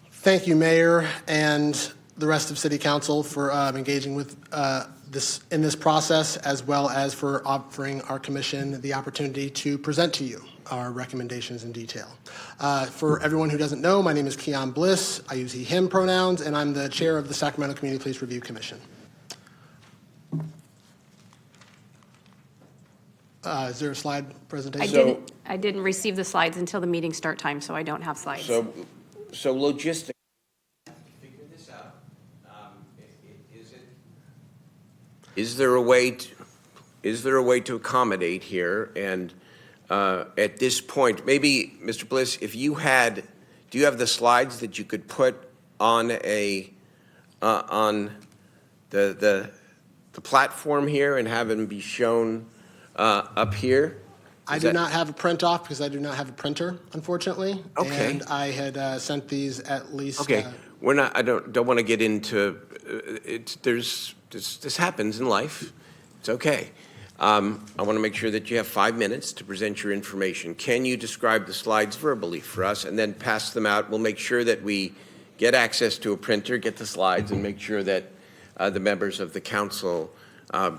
Thank you, Mayor, and the rest of City Council for engaging with in this process, as well as for offering our commission the opportunity to present to you our recommendations in detail. For everyone who doesn't know, my name is Keon Bliss. I use he, him pronouns, and I'm the chair of the Sacramento Community Police Review Commission. Is there a slide presentation? I didn't receive the slides until the meeting start time, so I don't have slides. So logistics. Figure this out. Is there a way to accommodate here? And at this point, maybe Mr. Bliss, do you have the slides that you could put on the platform here and have them be shown up here? I do not have a print off because I do not have a printer, unfortunately. Okay. And I had sent these at least. Okay. We're not. I don't want to get into it. This happens in life. It's okay. I want to make sure that you have 5 minutes to present your information. Can you describe the slides verbally for us and then pass them out? We'll make sure that we get access to a printer, get the slides, and make sure that the members of the council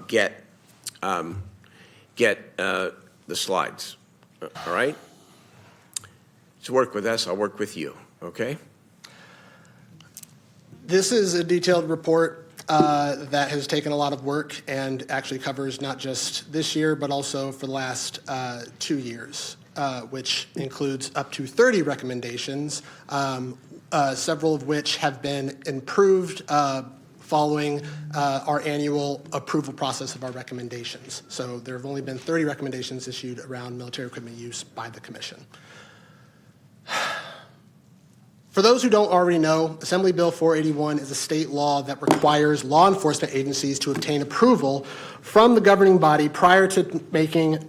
get the slides. All right? So work with us. I'll work with you. Okay? This is a detailed report that has taken a lot of work and actually covers not just this year, but also for the last 2 years, which includes up to 30 recommendations, several of which have been improved following our annual approval process of our recommendations. So there have only been 30 recommendations issued around military equipment use by the Commission. For those who don't already know, Assembly Bill 481 is a state law that requires law enforcement agencies to obtain approval from the governing body prior to making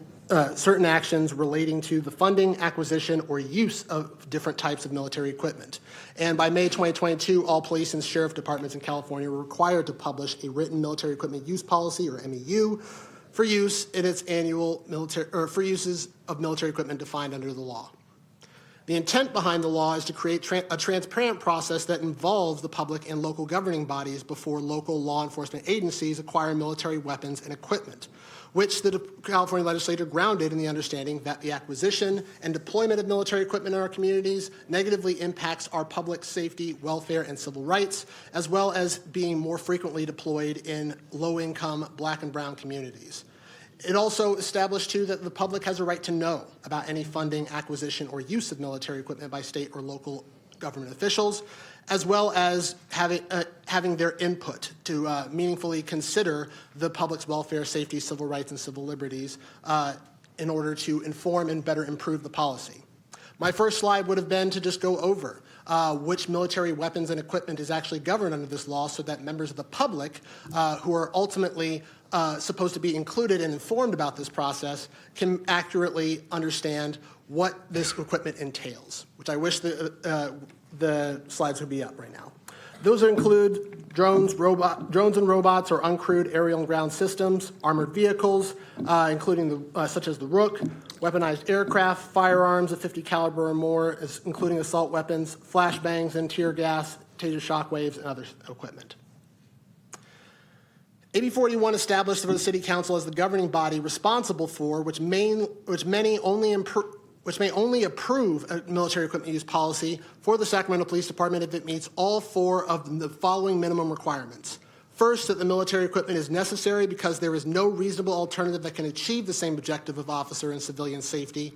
certain actions relating to the funding, acquisition, or use of different types of military equipment. And by May 2022, all police and sheriff departments in California were required to publish a written military equipment use policy, or MEU, for use in its annual military, or for uses of military equipment defined under the law. The intent behind the law is to create a transparent process that involves the public and local governing bodies before local law enforcement agencies acquire military weapons and equipment, which the California legislature grounded in the understanding that the acquisition and deployment of military equipment in our communities negatively impacts our public safety, welfare, and civil rights, as well as being more frequently deployed in low-income Black and brown communities. It also established, too, that the public has a right to know about any funding, acquisition, or use of military equipment by state or local government officials, as well as having their input to meaningfully consider the public's welfare, safety, civil rights, and civil liberties in order to inform and better improve the policy. My first slide would have been to just go over which military weapons and equipment is actually governed under this law so that members of the public who are ultimately supposed to be included and informed about this process can accurately understand what this equipment entails, which I wish the slides would be up right now. Those include drones and robots or uncrewed aerial and ground systems, armored vehicles, including such as the Rook, weaponized aircraft, firearms of 50 caliber or more, including assault weapons, flashbangs and tear gas, taser shockwaves, and other equipment. AB 41 established for the City Council as the governing body responsible for which may only approve a military equipment use policy for the Sacramento Police Department if it meets all 4 of the following minimum requirements. First, that the military equipment is necessary because there is no reasonable alternative that can achieve the same objective of officer and civilian safety.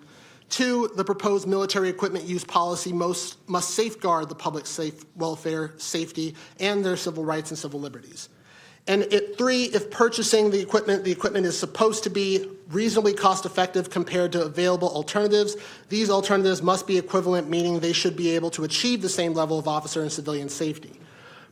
2, the proposed military equipment use policy must safeguard the public's welfare, safety, and their civil rights and civil liberties. And 3, if purchasing the equipment is supposed to be reasonably cost-effective compared to available alternatives, these alternatives must be equivalent, meaning they should be able to achieve the same level of officer and civilian safety.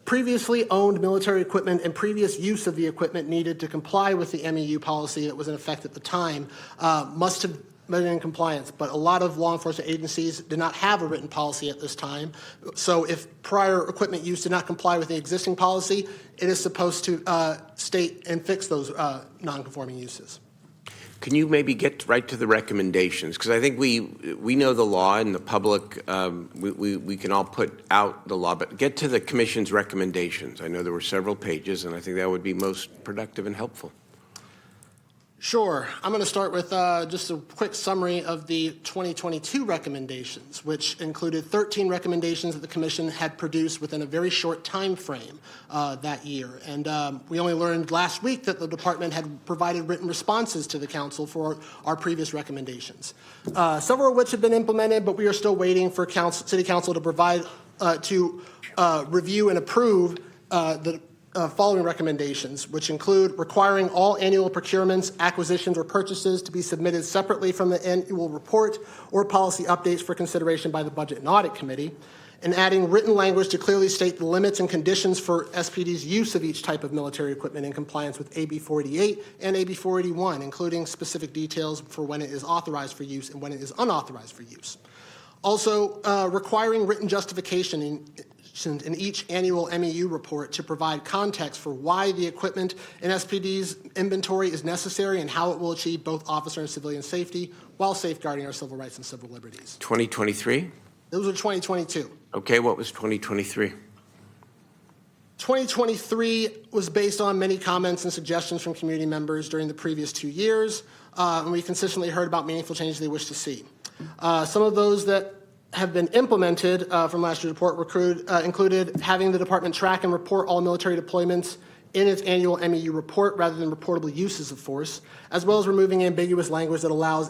Previously owned military equipment and previous use of the equipment needed to comply with the MEU policy that was in effect at the time must have in compliance, but a lot of law enforcement agencies did not have a written policy at this time. So if prior equipment use did not comply with the existing policy, it is supposed to state and fix those non-conforming uses. Can you maybe get right to the recommendations? Because I think we know the law and the public, we can all put out the law, but get to the commission's recommendations. I know there were several pages, and I think that would be most productive and helpful. Sure. I'm going to start with just a quick summary of the 2022 recommendations, which included 13 recommendations that the Commission had produced within a very short time frame that year. And we only learned last week that the Department had provided written responses to the Council for our previous recommendations. Several of which have been implemented, but we are still waiting for City Council to provide, review and approve the following recommendations, which include requiring all annual procurements, acquisitions, or purchases to be submitted separately from the annual report or policy updates for consideration by the Budget and Audit Committee, and adding written language to clearly state the limits and conditions for SPD's use of each type of military equipment in compliance with AB 488 and AB 481, including specific details for when it is authorized for use and when it is unauthorized for use. Also, requiring written justification in each annual MEU report to provide context for why the equipment in SPD's inventory is necessary and how it will achieve both officer and civilian safety while safeguarding our civil rights and civil liberties. 2023? Those are 2022. Okay, what was 2023? 2023 was based on many comments and suggestions from community members during the previous 2 years, and we consistently heard about meaningful changes they wish to see. Some of those that have been implemented from last year's report included having the department track and report all military deployments in its annual MEU report rather than reportable uses of force, as well as removing ambiguous language that allows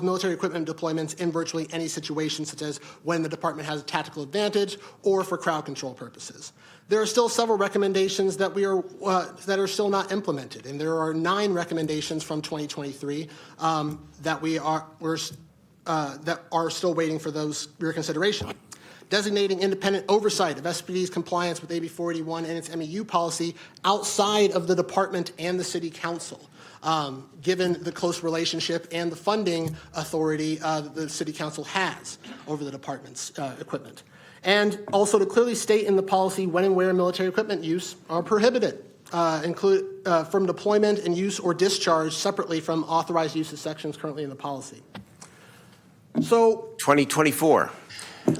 military equipment deployments in virtually any situation, such as when the department has a tactical advantage or for crowd control purposes. There are still several recommendations that are still not implemented, and there are 9 recommendations from 2023 that are still waiting for your consideration. Designating independent oversight of SPD's compliance with AB 481 and its MEU policy outside of the department and the City Council, given the close relationship and the funding authority that the City Council has over the department's equipment. And also to clearly state in the policy when and where military equipment use are prohibited, from deployment and use or discharge separately from authorized uses sections currently in the policy. So 2024.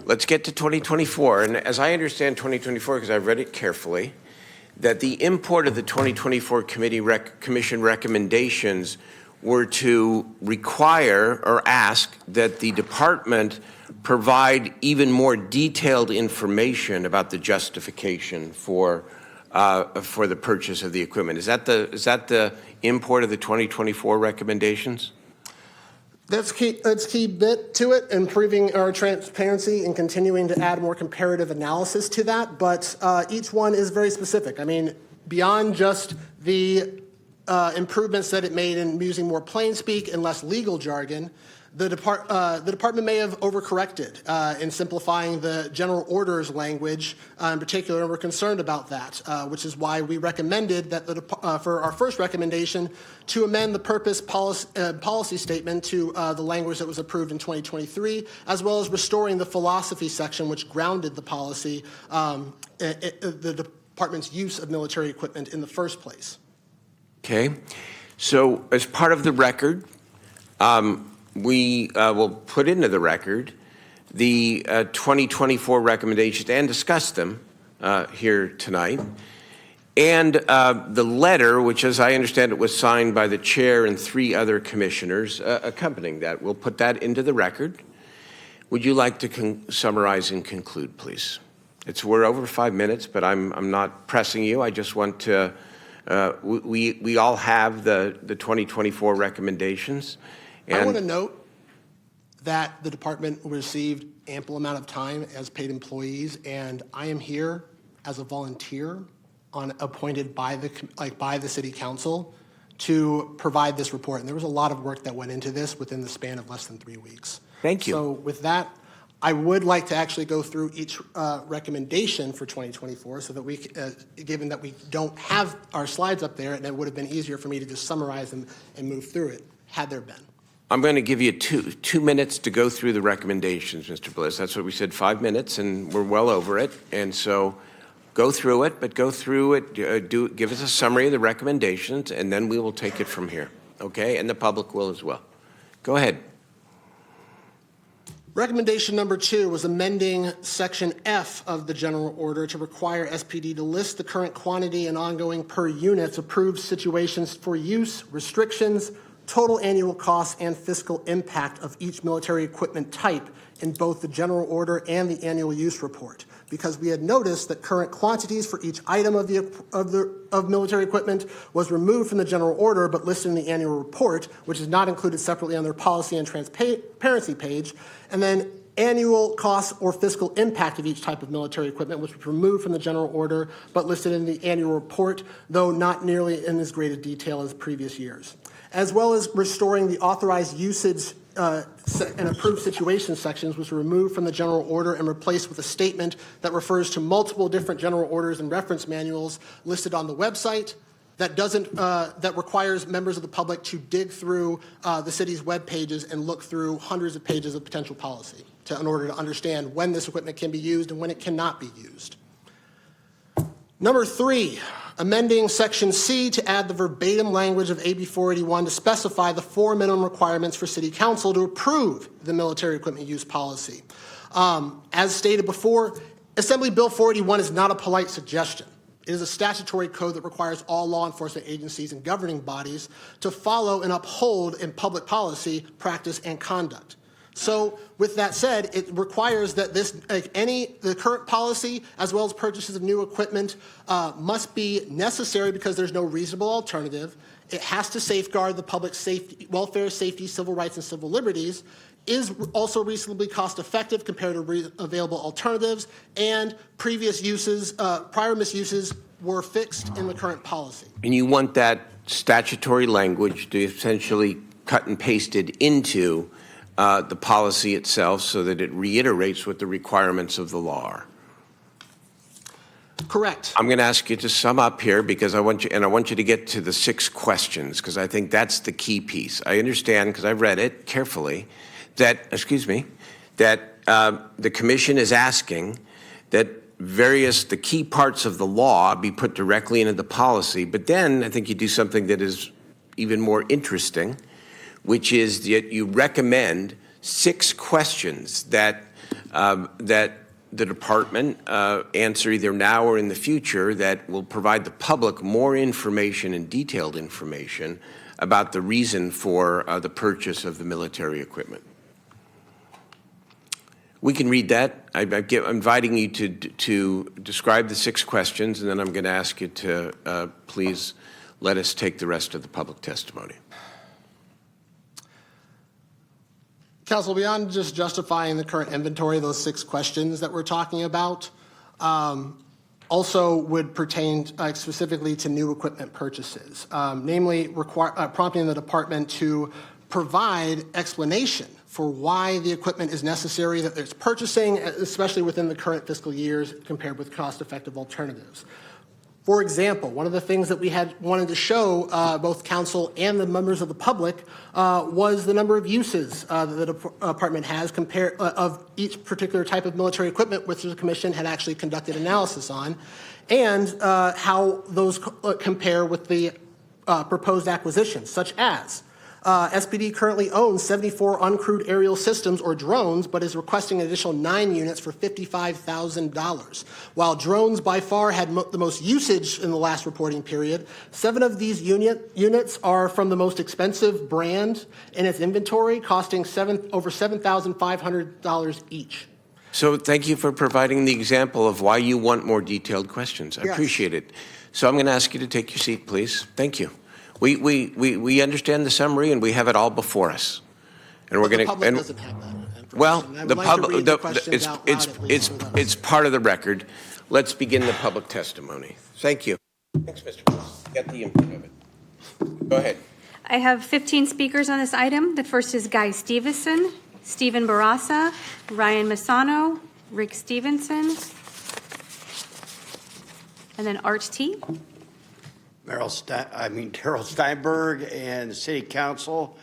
Let's get to 2024. And as I understand 2024, because I've read it carefully, that the import of the 2024 Commission recommendations were to require or ask that the department provide even more detailed information about the justification for the purchase of the equipment. Is that the import of the 2024 recommendations? That's key bit to it, improving our transparency and continuing to add more comparative analysis to that. But each one is very specific. I mean, beyond just the improvements that it made in using more plain speak and less legal jargon, the department may have overcorrected in simplifying the general orders language in particular, and we're concerned about that, which is why we recommended that for our first recommendation to amend the purpose policy statement to the language that was approved in 2023, as well as restoring the philosophy section which grounded the policy, the department's use of military equipment in the first place. Okay. So as part of the record, we will put into the record the 2024 recommendations and discuss them here tonight. And the letter, which as I understand it was signed by the chair and 3 other commissioners accompanying that. We'll put that into the record. Would you like to summarize and conclude, please? We're over 5 minutes, but I'm not pressing you. I just want to, we all have the 2024 recommendations. I want to note that the department received ample amount of time as paid employees, and I am here as a volunteer appointed by the City Council to provide this report. And there was a lot of work that went into this within the span of less than 3 weeks. Thank you. So with that, I would like to actually go through each recommendation for 2024 so that we, given that we don't have our slides up there, and it would have been easier for me to just summarize them and move through it, had there been. I'm going to give you two minutes to go through the recommendations, Mr. Bliss. That's what we said, 5 minutes, and we're well over it. And so go through it, but go through it, give us a summary of the recommendations, and then we will take it from here, okay? And the public will as well. Go ahead. Recommendation number 2 was amending Section F of the general order to require SPD to list the current quantity and ongoing per units approved situations for use, restrictions, total annual costs, and fiscal impact of each military equipment type in both the general order and the annual use report, because we had noticed that current quantities for each item of military equipment was removed from the general order but listed in the annual report, which is not included separately on their policy and transparency page, and then annual costs or fiscal impact of each type of military equipment, which was removed from the general order but listed in the annual report, though not nearly in as great a detail as previous years, as well as restoring the authorized usage and approved situations sections, was removed from the general order and replaced with a statement that refers to multiple different general orders and reference manuals listed on the website that requires members of the public to dig through the city's web pages and look through hundreds of pages of potential policy in order to understand when this equipment can be used and when it cannot be used. Number 3, amending Section C to add the verbatim language of AB 481 to specify the 4 minimum requirements for City Council to approve the military equipment use policy. As stated before, Assembly Bill 481 is not a polite suggestion. It is a statutory code that requires all law enforcement agencies and governing bodies to follow and uphold in public policy, practice, and conduct. So with that said, it requires that the current policy, as well as purchases of new equipment, must be necessary because there's no reasonable alternative. It has to safeguard the public's safety, welfare, safety, civil rights, and civil liberties, is also reasonably cost effective compared to available alternatives, and previous uses, prior misuses were fixed in the current policy. And you want that statutory language to essentially cut and pasted into the policy itself so that it reiterates what the requirements of the law are. Correct. I'm going to ask you to sum up here because I want you to get to the 6 questions because I think that's the key piece. I understand because I've read it carefully that the commission is asking that the key parts of the law be put directly into the policy, but then I think you do something that is even more interesting, which is that you recommend 6 questions that the department answer either now or in the future that will provide the public more information and detailed information about the reason for the purchase of the military equipment. We can read that. I'm inviting you to describe the 6 questions, and then I'm going to ask you to please let us take the rest of the public testimony. Council, beyond just justifying the current inventory, those 6 questions that we're talking about also would pertain specifically to new equipment purchases, namely prompting the department to provide explanation for why the equipment is necessary that it's purchasing, especially within the current fiscal years compared with cost-effective alternatives. For example, one of the things that we had wanted to show both council and the members of the public was the number of uses that the department has of each particular type of military equipment, which the commission had actually conducted analysis on, and how those compare with the proposed acquisitions, such as SPD currently owns 74 uncrewed aerial systems or drones, but is requesting an additional 9 units for $55,000. While drones by far had the most usage in the last reporting period, 7 of these units are from the most expensive brand in its inventory, costing over $7,500 each. So thank you for providing the example of why you want more detailed questions. I appreciate it. So I'm going to ask you to take your seat, please. Thank you. We understand the summary and we have it all before us, and we're going to. The public doesn't have that. Well, the public, it's part of the record. Let's begin the public testimony. Thank you. Thanks, Mr. President. Get the input of it. Go ahead. I have 15 speakers on this item. The first is Guy Stevenson, Stephen Barassa, Ryan Masano, Rick Stevenson, and then Art T. Daryl Steinberg and the City Council.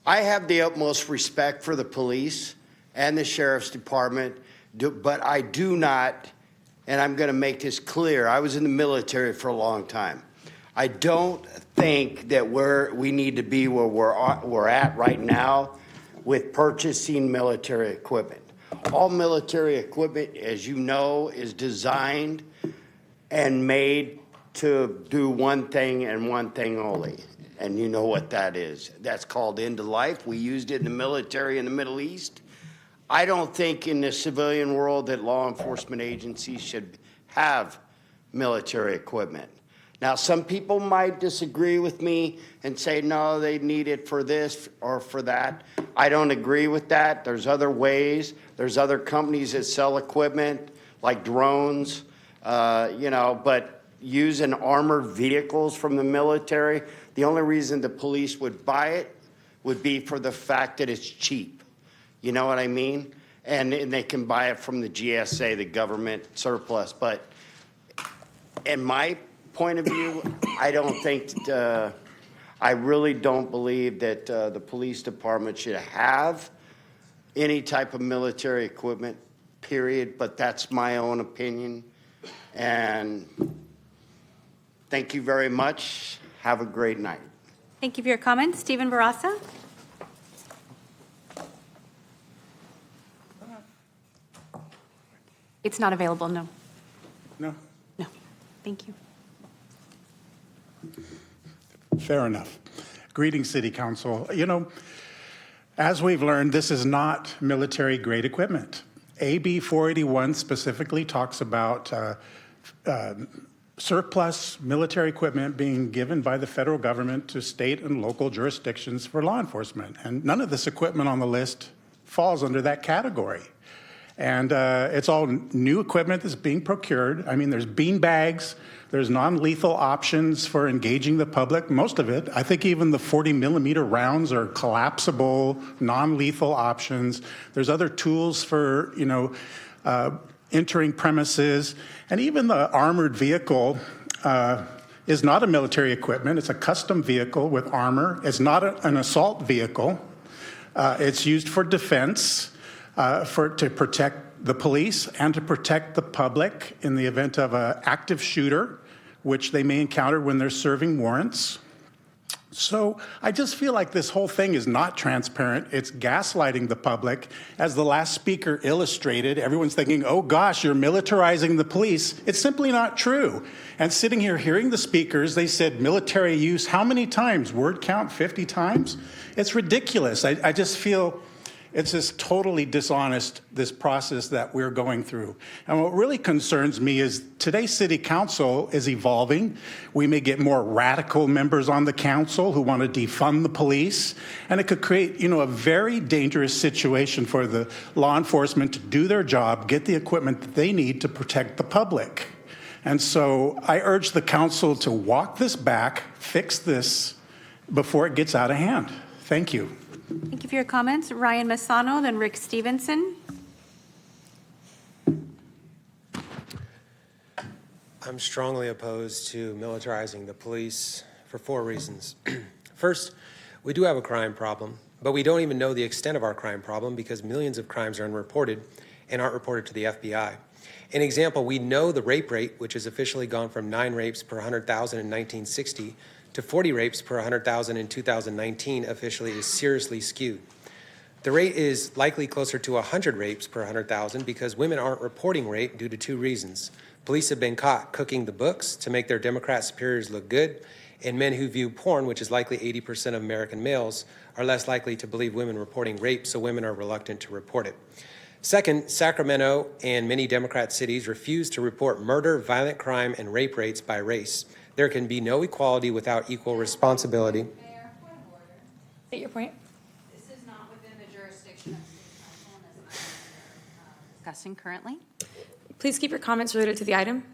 I have the utmost respect for the police and the sheriff's department, but I do not, and I'm going to make this clear, I was in the military for a long time. I don't think that we need to be where we're at right now with purchasing military equipment. All military equipment, as you know, is designed and made to do one thing and one thing only. And you know what that is. That's called end of life. We used it in the military in the Middle East. I don't think in the civilian world that law enforcement agencies should have military equipment. Now, some people might disagree with me and say, no, they need it for this or for that. I don't agree with that. There's other ways. There's other companies that sell equipment like drones, but using armored vehicles from the military, the only reason the police would buy it would be for the fact that it's cheap. You know what I mean? And they can buy it from the GSA, the government surplus. But in my point of view, I don't think I really don't believe that the police department should have any type of military equipment, period. But that's my own opinion. And thank you very much. Have a great night. Thank you for your comments. Stephen Barassa? It's not available, no. No. No. Thank you. Fair enough. Greetings, City Council. As we've learned, this is not military-grade equipment. AB 481 specifically talks about surplus military equipment being given by the federal government to state and local jurisdictions for law enforcement. And none of this equipment on the list falls under that category. And it's all new equipment that's being procured. I mean, there's bean bags, there's non-lethal options for engaging the public, most of it. I think even the 40 millimeter rounds are collapsible, non-lethal options. There's other tools for, entering premises. And even the armored vehicle is not a military equipment. It's a custom vehicle with armor. It's not an assault vehicle. It's used for defense. To protect the police and to protect the public in the event of an active shooter, which they may encounter when they're serving warrants. So I just feel like this whole thing is not transparent. It's gaslighting the public. As the last speaker illustrated, everyone's thinking, oh gosh, you're militarizing the police. It's simply not true. And sitting here hearing the speakers, they said military use, how many times? Word count, 50 times? It's ridiculous. I just feel it's just totally dishonest, this process that we're going through. And what really concerns me is today's city council is evolving. We may get more radical members on the council who want to defund the police. And it could create, a very dangerous situation for the law enforcement to do their job, get the equipment that they need to protect the public. And so I urge the council to walk this back, fix this before it gets out of hand. Thank you. Thank you for your comments. Ryan Massano, then Rick Stevenson. I'm strongly opposed to militarizing the police for 4 reasons. First, we do have a crime problem, but we don't even know the extent of our crime problem because millions of crimes are unreported and aren't reported to the FBI. An example, we know the rape rate, which has officially gone from 9 rapes per 100,000 in 1960 to 40 rapes per 100,000 in 2019 officially is seriously skewed. The rate is likely closer to 100 rapes per 100,000 because women aren't reporting rape due to 2 reasons. Police have been caught cooking the books to make their Democrat superiors look good, and men who view porn, which is likely 80% of American males, are less likely to believe women reporting rape, so women are reluctant to report it. Second, Sacramento and many Democrat cities refuse to report murder, violent crime, and rape rates by race. There can be no equality without equal responsibility. State your point. This is not within the jurisdiction of City Council and this item we're discussing currently. Please keep your comments related to the item.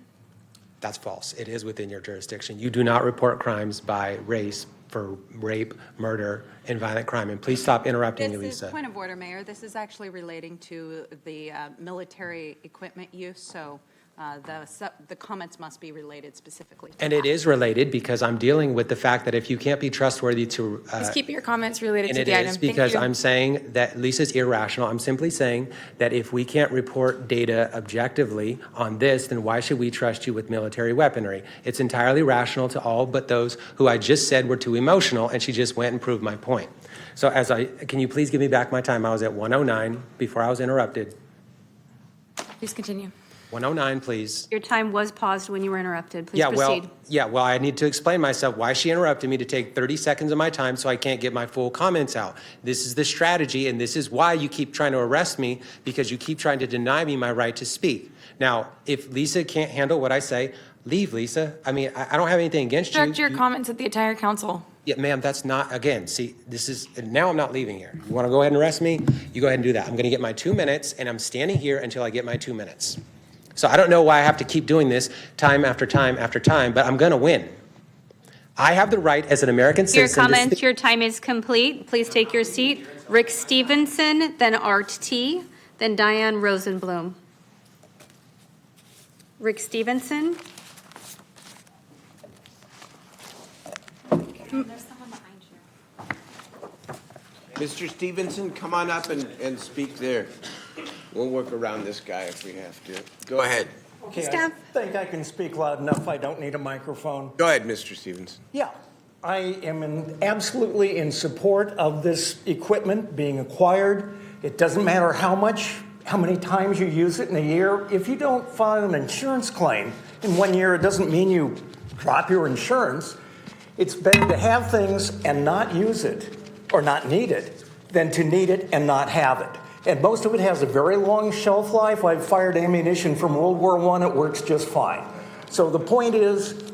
That's false. It is within your jurisdiction. You do not report crimes by race for rape, murder, and violent crime. And please stop interrupting me, Lisa. Point of order, Mayor. This is actually relating to the military equipment use, so The comments must be related specifically to And that. it is related because I'm dealing with the fact that if you can't be trustworthy to. Please keep your comments related And to it the item. is Thank because you. I'm saying that Lisa's irrational. I'm simply saying that if we can't report data objectively on this, then why should we trust you with military weaponry? It's entirely rational to all but those who I just said were too emotional, and she just went and proved my point. So can you please give me back my time? I was at 1:09 before I was interrupted. Please continue. 1:09, please. Your time was paused when you were interrupted. Please Yeah, proceed. well, I need to explain myself why she interrupted me to take 30 seconds of my time so I can't get my full comments out. This is the strategy, and this is why you keep trying to arrest me, because you keep trying to deny me my right to speak. Now, if Lisa can't handle what I say, leave, Lisa. I mean, I don't have anything against you. Direct your comments at the entire council. Yeah, ma'am, that's not, again, see, now I'm not leaving here. You want to go ahead and arrest me? You go ahead and do that. I'm going to get my 2 minutes, and I'm standing here until I get my 2 minutes. So I don't know why I have to keep doing this time after time after time, but I'm going to win. I have the right as an American Your citizen to comments, speak. your time is complete. Please take your seat. Rick Stevenson, then Art T., then Diane Rosenblum. Rick Stevenson. Mr. Stevenson, come on up and speak there. We'll work around this guy if we have to. Go ahead. Okay, Staff. I think I can speak loud enough. I don't need a microphone. Go ahead, Mr. Stevenson. Yeah, I am absolutely in support of this equipment being acquired. It doesn't matter how many times you use it in a year. If you don't file an insurance claim in 1 year, it doesn't mean you drop your insurance. It's better to have things and not use it or not need it than to need it and not have it. And most of it has a very long shelf life. I've fired ammunition from World War I. It works just fine. So the point is,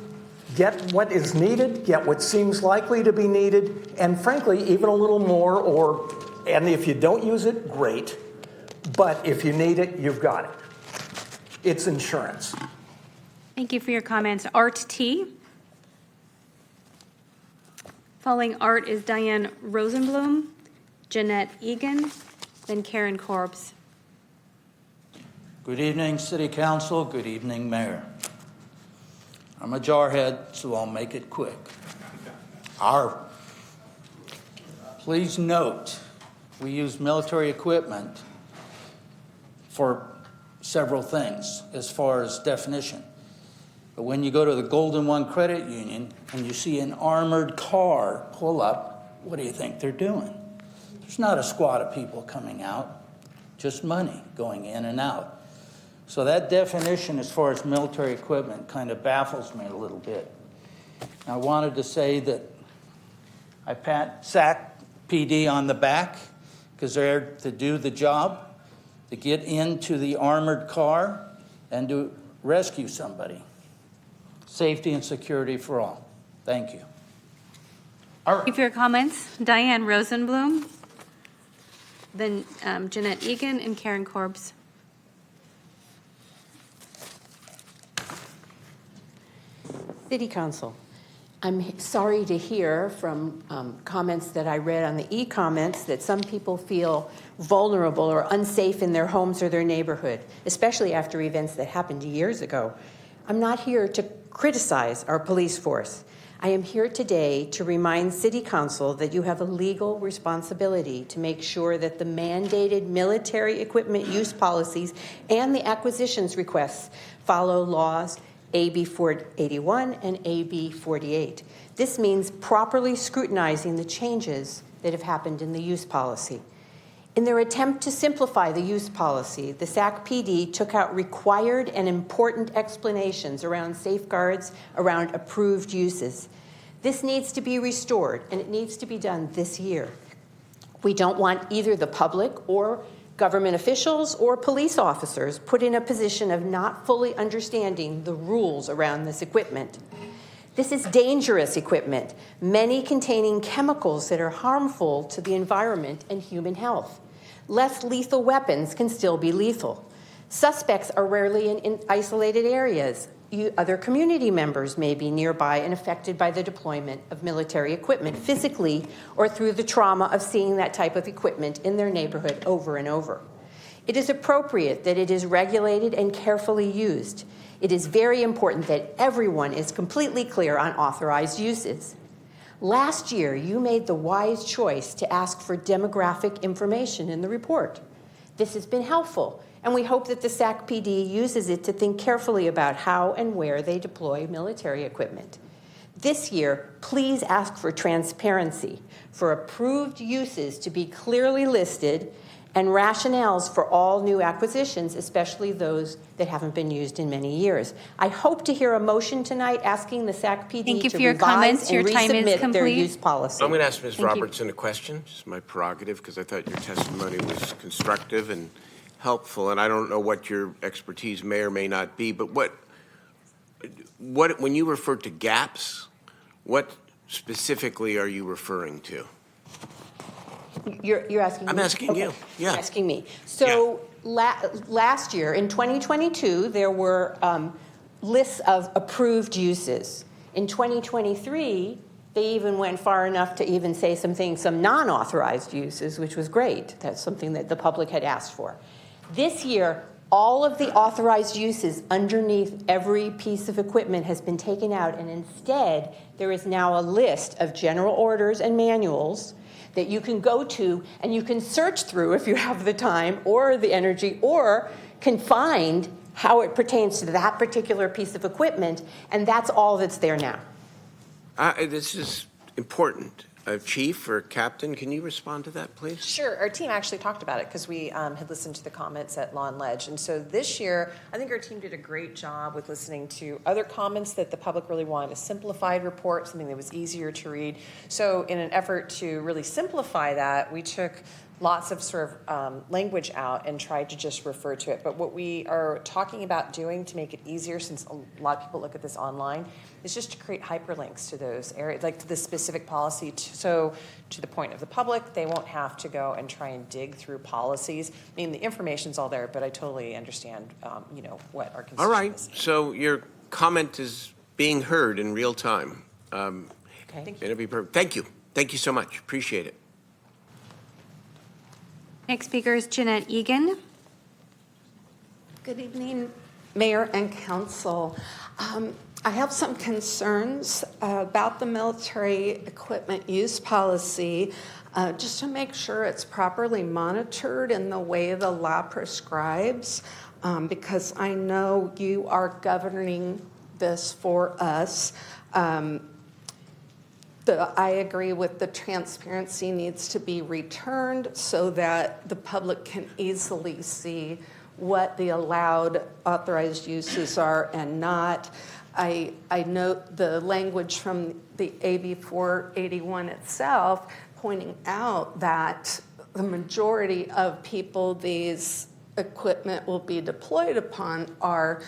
get what is needed, get what seems likely to be needed, and frankly, even a little more, and if you don't use it, great. But if you need it, you've got it. It's insurance. Thank you for your comments. Art T. Following Art is Diane Rosenblum, Jeanette Egan, then Karen Corbs. Good evening, City Council. Good evening, Mayor. I'm a jarhead, so I'll make it quick. Please note, we use military equipment for several things as far as definition. But when you go to the Golden One Credit Union and you see an armored car pull up, what do you think they're doing? There's not a squad of people coming out, just money going in and out. So that definition as far as military equipment kind of baffles me a little bit. I wanted to say that I pat SAC PD on the back because they're to do the job, to get into the armored car and to rescue somebody. Safety and security for all. Thank you. Thank you for your comments. Diane Rosenblum, then Jeanette Egan and Karen Corbs. City Council, I'm sorry to hear from comments that I read on the e-comments that some people feel vulnerable or unsafe in their homes or their neighborhood, especially after events that happened years ago. I'm not here to criticize our police force. I am here today to remind City Council that you have a legal responsibility to make sure that the mandated military equipment use policies and the acquisitions requests follow laws AB 481 and AB 48. This means properly scrutinizing the changes that have happened in the use policy. In their attempt to simplify the use policy, the SAC PD took out required and important explanations around safeguards around approved uses. This needs to be restored, and it needs to be done this year. We don't want either the public or government officials or police officers put in a position of not fully understanding the rules around this equipment. This is dangerous equipment, many containing chemicals that are harmful to the environment and human health. Less lethal weapons can still be lethal. Suspects are rarely in isolated areas. Other community members may be nearby and affected by the deployment of military equipment physically or through the trauma of seeing that type of equipment in their neighborhood over and over. It is appropriate that it is regulated and carefully used. It is very important that everyone is completely clear on authorized uses. Last year, you made the wise choice to ask for demographic information in the report. This has been helpful, and we hope that the Sac PD uses it to think carefully about how and where they deploy military equipment. This year, please ask for transparency, for approved uses to be clearly listed, and rationales for all new acquisitions, especially those that haven't been used in many years. I hope to hear a motion tonight asking the Sac PD Thank you to for your revise comments. and Your time is resubmit their complete. use policy. I'm going to ask Ms. Thank you. Robertson a question. It's my prerogative because I thought your testimony was constructive and helpful, and I don't know what your expertise may or may not be, but what when you refer to gaps, what specifically are you referring to? You're asking me? I'm asking you, yeah. You're asking me. So last year, in 2022, there were lists of approved uses. In 2023, they even went far enough to even say some non-authorized uses, which was great. That's something that the public had asked for. This year, all of the authorized uses underneath every piece of equipment has been taken out, and instead, there is now a list of general orders and manuals that you can go to and you can search through if you have the time or the energy, or can find how it pertains to that particular piece of equipment, and that's all that's there now. This is important. Chief or Captain, can you respond to that, please? Sure. Our team actually talked about it because we had listened to the comments at Law and Ledge. And so this year, I think our team did a great job with listening to other comments that the public really wanted, a simplified report, something that was easier to read. So in an effort to really simplify that, we took lots of sort of language out and tried to just refer to it. But what we are talking about doing to make it easier, since a lot of people look at this online, is just to create hyperlinks to those areas, like to the specific policy. So to the point of the public, they won't have to go and try and dig through policies. I mean, the information's all there, but I totally understand, what our constituents. All right. So your comment is being heard in real time. Okay. Thank you. It'll be perfect. Thank you. Thank you so much. Appreciate it. Next speaker is Jeanette Egan. Good evening, Mayor and Council. I have some concerns about the military equipment use policy, just to make sure it's properly monitored in the way the law prescribes, because I know you are governing this for us. I agree with the transparency needs to be returned so that the public can easily see what the allowed authorized uses are and not. I note the language from the AB 481 itself pointing out that the majority of people these equipment will be deployed upon are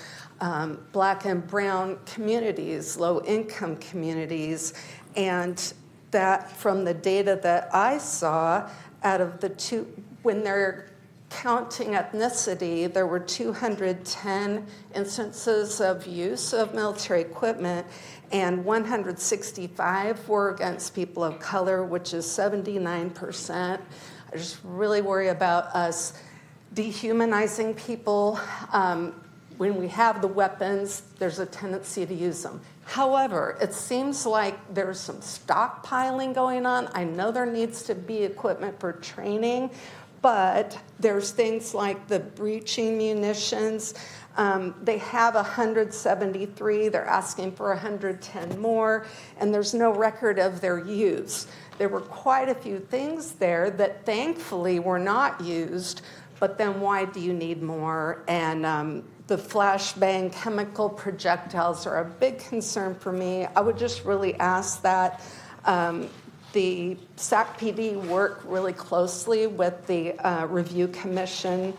Black and brown communities, low-income communities, and that from the data that I saw, out of the two, when they're counting ethnicity, there were 210 instances of use of military equipment, and 165 were against people of color, which is 79%. I just really worry about us dehumanizing people. When we have the weapons, there's a tendency to use them. However, it seems like there's some stockpiling going on. I know there needs to be equipment for training, but there's things like the breaching munitions. They have 173. They're asking for 110 more, and there's no record of their use. There were quite a few things there that thankfully were not used, but then why do you need more? And the flashbang chemical projectiles are a big concern for me. I would just really ask that the SAC PD work really closely with the Review Commission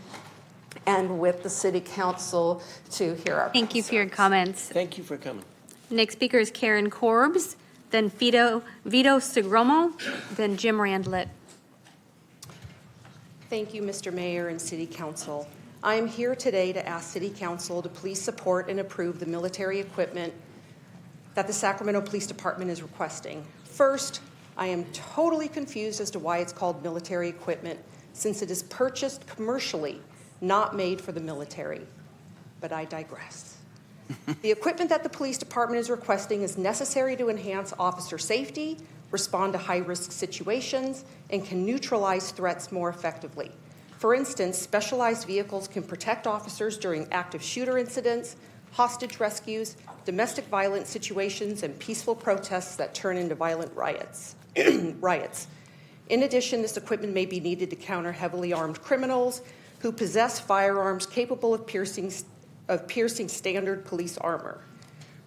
and with the City Council to hear our Thank you for your comments. Thank you for coming. Next speaker is Karen Corbs, then Vito Segromo, then Jim Randlett. Thank you, Mr. Mayor and City Council. I am here today to ask City Council to please support and approve the military equipment that the Sacramento Police Department is requesting. First, I am totally confused as to why it's called military equipment, since it is purchased commercially not made for the military. But I digress. The equipment that the police department is requesting is necessary to enhance officer safety, respond to high-risk situations, and can neutralize threats more effectively. For instance, specialized vehicles can protect officers during active shooter incidents, hostage rescues, domestic violence situations, and peaceful protests that turn into violent riots. In addition, this equipment may be needed to counter heavily armed criminals who possess firearms capable of piercing standard police armor.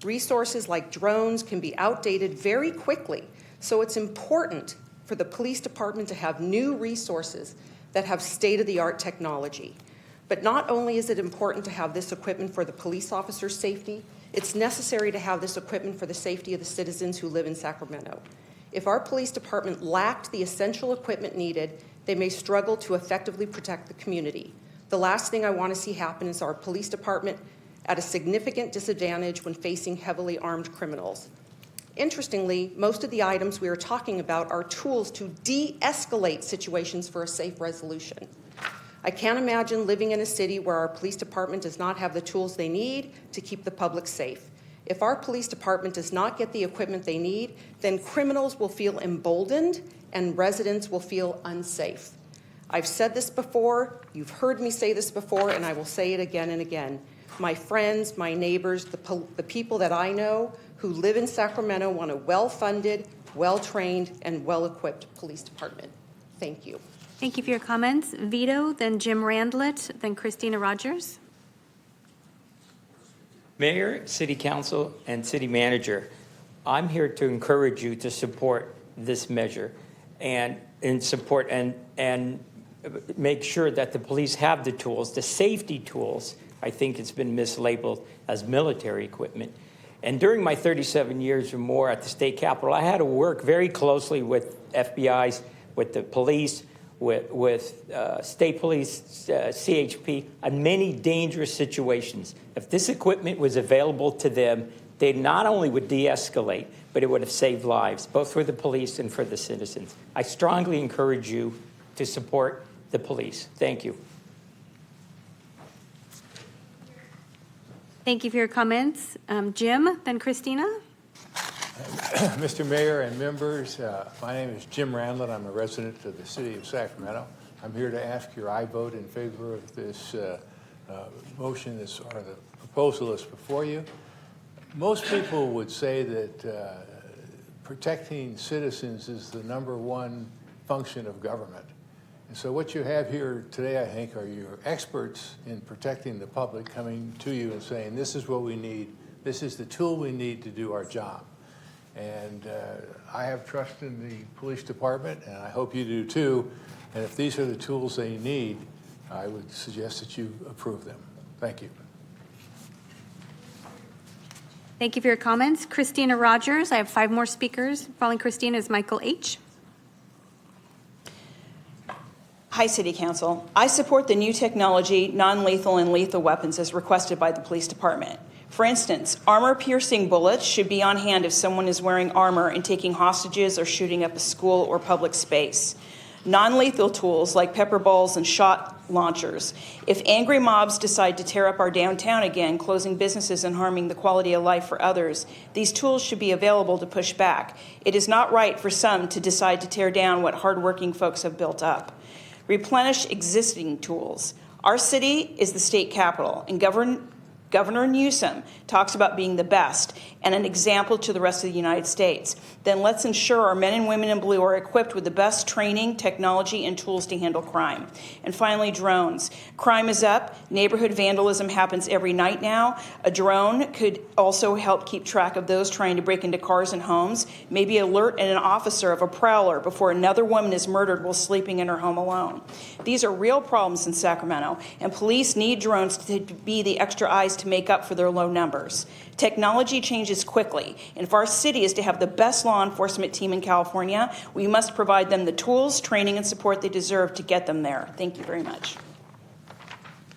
Resources like drones can be outdated very quickly, so it's important for the police department to have new resources that have state-of-the-art technology. But not only is it important to have this equipment for the police officers' safety, it's necessary to have this equipment for the safety of the citizens who live in Sacramento. If our police department lacked the essential equipment needed, they may struggle to effectively protect the community. The last thing I want to see happen is our police department at a significant disadvantage when facing heavily armed criminals. Interestingly, most of the items we are talking about are tools to de-escalate situations for a safe resolution. I can't imagine living in a city where our police department does not have the tools they need to keep the public safe. If our police department does not get the equipment they need, then criminals will feel emboldened and residents will feel unsafe. I've said this before, you've heard me say this before, and I will say it again and again. My friends, my neighbors, the people that I know who live in Sacramento want a well-funded, well-trained, and well-equipped police department. Thank you. Thank you for your comments. Vito, then Jim Randlett, then Christina Rogers. Mayor, City Council, and City Manager, I'm here to encourage you to support this measure and support and make sure that the police have the tools, the safety tools. I think it's been mislabeled as military equipment. And during my 37 years or more at the state capitol, I had to work very closely with FBIs, with the police, with state police, CHP, on many dangerous situations. If this equipment was available to them, they not only would de-escalate, but it would have saved lives, both for the police and for the citizens. I strongly encourage you to support the police. Thank you. Thank you for your comments. Jim, then Christina. Mr. Mayor and members, my name is Jim Randlett. I'm a resident of the city of Sacramento. I'm here to ask your aye vote in favor of this motion, or the proposal that's before you. Most people would say that protecting citizens is the #1 function of government. And so what you have here today, I think, are your experts in protecting the public coming to you and saying, this is what we need, this is the tool we need to do our job. And I have trust in the police department, and I hope you do too. And if these are the tools they need, I would suggest that you approve them. Thank you. Thank you for your comments. Christina Rogers, I have 5 more speakers. Following Christina is Michael H. Hi, City Council. I support the new technology, non-lethal and lethal weapons as requested by the police department. For instance, armor-piercing bullets should be on hand if someone is wearing armor and taking hostages or shooting up a school or public space. Non-lethal tools like pepper balls and shot launchers. If angry mobs decide to tear up our downtown again, closing businesses and harming the quality of life for others, these tools should be available to push back. It is not right for some to decide to tear down what hardworking folks have built up. Replenish existing tools. Our city is the state capital, and Governor Newsom talks about being the best and an example to the rest of the United States. Then let's ensure our men and women in blue are equipped with the best training, technology, and tools to handle crime. And finally, drones. Crime is up. Neighborhood vandalism happens every night now. A drone could also help keep track of those trying to break into cars and homes, maybe alert an officer of a prowler before another woman is murdered while sleeping in her home alone. These are real problems in Sacramento, and police need drones to be the extra eyes to make up for their low numbers. Technology changes quickly, and if our city is to have the best law enforcement team in California, we must provide them the tools, training, and support they deserve to get them there. Thank you very much.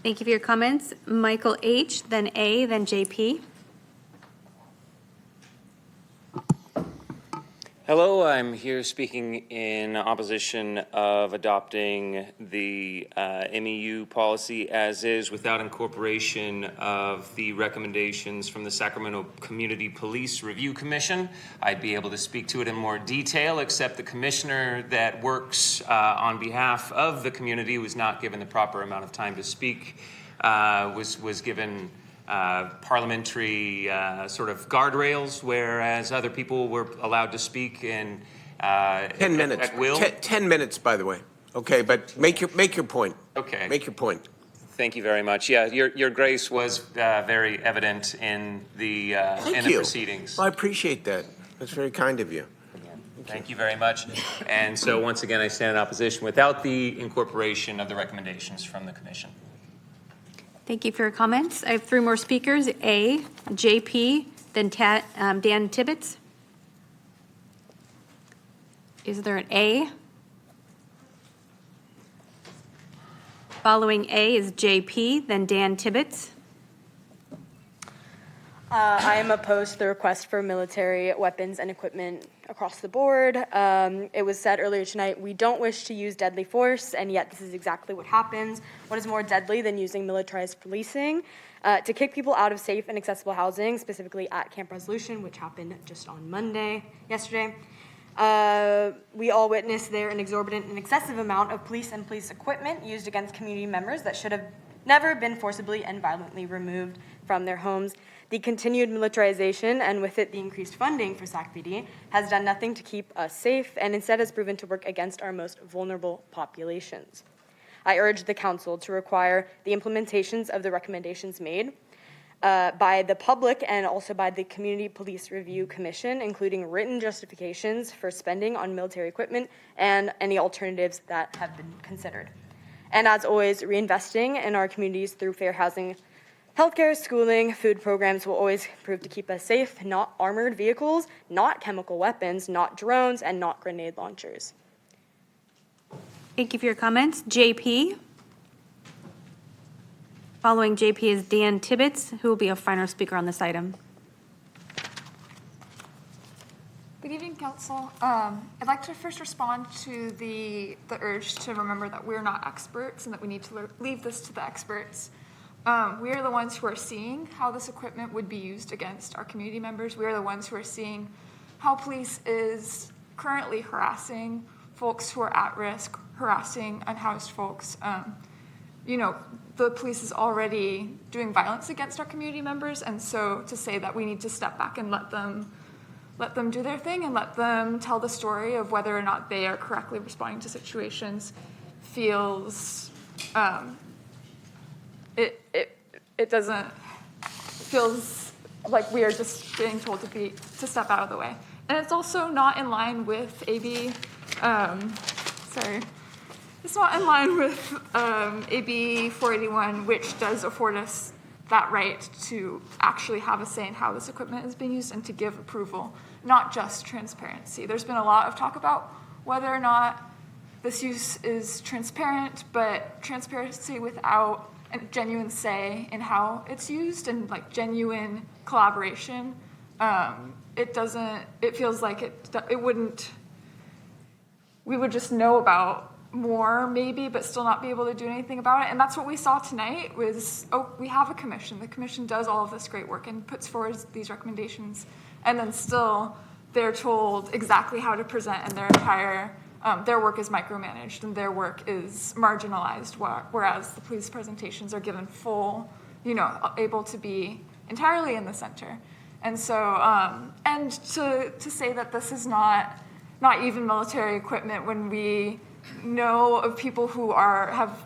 Thank you for your comments. Michael H., then A., then JP. Hello, I'm here speaking in opposition of adopting the MEU policy as is without incorporation of the recommendations from the Sacramento Community Police Review Commission. I'd be able to speak to it in more detail, except the commissioner that works on behalf of the community was not given the proper amount of time to speak, was given parliamentary sort of guardrails, whereas other people were allowed to speak in 10 minutes. at will. 10 minutes, by the way. Okay, but make your point. Okay. Make your point. Thank you very much. Yeah, your grace was very evident in the proceedings. Well, I appreciate that. That's very kind of you. Thank you very much. And so once again, I stand in opposition without the incorporation of the recommendations from the commission. Thank you for your comments. I have 3 more speakers, A, JP, then Dan Tibbetts. Is there an A? Following A is JP, then Dan Tibbetts. I am opposed to the request for military weapons and equipment across the board. It was said earlier tonight, we don't wish to use deadly force, and yet this is exactly what happens. What is more deadly than using militarized policing? To kick people out of safe and accessible housing, specifically at Camp Resolution, which happened just on yesterday. We all witnessed there an exorbitant and excessive amount of police and police equipment used against community members that should have never been forcibly and violently removed from their homes. The continued militarization, and with it the increased funding for SACPD, has done nothing to keep us safe and instead has proven to work against our most vulnerable populations. I urge the council to require the implementations of the recommendations made by the public and also by the Community Police Review Commission, including written justifications for spending on military equipment and any alternatives that have been considered. And as always, reinvesting in our communities through fair housing, healthcare, schooling, food programs will always prove to keep us safe, not armored vehicles, not chemical weapons, not drones, and not grenade launchers. Thank you for your comments. JP. Following JP is Dan Tibbetts, who will be a final speaker on this item. Good evening, Council. I'd like to first respond to the urge to remember that we're not experts and that we need to leave this to the experts. We are the ones who are seeing how this equipment would be used against our community members. We are the ones who are seeing how police is currently harassing folks who are at risk, harassing unhoused folks. The police is already doing violence against our community members, and so to say that we need to step back and let them do their thing and let them tell the story of whether or not they are correctly responding to situations feels feels like we are just being told to step out of the way. And it's also not in line with it's not in line with AB 481, which does afford us that right to actually have a say in how this equipment is being used and to give approval, not just transparency. There's been a lot of talk about whether or not this use is transparent, but transparency without a genuine say in how it's used and like genuine collaboration, it feels like we would just know about more maybe, but still not be able to do anything about it. And that's what we saw tonight was, we have a commission. The commission does all of this great work and puts forward these recommendations. And then still they're told exactly how to present, and their work is micromanaged and their work is marginalized, whereas the police presentations are given full, able to be entirely in the center. And so, and to say that this is not even military equipment when we know of people who have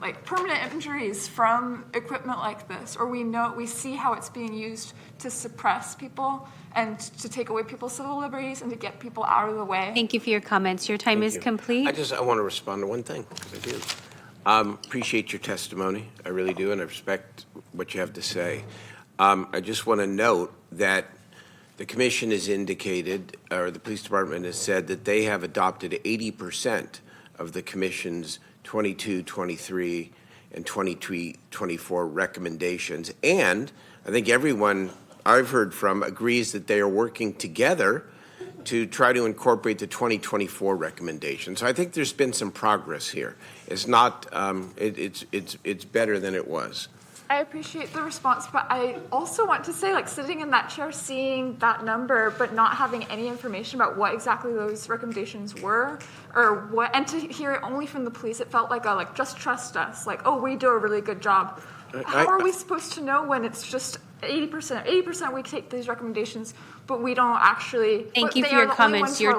like permanent injuries from equipment like this, or we see how it's being used to suppress people and to take away people's civil liberties and to get people out of the way. Thank you for your comments. Your time is complete. I want to respond to one thing, because I do. Appreciate your testimony. I really do, and I respect what you have to say. I just want to note that the commission has indicated, or the police department has said, that they have adopted 80% of the commission's 22, 23, and 23, 24 recommendations. And I think everyone I've heard from agrees that they are working together to try to incorporate the 2024 recommendations. So I think there's been some progress here. It's not, it's better than it was. I appreciate the response, but I also want to say, like, sitting in that chair, seeing that number, but not having any information about what exactly those recommendations were, or what, and to hear it only from the police, it felt like just trust us, like, oh, we do a really good job. How are we supposed to know when it's just 80%? 80% we take these recommendations, but we don't actually. Thank you for your comments. Your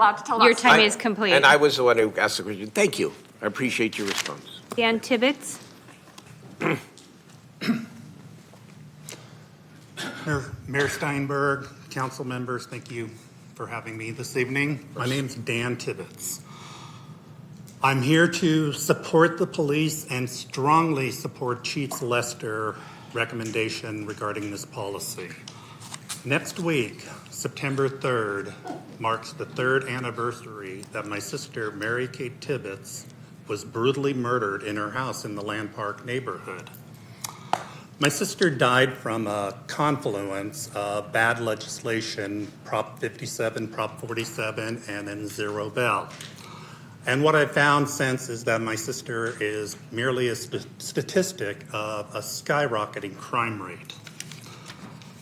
time is complete. And I was the one who asked the question. Thank you. I appreciate your response. Dan Tibbetts. Mayor Steinberg, council members, thank you for having me this evening. My name's Dan Tibbetts. I'm here to support the police and strongly support Chief Lester's recommendation regarding this policy. Next week, September 3rd, marks the 3rd anniversary that my sister, Mary Kate Tibbetts, was brutally murdered in her house in the Land Park neighborhood. My sister died from a confluence of bad legislation, Prop 57, Prop 47, and then Zero Bell. And what I've found since is that my sister is merely a statistic of a skyrocketing crime rate.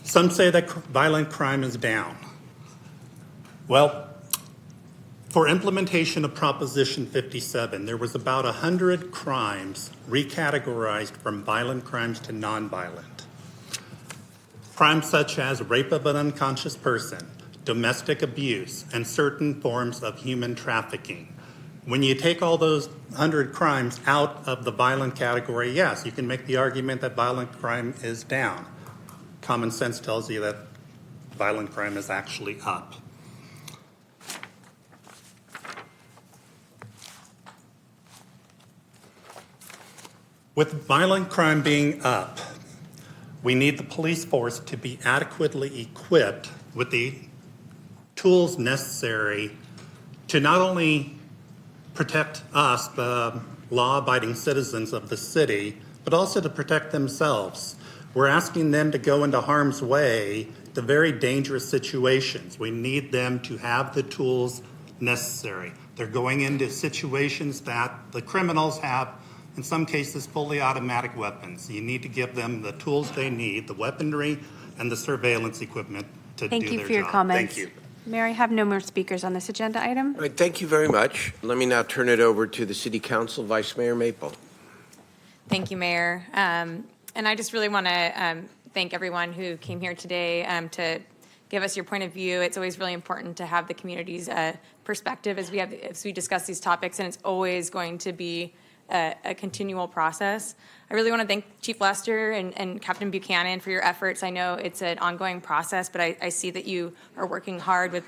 Some say that violent crime is down. Well, for implementation of Proposition 57, there was about 100 crimes recategorized from violent crimes to nonviolent. Crimes such as rape of an unconscious person, domestic abuse, and certain forms of human trafficking. When you take all those 100 crimes out of the violent category, yes, you can make the argument that violent crime is down. Common sense tells you that violent crime is actually up. With violent crime being up, we need the police force to be adequately equipped with the tools necessary to not only protect us, the law-abiding citizens of the city, but also to protect themselves. We're asking them to go into harm's way to very dangerous situations. We need them to have the tools necessary. They're going into situations that the criminals have, in some cases, fully automatic weapons. You need to give them the tools they need, the weaponry and the surveillance equipment to do their job. Thank you for your comments. Thank you. Mayor, I have no more speakers on this agenda item. All right, thank you very much. Let me now turn it over to the City Council, Vice Mayor Maple. Thank you, Mayor. And I just really want to thank everyone who came here today to give us your point of view. It's always really important to have the community's perspective as we discuss these topics, and it's always going to be a continual process. I really want to thank Chief Lester and Captain Buchanan for your efforts. I know it's an ongoing process, but I see that you are working hard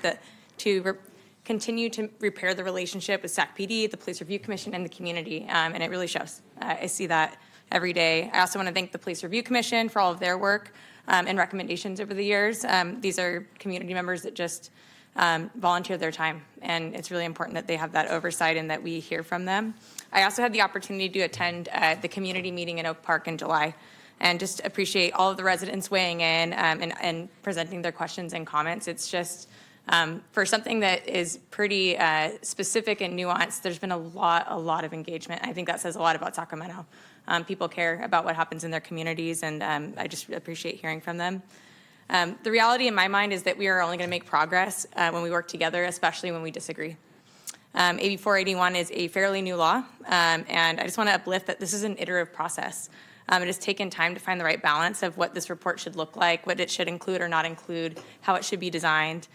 to continue to repair the relationship with SAC PD, the Police Review Commission, and the community, and it really shows. I see that every day. I also want to thank the Police Review Commission for all of their work and recommendations over the years. These are community members that just volunteer their time, and it's really important that they have that oversight and that we hear from them. I also had the opportunity to attend the community meeting in Oak Park in July, and just appreciate all of the residents weighing in and presenting their questions and comments. It's just, for something that is pretty specific and nuanced, there's been a lot of engagement. I think that says a lot about Sacramento. People care about what happens in their communities, and I just appreciate hearing from them. The reality in my mind is that we are only going to make progress when we work together, especially when we disagree. AB 481 is a fairly new law, and I just want to uplift that this is an iterative process. It has taken time to find the right balance of what this report should look like, what it should include or not include, how it should be designed.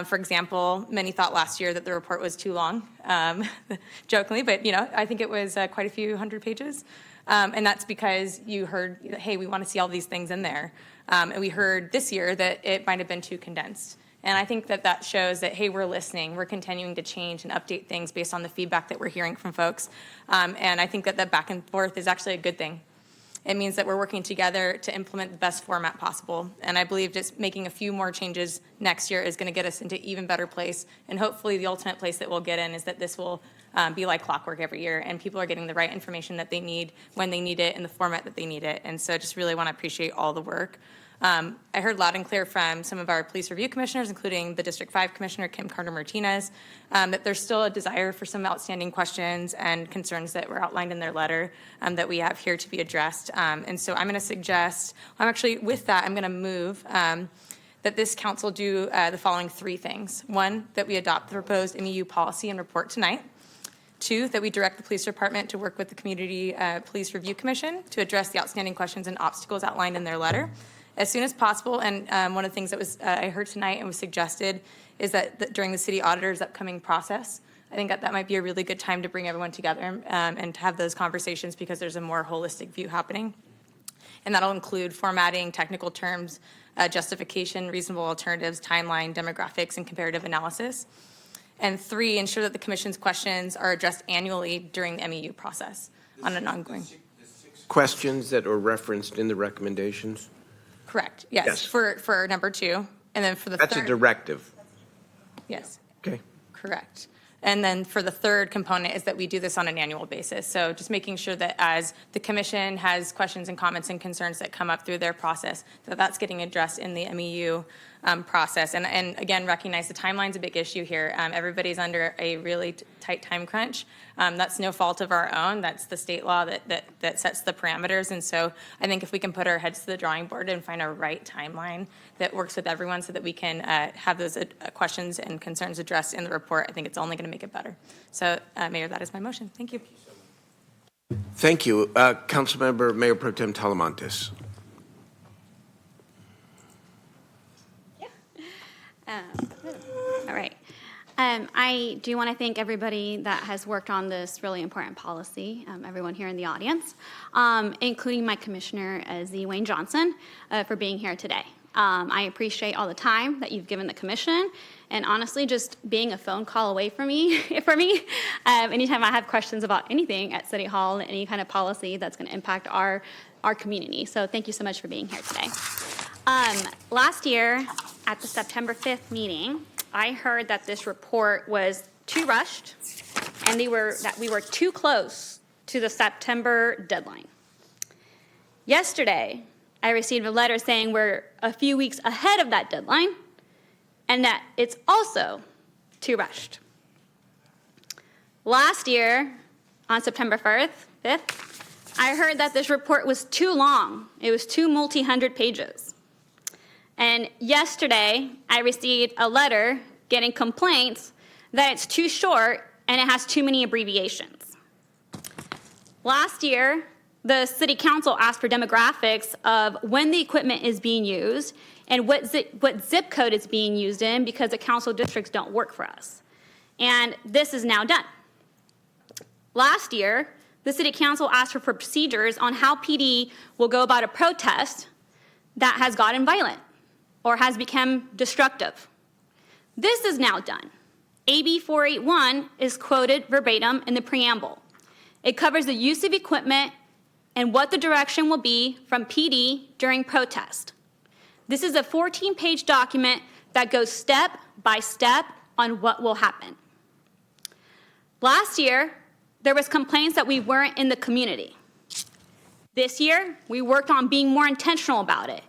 For example, many thought last year that the report was too long, jokingly, but I think it was quite a few hundred pages. And that's because you heard, hey, we want to see all these things in there. And we heard this year that it might have been too condensed. And I think that shows that, hey, we're listening. We're continuing to change and update things based on the feedback that we're hearing from folks. And I think that back and forth is actually a good thing. It means that we're working together to implement the best format possible. And I believe just making a few more changes next year is going to get us into an even better place. And hopefully the ultimate place that we'll get in is that this will be like clockwork every year, and people are getting the right information that they need when they need it in the format that they need it. And so just really want to appreciate all the work. I heard loud and clear from some of our police review commissioners, including the District 5 Commissioner, Kim Carter-Martinez, that there's still a desire for some outstanding questions and concerns that were outlined in their letter that we have here to be addressed. And so I'm going to suggest, with that, I'm going to move that this council do the following three things. One, that we adopt the proposed MEU policy and report tonight. Two, that we direct the police department to work with the Community Police Review Commission to address the outstanding questions and obstacles outlined in their letter as soon as possible. And one of the things that was I heard tonight and was suggested is that during the city auditor's upcoming process, I think that might be a really good time to bring everyone together and to have those conversations, because there's a more holistic view happening. And that'll include formatting, technical terms, justification, reasonable alternatives, timeline, demographics, and comparative analysis. And three, ensure that the commission's questions are addressed annually during the MEU process on an ongoing. Questions that are referenced in the recommendations? Correct, yes. For number two, and then for the third. That's a directive. Yes. Okay. Correct. And then for the third component is that we do this on an annual basis. So just making sure that as the commission has questions and comments and concerns that come up through their process, that's getting addressed in the MEU process. And again, recognize the timeline's a big issue here. Everybody's under a really tight time crunch. That's no fault of our own. That's the state law that sets the parameters. And so I think if we can put our heads to the drawing board and find a right timeline that works with everyone so that we can have those questions and concerns addressed in the report, I think it's only going to make it better. So, Mayor, that is my motion. Thank you. Thank you. Councilmember Mayor Pro Tem Talamantes. All right. I do want to thank everybody that has worked on this really important policy, everyone here in the audience, including my commissioner, Z. Wayne Johnson, for being here today. I appreciate all the time that you've given the commission, and honestly, just being a phone call away from me, anytime I have questions about anything at City Hall, any kind of policy that's going to impact our community. So thank you so much for being here today. Last year, at the September 5th meeting, I heard that this report was too rushed and that we were too close to the September deadline. Yesterday, I received a letter saying we're a few weeks ahead of that deadline and that it's also too rushed. Last year, on September 5th, I heard that this report was too long. It was too multi-hundred pages. And yesterday, I received a letter getting complaints that it's too short and it has too many abbreviations. Last year, the City Council asked for demographics of when the equipment is being used and what zip code it's being used in, because the council districts don't work for us. And this is now done. Last year, the City Council asked for procedures on how PD will go about a protest that has gotten violent or has become destructive. This is now done. AB 481 is quoted verbatim in the preamble. It covers the use of equipment and what the direction will be from PD during protest. This is a 14-page document that goes step by step on what will happen. Last year, there was complaints that we weren't in the community. This year, we worked on being more intentional about it,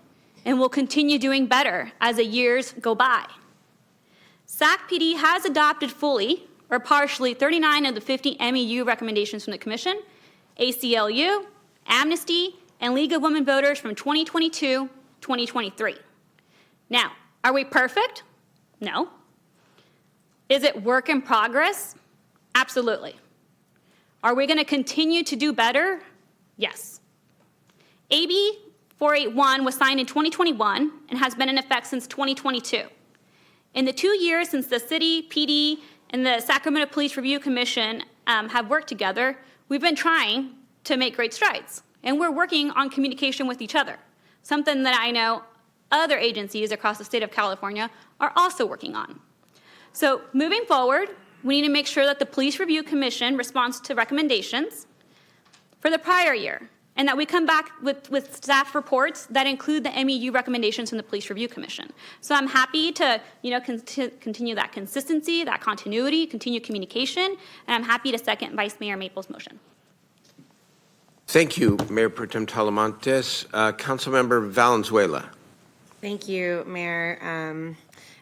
and will continue doing better as the years go by. SAC PD has adopted fully or partially 39 of the 50 MEU recommendations from the Commission, ACLU, Amnesty, and League of Women Voters from 2022-2023. Now, are we perfect? No. Is it work in progress? Absolutely. Are we going to continue to do better? Yes. AB 481 was signed in 2021 and has been in effect since 2022. In the 2 years since the city, PD, and the Sacramento Police Review Commission have worked together, we've been trying to make great strides. And we're working on communication with each other, something that I know other agencies across the state of California are also working on. So moving forward, we need to make sure that the Police Review Commission responds to recommendations for the prior year, and that we come back with staff reports that include the MEU recommendations from the Police Review Commission. So I'm happy to continue that consistency, that continuity, continue communication, and I'm happy to second Vice Mayor Maple's motion. Thank you, Mayor Pro Tem Talamantes. Councilmember Valenzuela. Thank you, Mayor. And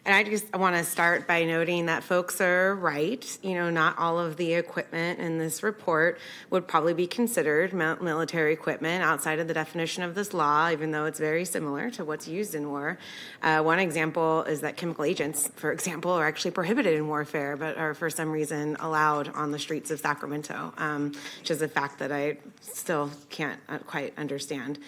I just want to start by noting that folks are right. You know, not all of the equipment in this report would probably be considered military equipment outside of the definition of this law, even though it's very similar to what's used in war. One example is that chemical agents, for example, are actually prohibited in warfare, but are for some reason allowed on the streets of Sacramento, which is a fact that I still can't quite understand.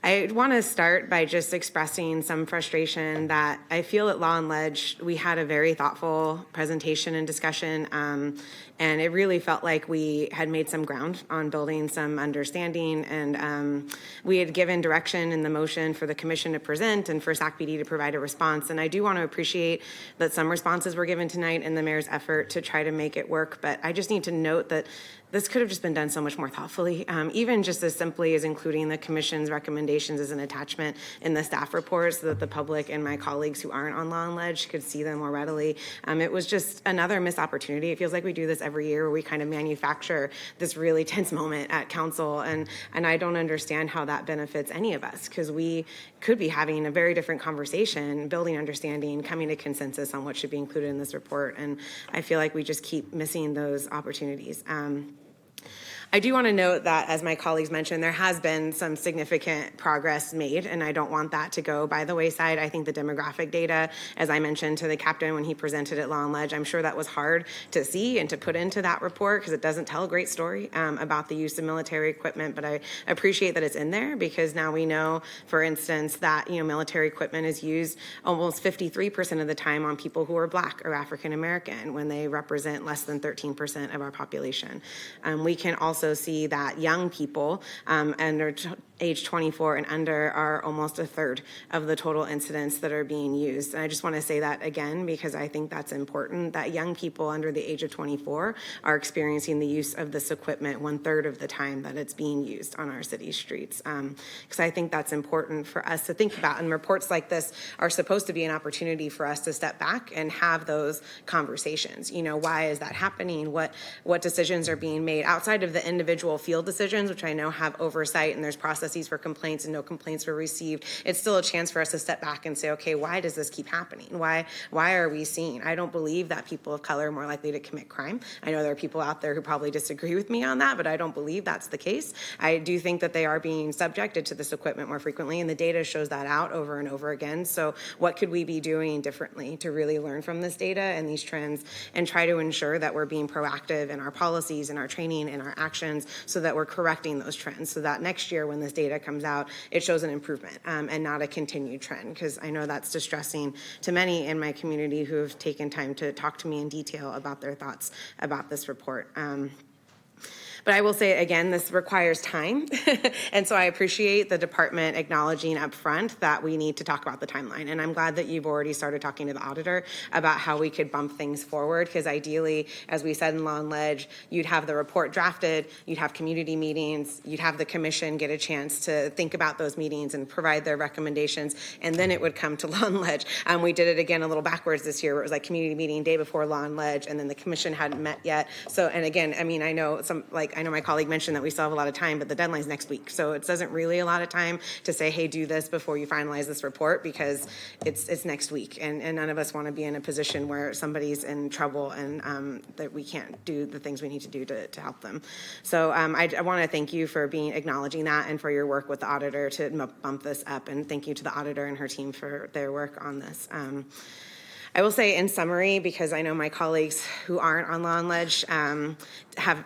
I want to start by just expressing some frustration that I feel at Law and Ledge, we had a very thoughtful presentation and discussion, and it really felt like we had made some ground on building some understanding, and we had given direction in the motion for the commission to present and for SACPD to provide a response. And I do want to appreciate that some responses were given tonight in the mayor's effort to try to make it work, but I just need to note that this could have just been done so much more thoughtfully, even just as simply as including the commission's recommendations as an attachment in the staff report so that the public and my colleagues who aren't on Law and Ledge could see them more readily. It was just another missed opportunity. It feels like we do this every year where we kind of manufacture this really tense moment at council, and I don't understand how that benefits any of us, because we could be having a very different conversation, building understanding, coming to consensus on what should be included in this report, and I feel like we just keep missing those opportunities. I do want to note that, as my colleagues mentioned, there has been some significant progress made, and I don't want that to go by the wayside. I think the demographic data, as I mentioned to the captain when he presented at Law and Ledge, I'm sure that was hard to see and to put into that report because it doesn't tell a great story about the use of military equipment, but I appreciate that it's in there because now we know, for instance, that military equipment is used almost 53% of the time on people who are Black or African American when they represent less than 13% of our population. We can also see that young people under age 24 and under are almost a third of the total incidents that are being used. And I just want to say that again because I think that's important, that young people under the age of 24 are experiencing the use of this equipment 1/3 of the time that it's being used on our city streets. Because I think that's important for us to think about. And reports like this are supposed to be an opportunity for us to step back and have those conversations. Why is that happening? What decisions are being made outside of the individual field decisions, which I know have oversight and there's processes for complaints and no complaints were received. It's still a chance for us to step back and say, okay, why does this keep happening? Why are we seeing? I don't believe that people of color are more likely to commit crime. I know there are people out there who probably disagree with me on that, but I don't believe that's the case. I do think that they are being subjected to this equipment more frequently, and the data shows that out over and over again. So what could we be doing differently to really learn from this data and these trends and try to ensure that we're being proactive in our policies and our training and our actions so that we're correcting those trends so that next year when this data comes out, it shows an improvement and not a continued trend, because I know that's distressing to many in my community who have taken time to talk to me in detail about their thoughts about this report. But I will say again, this requires time. And so I appreciate the department acknowledging up front that we need to talk about the timeline. And I'm glad that you've already started talking to the auditor about how we could bump things forward, because ideally, as we said in Law and Ledge, you'd have the report drafted, you'd have community meetings, you'd have the commission get a chance to think about those meetings and provide their recommendations, and then it would come to Law and Ledge. We did it again a little backwards this year, where it was like community meeting day before Law and Ledge, and then the commission hadn't met yet. So, and again, I mean, I know my colleague mentioned that we still have a lot of time, but the deadline's next week. So it doesn't really a lot of time to say, hey, do this before you finalize this report, because it's next week. And none of us want to be in a position where somebody's in trouble and that we can't do the things we need to do to help them. So I want to thank you for acknowledging that and for your work with the auditor to bump this up. And thank you to the auditor and her team for their work on this. I will say in summary, because I know my colleagues who aren't on Law and Ledge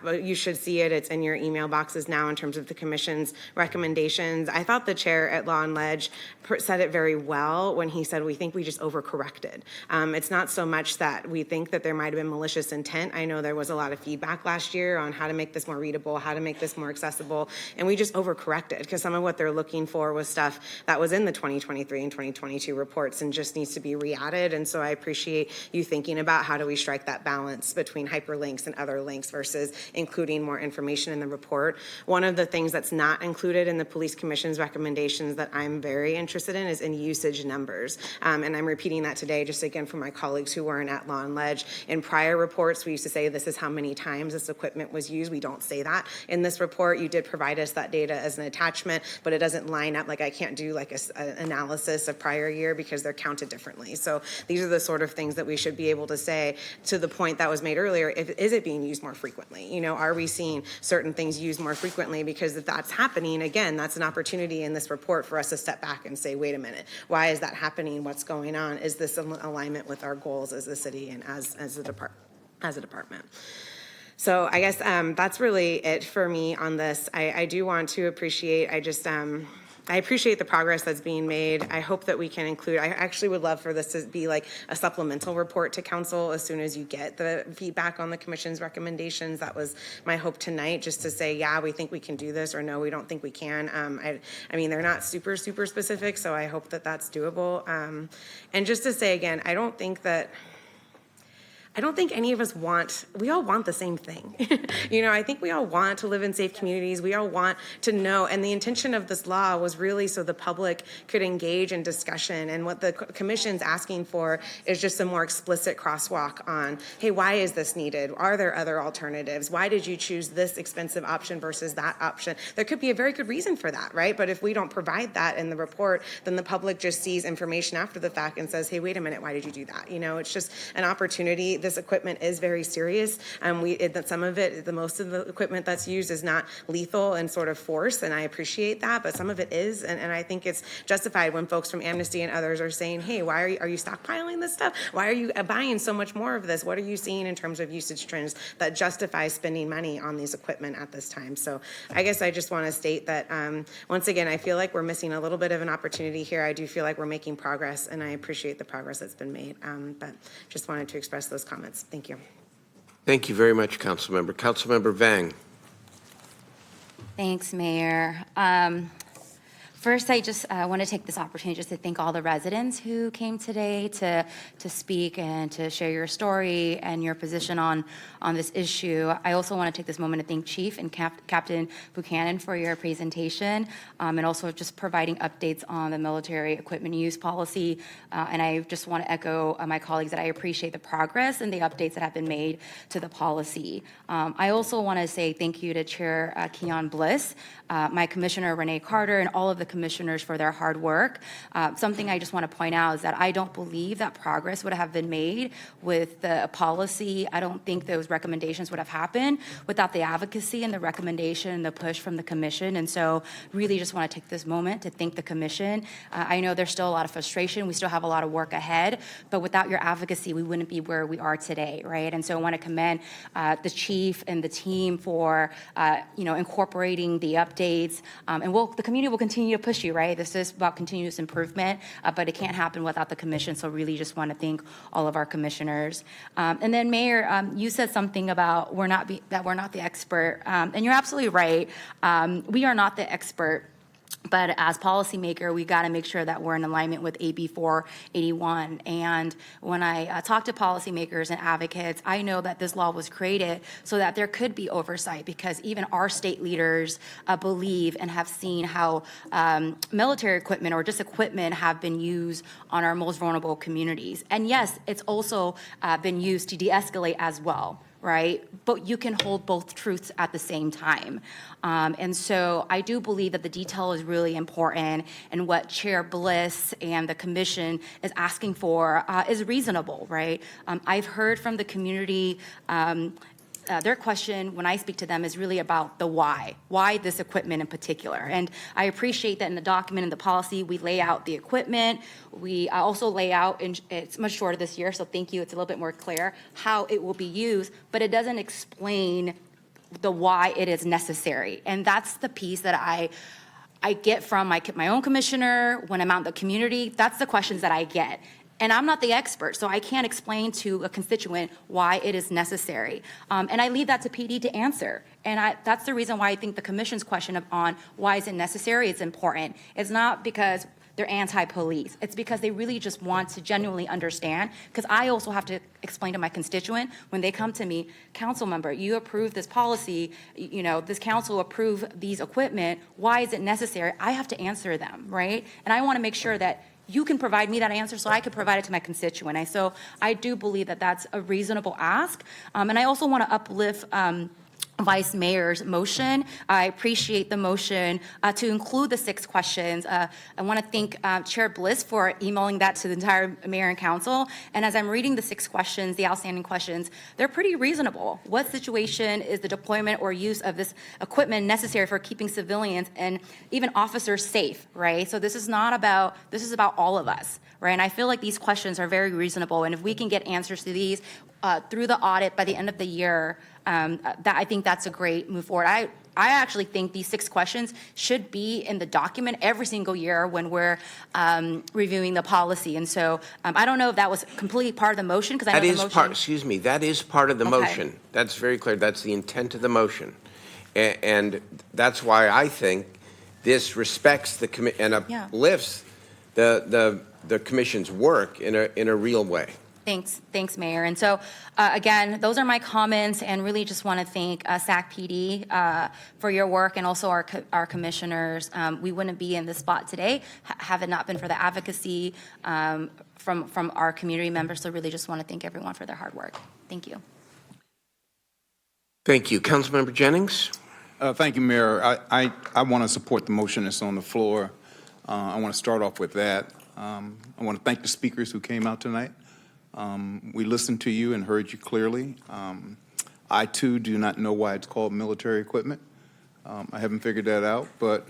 you should see it. It's in your email boxes now in terms of the commission's recommendations. I thought the chair at Law and Ledge said it very well when he said, we think we just overcorrected. It's not so much that we think that there might have been malicious intent. I know there was a lot of feedback last year on how to make this more readable, how to make this more accessible, and we just overcorrected because some of what they're looking for was stuff that was in the 2023 and 2022 reports and just needs to be re-added. And so I appreciate you thinking about how do we strike that balance between hyperlinks and other links versus including more information in the report. One of the things that's not included in the Police Commission's recommendations that I'm very interested in is in usage numbers. And I'm repeating that today just again for my colleagues who weren't at Law and Ledge. In prior reports, we used to say this is how many times this equipment was used. We don't say that in this report. You did provide us that data as an attachment, but it doesn't line up. Like I can't do like an analysis of prior year because they're counted differently. So these are the sort of things that we should be able to say to the point that was made earlier. Is it being used more frequently? You know, are we seeing certain things used more frequently? Because if that's happening, again, that's an opportunity in this report for us to step back and say, wait a minute, why is that happening? What's going on? Is this in alignment with our goals as a city and as a department? So I guess that's really it for me on this. I do want to appreciate, I appreciate the progress that's being made. I hope that we can include, I actually would love for this to be like a supplemental report to council as soon as you get the feedback on the commission's recommendations. That was my hope tonight, just to say, yeah, we think we can do this, or no, we don't think we can. I mean, they're not super specific, so I hope that that's doable. And just to say again, I don't think any of us we all want the same thing. You know, I think we all want to live in safe communities. We all want to know, and the intention of this law was really so the public could engage in discussion. And what the commission's asking for is just a more explicit crosswalk on, hey, why is this needed? Are there other alternatives? Why did you choose this expensive option versus that option? There could be a very good reason for that, right? But if we don't provide that in the report, then the public just sees information after the fact and says, hey, wait a minute, why did you do that? You know, it's just an opportunity. This equipment is very serious. Most of the equipment that's used is not lethal in sort of force, and I appreciate that, but some of it is, and I think it's justified when folks from Amnesty and others are saying, hey, why are you stockpiling this stuff? Why are you buying so much more of this? What are you seeing in terms of usage trends that justify spending money on these equipment at this time? So I guess I just want to state that, once again, I feel like we're missing a little bit of an opportunity here. I do feel like we're making progress, and I appreciate the progress that's been made, but just wanted to express those comments. Thank you. Thank you very much, Councilmember. Councilmember Vang. Thanks, Mayor. First, I just want to take this opportunity just to thank all the residents who came today to speak and to share your story and your position on this issue. I also want to take this moment to thank Chief and Captain Buchanan for your presentation, and also just providing updates on the military equipment use policy. And I just want to echo my colleagues that I appreciate the progress and the updates that have been made to the policy. I also want to say thank you to Chair Keon Bliss, my Commissioner Renee Carter, and all of the commissioners for their hard work. Something I just want to point out is that I don't believe that progress would have been made with the policy. I don't think those recommendations would have happened without the advocacy and the recommendation and the push from the commission. And so really just want to take this moment to thank the commission. I know there's still a lot of frustration. We still have a lot of work ahead, but without your advocacy, we wouldn't be where we are today, right? And so I want to commend the chief and the team for incorporating the updates. And the community will continue to push you, right? This is about continuous improvement, but it can't happen without the commission. So really just want to thank all of our commissioners. And then Mayor, you said something about that we're not the expert. And you're absolutely right. We are not the expert. But as policymaker, we got to make sure that we're in alignment with AB 481. And when I talk to policymakers and advocates, I know that this law was created so that there could be oversight, because even our state leaders believe and have seen how military equipment or just equipment have been used on our most vulnerable communities. And yes, it's also been used to de-escalate as well, right? But you can hold both truths at the same time. And so I do believe that the detail is really important, and what Chair Bliss and the commission is asking for is reasonable, right? I've heard from the community, their question when I speak to them is really about the why this equipment in particular. And I appreciate that in the document and the policy, we lay out the equipment. We also lay out, and it's much shorter this year, so thank you, it's a little bit more clear how it will be used, but it doesn't explain the why it is necessary. And that's the piece that I get from my own commissioner when I'm out in the community. That's the questions that I get. And I'm not the expert, so I can't explain to a constituent why it is necessary. And I leave that to PD to answer. And that's the reason why I think the commission's question on why is it necessary is important. It's not because they're anti-police. It's because they really just want to genuinely understand, because I also have to explain to my constituent when they come to me, council member, you approved this policy, this council approved these equipment, why is it necessary? I have to answer them, right? And I want to make sure that you can provide me that answer so I can provide it to my constituent. So I do believe that that's a reasonable ask. And I also want to uplift Vice Mayor's motion. I appreciate the motion to include the 6 questions. I want to thank Chair Bliss for emailing that to the entire mayor and council. And as I'm reading the 6 questions, the outstanding questions, they're pretty reasonable. What situation is the deployment or use of this equipment necessary for keeping civilians and even officers safe, right? So this is about all of us, right? And I feel like these questions are very reasonable. And if we can get answers to these through the audit by the end of the year, I think that's a great move forward. I actually think these 6 questions should be in the document every single year when we're reviewing the policy. And so I don't know if that was completely part of the motion, because I know the motion. That is part of the Okay. motion. That's very clear. That's the intent of the motion. And that's why I think this respects the committee and uplifts the commission's work in a real way. Thanks, Mayor. And so, again, those are my comments, and really just want to thank SAC PD for your work, and also our commissioners. We wouldn't be in this spot today have it not been for the advocacy from our community members. So really just want to thank everyone for their hard work. Thank you. Thank you. Councilmember Jennings? Thank you, Mayor. I want to support the motion that's on the floor. I want to start off with that. I want to thank the speakers who came out tonight. We listened to you and heard you clearly. I, too, do not know why it's called military equipment. I haven't figured that out, but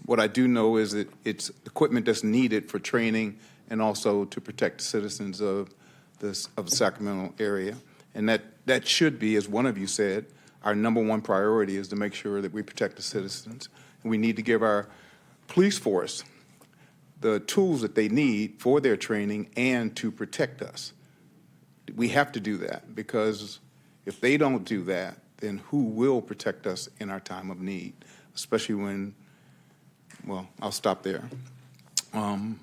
what I do know is that it's equipment that's needed for training and also to protect the citizens of the Sacramento area. And that should be, as one of you said, our number one priority is to make sure that we protect the citizens. And we need to give our police force the tools that they need for their training and to protect us. We have to do that, because if they don't do that, then who will protect us in our time of need, especially when, well, I'll stop there. And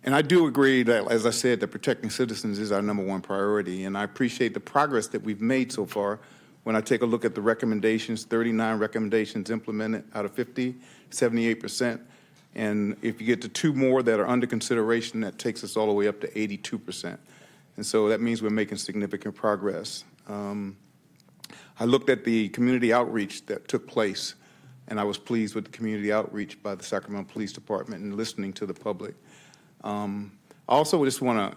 I do agree that, as I said, that protecting citizens is our number one priority, and I appreciate the progress that we've made so far. When I take a look at the recommendations, 39 recommendations implemented out of 50, 78%. And if you get to 2 more that are under consideration, that takes us all the way up to 82%. And so that means we're making significant progress. I looked at the community outreach that took place, and I was pleased with the community outreach by the Sacramento Police Department and listening to the public. I also just want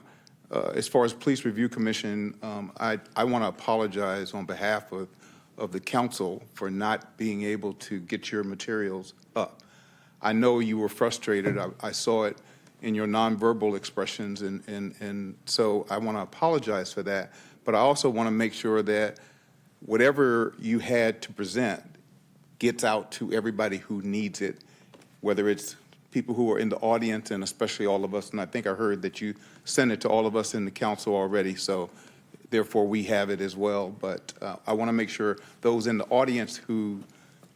to, as far as Police Review Commission, I want to apologize on behalf of the council for not being able to get your materials up. I know you were frustrated. I saw it in your nonverbal expressions, and so I want to apologize for that. But I also want to make sure that whatever you had to present gets out to everybody who needs it, whether it's people who are in the audience and especially all of us. And I think I heard that you sent it to all of us in the council already, so therefore we have it as well. But I want to make sure those in the audience who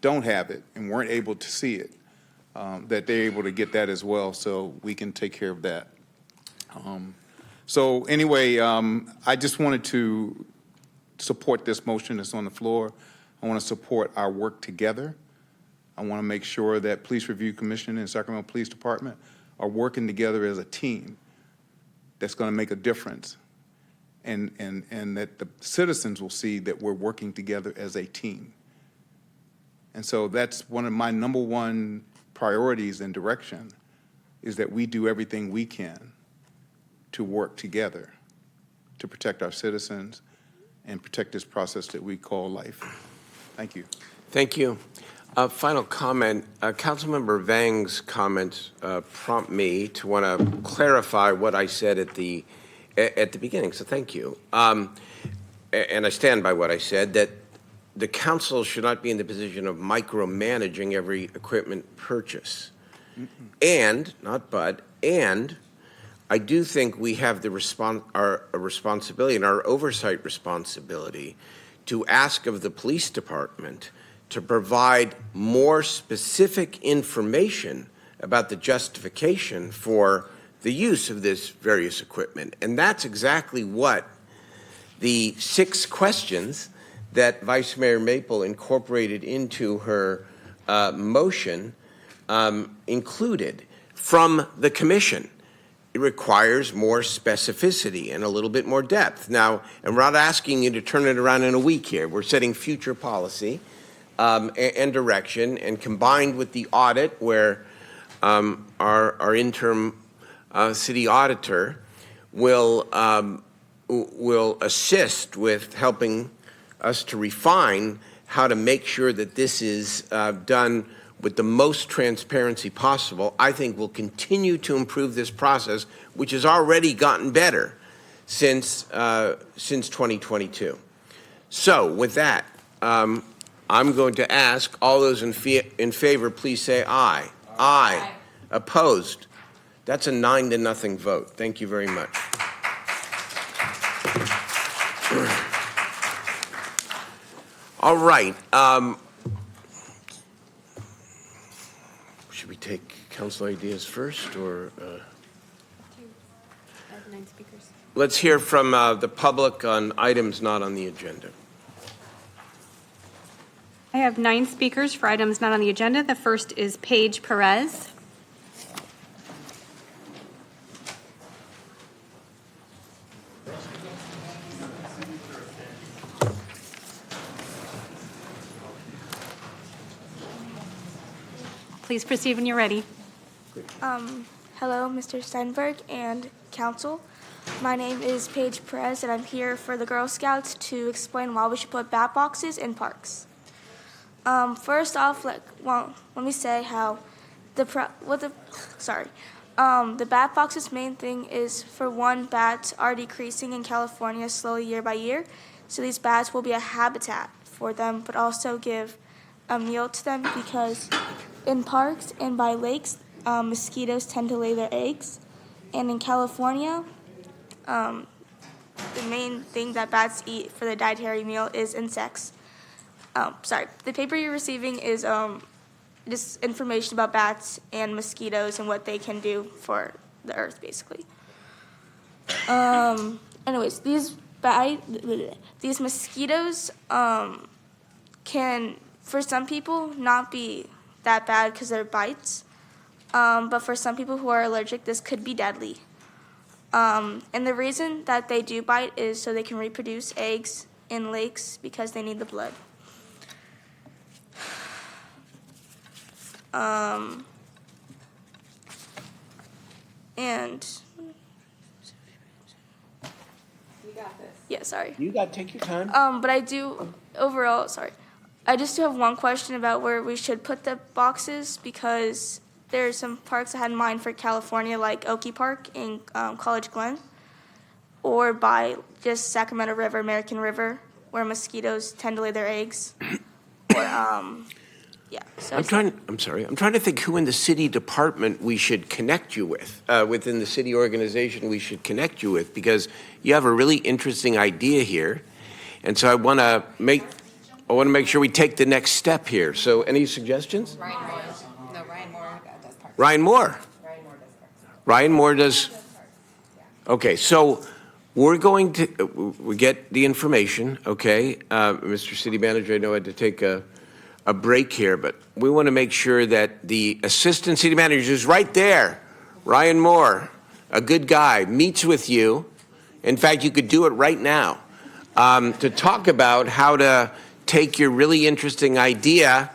don't have it and weren't able to see it, that they're able to get that as well, so we can take care of that. So anyway, I just wanted to support this motion that's on the floor. I want to support our work together. I want to make sure that Police Review Commission and Sacramento Police Department are working together as a team that's going to make a difference, and that the citizens will see that we're working together as a team. And so that's one of my number one priorities and direction, is that we do everything we can to work together to protect our citizens and protect this process that we call life. Thank you. Thank you. Final comment. Councilmember Vang's comments prompt me to want to clarify what I said at the beginning, so thank you. And I stand by what I said, that the council should not be in the position of micromanaging every equipment purchase. And, not but, and I do think we have the responsibility and our oversight responsibility to ask of the police department to provide more specific information about the justification for the use of this various equipment. And that's exactly what the 6 questions that Vice Mayor Maple incorporated into her motion included from the commission. It requires more specificity and a little bit more depth. Now, and we're not asking you to turn it around in a week here. We're setting future policy and direction, and combined with the audit where our interim city auditor will assist with helping us to refine how to make sure that this is done with the most transparency possible. I think we'll continue to improve this process, which has already gotten better since 2022. So with that, I'm going to ask all those in favor, please say aye. Aye. Opposed? That's a 9-0 vote. Thank you very much. All right. Should we take council ideas first, or? I have 9 speakers. Let's hear from the public on items not on the agenda. I have 9 speakers for items not on the agenda. The first is Paige Perez. Please proceed when you're ready. Hello, Mr. Steinberg and council. My name is Paige Perez, and I'm here for the Girl Scouts to explain why we should put bat boxes in parks. First off, let me say how the bat box's main thing is, for one, bats are decreasing in California slowly year by year, so these bats will be a habitat for them, but also give a meal to them, because in parks and by lakes, mosquitoes tend to lay their eggs, and in California, the main thing that bats eat for their dietary meal is insects. The paper you're receiving is just information about bats and mosquitoes and what they can do for the earth, basically. Anyways, these mosquitoes can, for some people, not be that bad because they're bites, but for some people who are allergic, this could be deadly. And the reason that they do bite is so they can reproduce eggs in lakes, because they need the blood. And you got this. Yeah, sorry. You got to take your time. But I do overall, I just do have one question about where we should put the boxes, because there are some parks I had in mind for California, like Oakey Park in College Glen, or by just Sacramento River, American River, where mosquitoes tend to lay their eggs. Or yeah. So I'm trying to think who in the city department we should connect you with, within the city organization we should connect you with, because you have a really interesting idea here, and so I want to make sure we take the next step here. So, any suggestions? Ryan Moore. No, Ryan Moore does parks. Ryan Moore. Ryan Moore does. Okay, so we're going to we get the information. Okay, Mr. City Manager, I know I had to take a break here, but we want to make sure that the assistant city manager is right there, Ryan Moore, a good guy, meets with you. In fact, you could do it right now, to talk about how to take your really interesting idea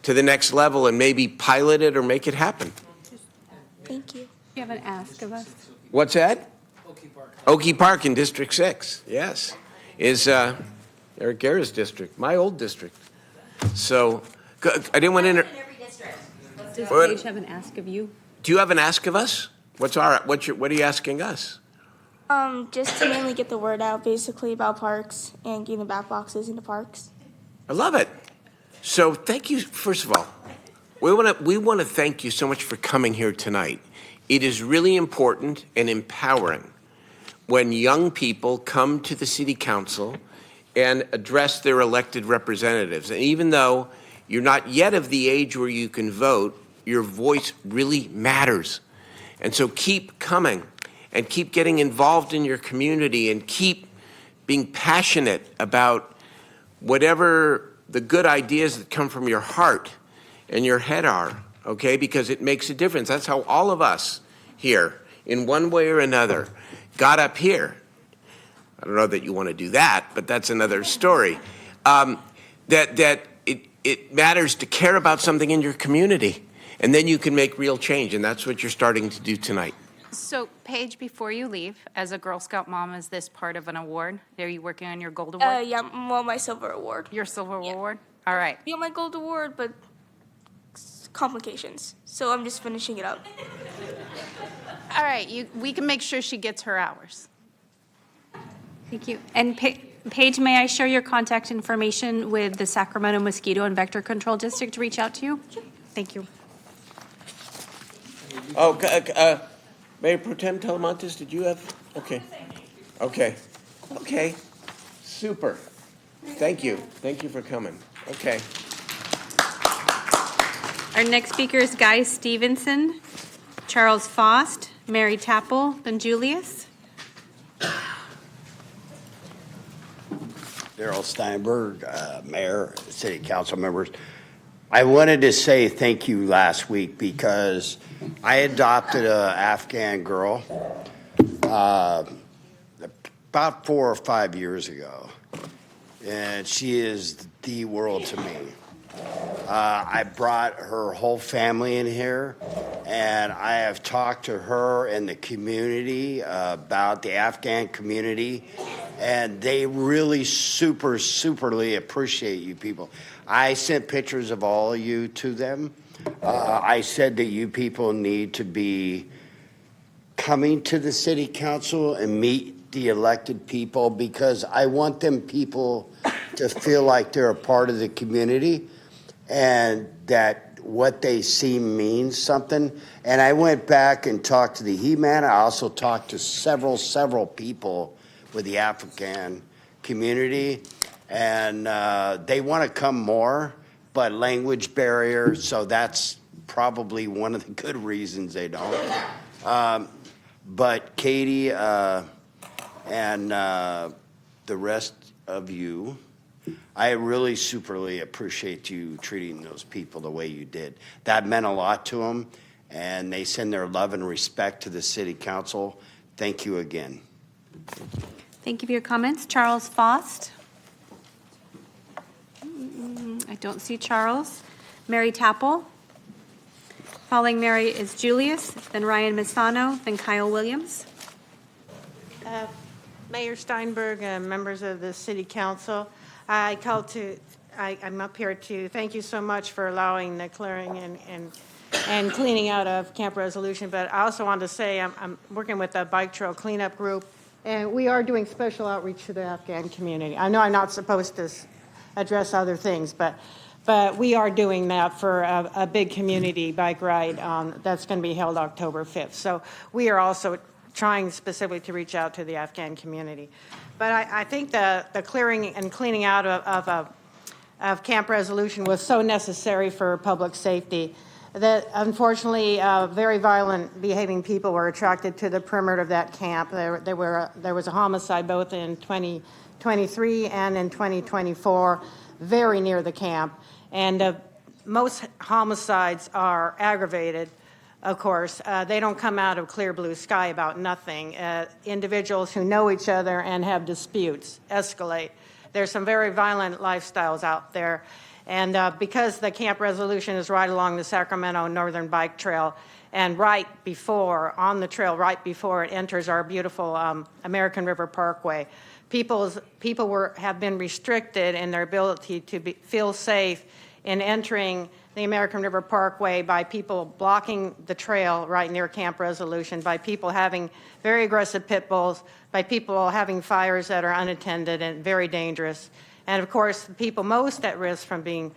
to the next level and maybe pilot it or make it happen. Thank you. You have an ask of us? What's that? Oakey Park in District 6, yes, is Eric Guerra's district, my old district. So, I didn't want to Does Paige have an ask of you? Do you have an ask of us? What are you asking us? Just to mainly get the word out, basically, about parks and getting the bat boxes into parks. I love it. So thank you, first of all. We want to thank you so much for coming here tonight. It is really important and empowering when young people come to the city council and address their elected representatives. And even though you're not yet of the age where you can vote, your voice really matters. And so keep coming and keep getting involved in your community and keep being passionate about whatever the good ideas that come from your heart and your head are, okay? Because it makes a difference. That's how all of us here, in one way or another, got up here. I don't know that you want to do that, but that's another story. That it matters to care about something in your community, and then you can make real change, and that's what you're starting to do tonight. So, Paige, before you leave, as a Girl Scout mom, is this part of an award? Are you working on your gold award? Yeah, well, my silver award. Your silver award? All right. Yeah, my gold award, but complications. So I'm just finishing it up. All right, we can make sure she gets her hours. Thank you. And Paige, may I share your contact information with the Sacramento Mosquito and Vector Control District to reach out to you? Sure. Thank you. Oh, Mayor Pro Tem Talamantes, did you have? Okay. Okay. Super. Thank you. Thank you for coming. Okay. Our next speaker is Guy Stevenson, Charles Faust, Mary Tapple, then Julius. Daryl Steinberg, Mayor, City Council members. I wanted to say thank you last week because I adopted an Afghan girl about 4 or 5 years ago, and she is the world to me. I brought her whole family in here, and I have talked to her and the community about the Afghan community, and they really superly appreciate you people. I sent pictures of all of you to them. I said that you people need to be coming to the city council and meet the elected people because I want them people to feel like they're a part of the community and that what they see means something. And I went back and talked to the He-Man. I also talked to several people with the Afghan community, and they want to come more, but language barrier, so that's probably one of the good reasons they don't. But Katie and the rest of you, I really superly appreciate you treating those people the way you did. That meant a lot to them, and they send their love and respect to the city council. Thank you again. Thank you for your comments. Charles Faust. I don't see Charles. Mary Tapple. Following Mary is Julius, then Ryan Misano, then Kyle Williams. Mayor Steinberg, members of the City Council, I'm up here to thank you so much for allowing the clearing and cleaning out of Camp Resolution, but I also want to say I'm working with the Bike Trail Cleanup Group, and we are doing special outreach to the Afghan community. I know I'm not supposed to address other things, but we are doing that for a big community bike ride that's going to be held October 5th. So we are also trying specifically to reach out to the Afghan community. But I think the clearing and cleaning out of Camp Resolution was so necessary for public safety that unfortunately very violent behaving people were attracted to the perimeter of that camp. There was a homicide both in 2023 and in 2024 very near the camp. And most homicides are aggravated. Of course, they don't come out of clear blue sky about nothing. Individuals who know each other and have disputes escalate. There's some very violent lifestyles out there. And because the Camp Resolution is right along the Sacramento Northern Bike Trail and on the trail right before it enters our beautiful American River Parkway, people have been restricted in their ability to feel safe in entering the American River Parkway by people blocking the trail right near Camp Resolution, by people having very aggressive pit bulls, by people having fires that are unattended and very dangerous. And of course, the people most at risk from being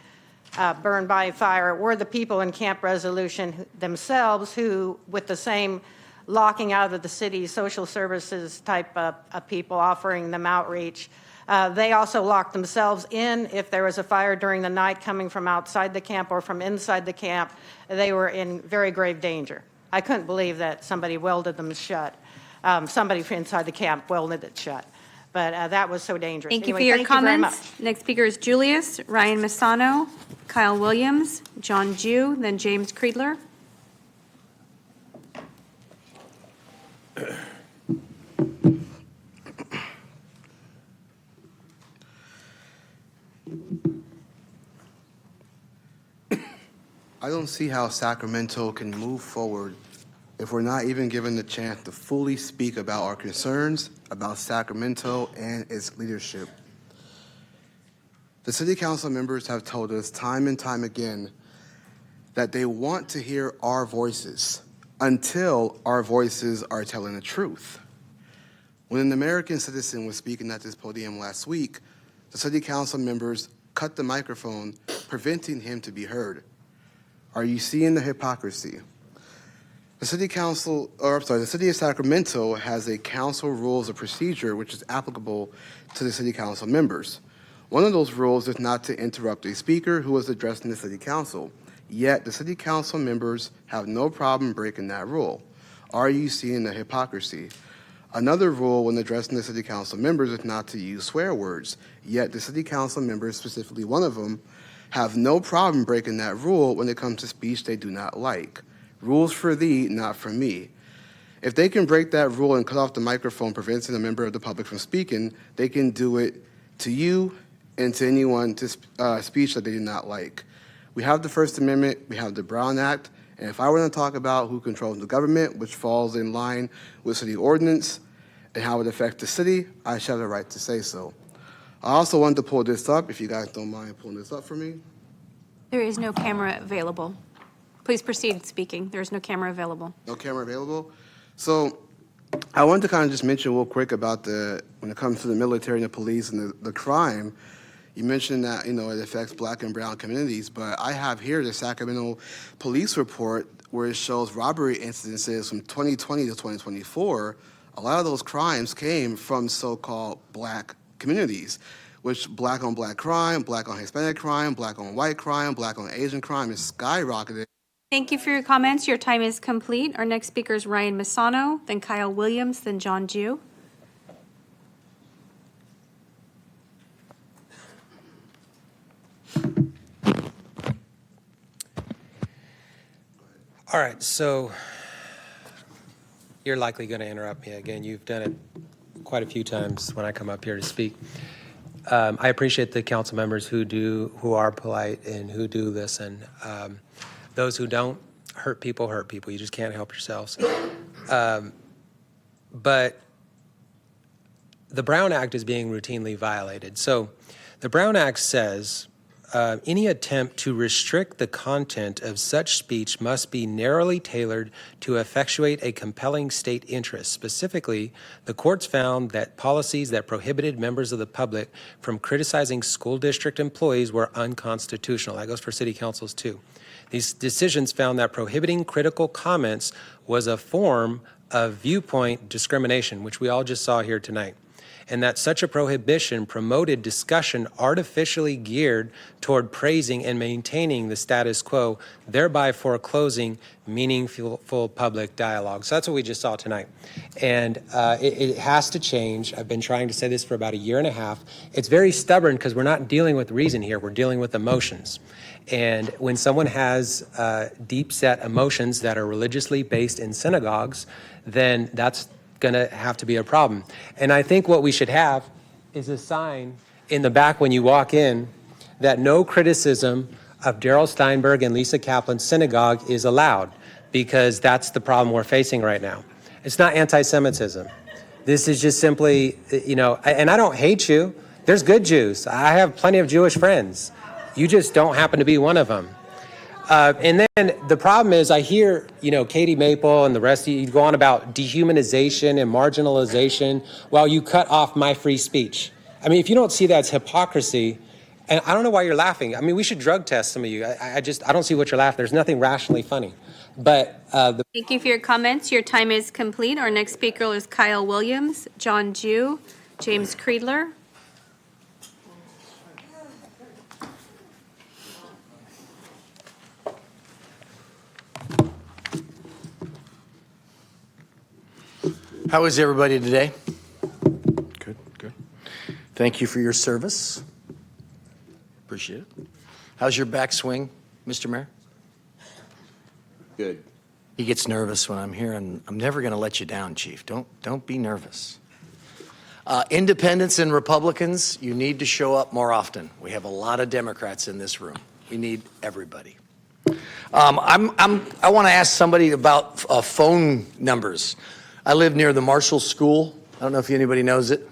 burned by fire were the people in Camp Resolution themselves who, with the same locking out of the city social services type of people, offering them outreach, They also locked themselves in if there was a fire during the night coming from outside the camp or from inside the camp. They were in very grave danger. I couldn't believe that somebody welded them shut. Somebody inside the camp welded it shut. But that was so dangerous. Thank you Anyway, for your thank you very comments. much. Next speaker is Julius, Ryan Masano, Kyle Williams, John Jew, then James Creedler. I don't see how Sacramento can move forward if we're not even given the chance to fully speak about our concerns about Sacramento and its leadership. The city council members have told us time and time again that they want to hear our voices until our voices are telling the truth. When an American citizen was speaking at this podium last week, the city council members cut the microphone, preventing him to be heard. Are you seeing the hypocrisy? The city of Sacramento has a council rules of procedure which is applicable to the city council members. One of those rules is not to interrupt a speaker who is addressing the city council. Yet the city council members have no problem breaking that rule. Are you seeing the hypocrisy? Another rule when addressing the city council members is not to use swear words. Yet the city council members, specifically one of them, have no problem breaking that rule when it comes to speech they do not like. Rules for thee, not for me. If they can break that rule and cut off the microphone, preventing a member of the public from speaking, they can do it to you and to anyone to speech that they do not like. We have the First Amendment, we have the Brown Act, and if I were to talk about who controls the government, which falls in line with city ordinance and how it affects the city, I should have the right to say so. I also wanted to pull this up, if you guys don't mind pulling this up for me. There is no camera available. Please proceed speaking. There is no camera available. No camera available? So I wanted to kind of just mention real quick about when it comes to the military and the police and the crime. You mentioned that, it affects black and brown communities, but I have here the Sacramento police report where it shows robbery incidences from 2020 to 2024. A lot of those crimes came from so-called black communities, which black on black crime, black on Hispanic crime, black on white crime, black on Asian crime is skyrocketed. Thank you for your comments. Your time is complete. Our next speaker is Ryan Masano, then Kyle Williams, then John Jew. All right, so you're likely going to interrupt me again. You've done it quite a few times when I come up here to speak. I appreciate the council members who are polite and who do listen. Those who don't, hurt people. You just can't help yourselves. But the Brown Act is being routinely violated. So the Brown Act says any attempt to restrict the content of such speech must be narrowly tailored to effectuate a compelling state interest. Specifically, the courts found that policies that prohibited members of the public from criticizing school district employees were unconstitutional. That goes for city councils too. These decisions found that prohibiting critical comments was a form of viewpoint discrimination, which we all just saw here tonight, and that such a prohibition promoted discussion artificially geared toward praising and maintaining the status quo, thereby foreclosing meaningful public dialogue. So that's what we just saw tonight. And it has to change. I've been trying to say this for about a year and a half. It's very stubborn because we're not dealing with reason here. We're dealing with emotions. And when someone has deep-set emotions that are religiously based in synagogues, then that's going to have to be a problem. And I think what we should have is a sign in the back when you walk in that no criticism of Darrell Steinberg and Lisa Kaplan's synagogue is allowed, because that's the problem we're facing right now. It's not anti-Semitism. This is just simply, and I don't hate you. There's good Jews. I have plenty of Jewish friends. You just don't happen to be one of them. And then the problem is I hear, Katie Maple and the rest of you go on about dehumanization and marginalization while you cut off my free speech. I mean, if you don't see that as hypocrisy, and I don't know why you're laughing. I mean, we should drug test some of you. I don't see what you're laughing. There's nothing rationally funny. But Thank you for your comments. Your time is complete. Our next speaker is Kyle Williams, John Jew, James Creedler. How is everybody today? Good, good. Thank you for your service. Appreciate it. How's your backswing, Mr. Mayor? Good. He gets nervous when I'm here, and I'm never going to let you down, Chief. Don't be nervous. Independents and Republicans, you need to show up more often. We have a lot of Democrats in this room. We need everybody. I want to ask somebody about phone numbers. I live near the Marshall School. I don't know if anybody knows it.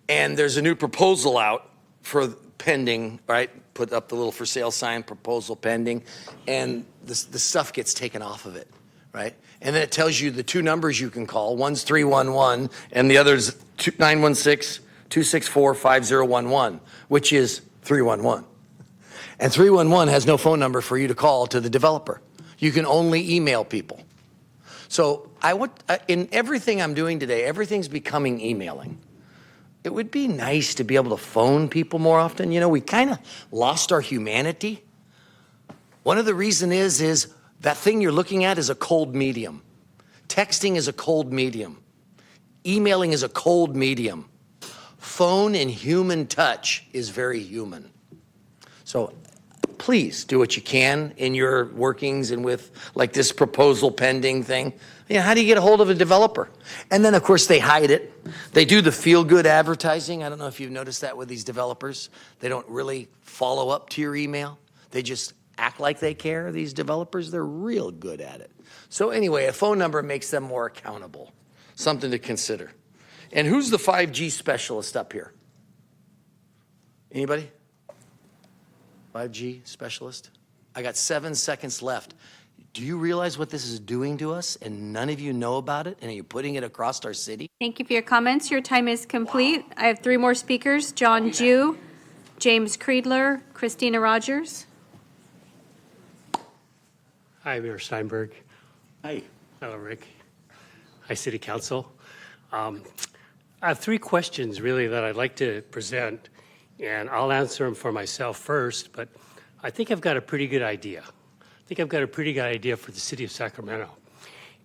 And there's a new proposal out for pending, right? Put up the little for sale sign, proposal pending, and the stuff gets taken off of it, right? And then it tells you the two numbers you can call. One's 311 and the other's 916-264-5011, which is 311. And 311 has no phone number for you to call to the developer. You can only email people. So in everything I'm doing today, everything's becoming emailing. It would be nice to be able to phone people more often. You know, we kind of lost our humanity. One of the reasons is that thing you're looking at is a cold medium. Texting is a cold medium. Emailing is a cold medium. Phone and human touch is very human. So please do what you can in your workings and with like this proposal pending thing. You know, how do you get a hold of a developer? And then, of course, they hide it. They do the feel-good advertising. I don't know if you've noticed that with these developers. They don't really follow up to your email. They just act like they care. These developers, they're real good at it. So anyway, a phone number makes them more accountable. Something to consider. And who's the 5G specialist up here? Anybody? 5G specialist? I got 7 seconds left. Do you realize what this is doing to us and none of you know about it and you're putting it across our city? Thank you for your comments. Your time is complete. I have 3 more speakers, John Jew, James Creedler, Christina Rogers. Hi, Mayor Steinberg. Hi. Hello, Rick. Hi, City Council. I have 3 questions really that I'd like to present, and I'll answer them for myself first, but I think I've got a pretty good idea. I think I've got a pretty good idea for the city of Sacramento.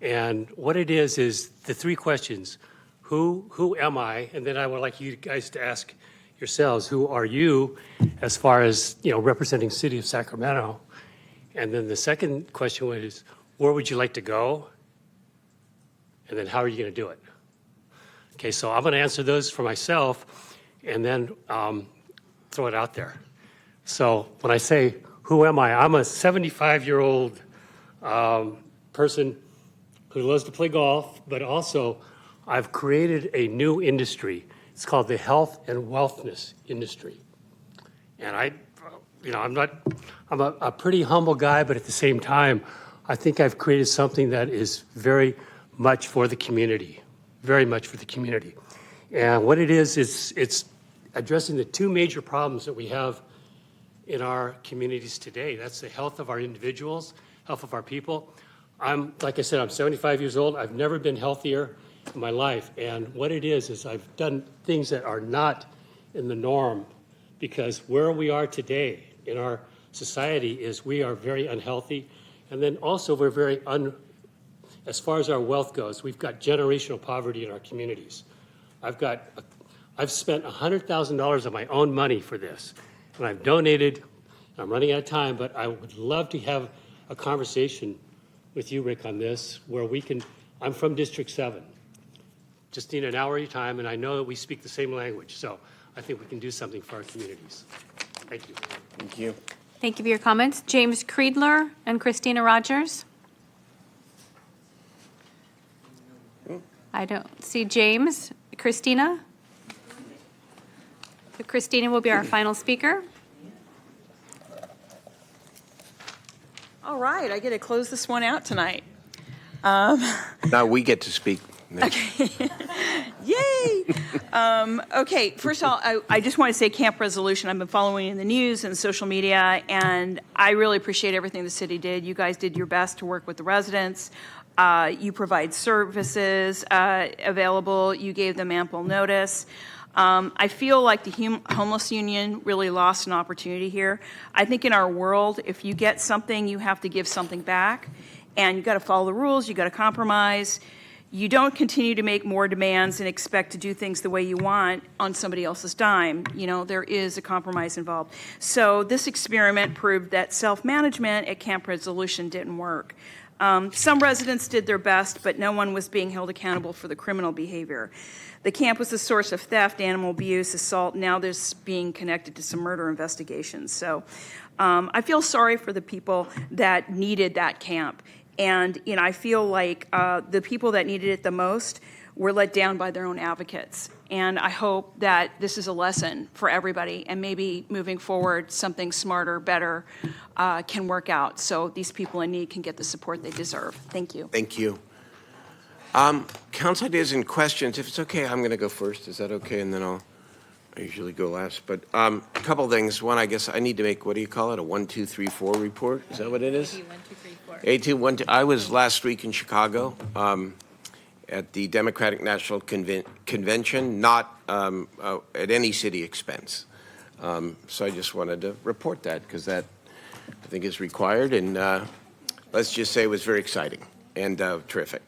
And what it is the 3 questions. Who am I? And then I would like you guys to ask yourselves, who are you as far as, you know, representing city of Sacramento? And then the second question was, where would you like to go? And then how are you going to do it? Okay, so I'm going to answer those for myself and then throw it out there. So when I say, who am I? I'm a 75-year-old person who loves to play golf, but also I've created a new industry. It's called the health and wellness industry. And I'm a pretty humble guy, but at the same time, I think I've created something that is very much for the community, very much for the community. And what it is it's addressing the 2 major problems that we have in our communities today. That's the health of our individuals, health of our people. Like I said, I'm 75 years old. I've never been healthier in my life. And what it is I've done things that are not in the norm, because where we are today in our society is we are very unhealthy. And then also we're very as far as our wealth goes, we've got generational poverty in our communities. I've spent $100,000 of my own money for this, and I've donated. I'm running out of time, but I would love to have a conversation with you, Rick, on this, where I'm from District 7. Just need an hour of your time, and I know that we speak the same language, so I think we can do something for our communities. Thank you. Thank you. Thank you for your comments. James Creedler and Christina Rogers. I don't see James. Christina? So Christina will be our final speaker. All right, I get to close this one out tonight. Now we get to speak. Okay. Yay! Okay, first of all, I just want to say Camp Resolution. I've been following in the news and social media, and I really appreciate everything the city did. You guys did your best to work with the residents. You provide services available. You gave them ample notice. I feel like the homeless union really lost an opportunity here. I think in our world, if you get something, you have to give something back, and you got to follow the rules. You got to compromise. You don't continue to make more demands and expect to do things the way you want on somebody else's dime. You know, there is a compromise involved. So this experiment proved that self-management at Camp Resolution didn't work. Some residents did their best, but no one was being held accountable for the criminal behavior. The camp was a source of theft, animal abuse, assault. Now there's being connected to some murder investigations. So I feel sorry for the people that needed that camp. And I feel like the people that needed it the most were let down by their own advocates. And I hope that this is a lesson for everybody, and maybe moving forward, something smarter, better can work out, so these people in need can get the support they deserve. Thank you. Thank you. Council ideas and questions. If it's okay, I'm going to go first. Is that okay? And then I usually go last. But a couple things. One, I guess I need to make, what do you call it, a 1, 2, 3, 4 report? Is that what it is? 1, 2, 3, 4. A2, 1, 2. I was last week in Chicago at the Democratic National Convention, not at any city expense. So I just wanted to report that because that, I think, is required. And let's just say it was very exciting and terrific.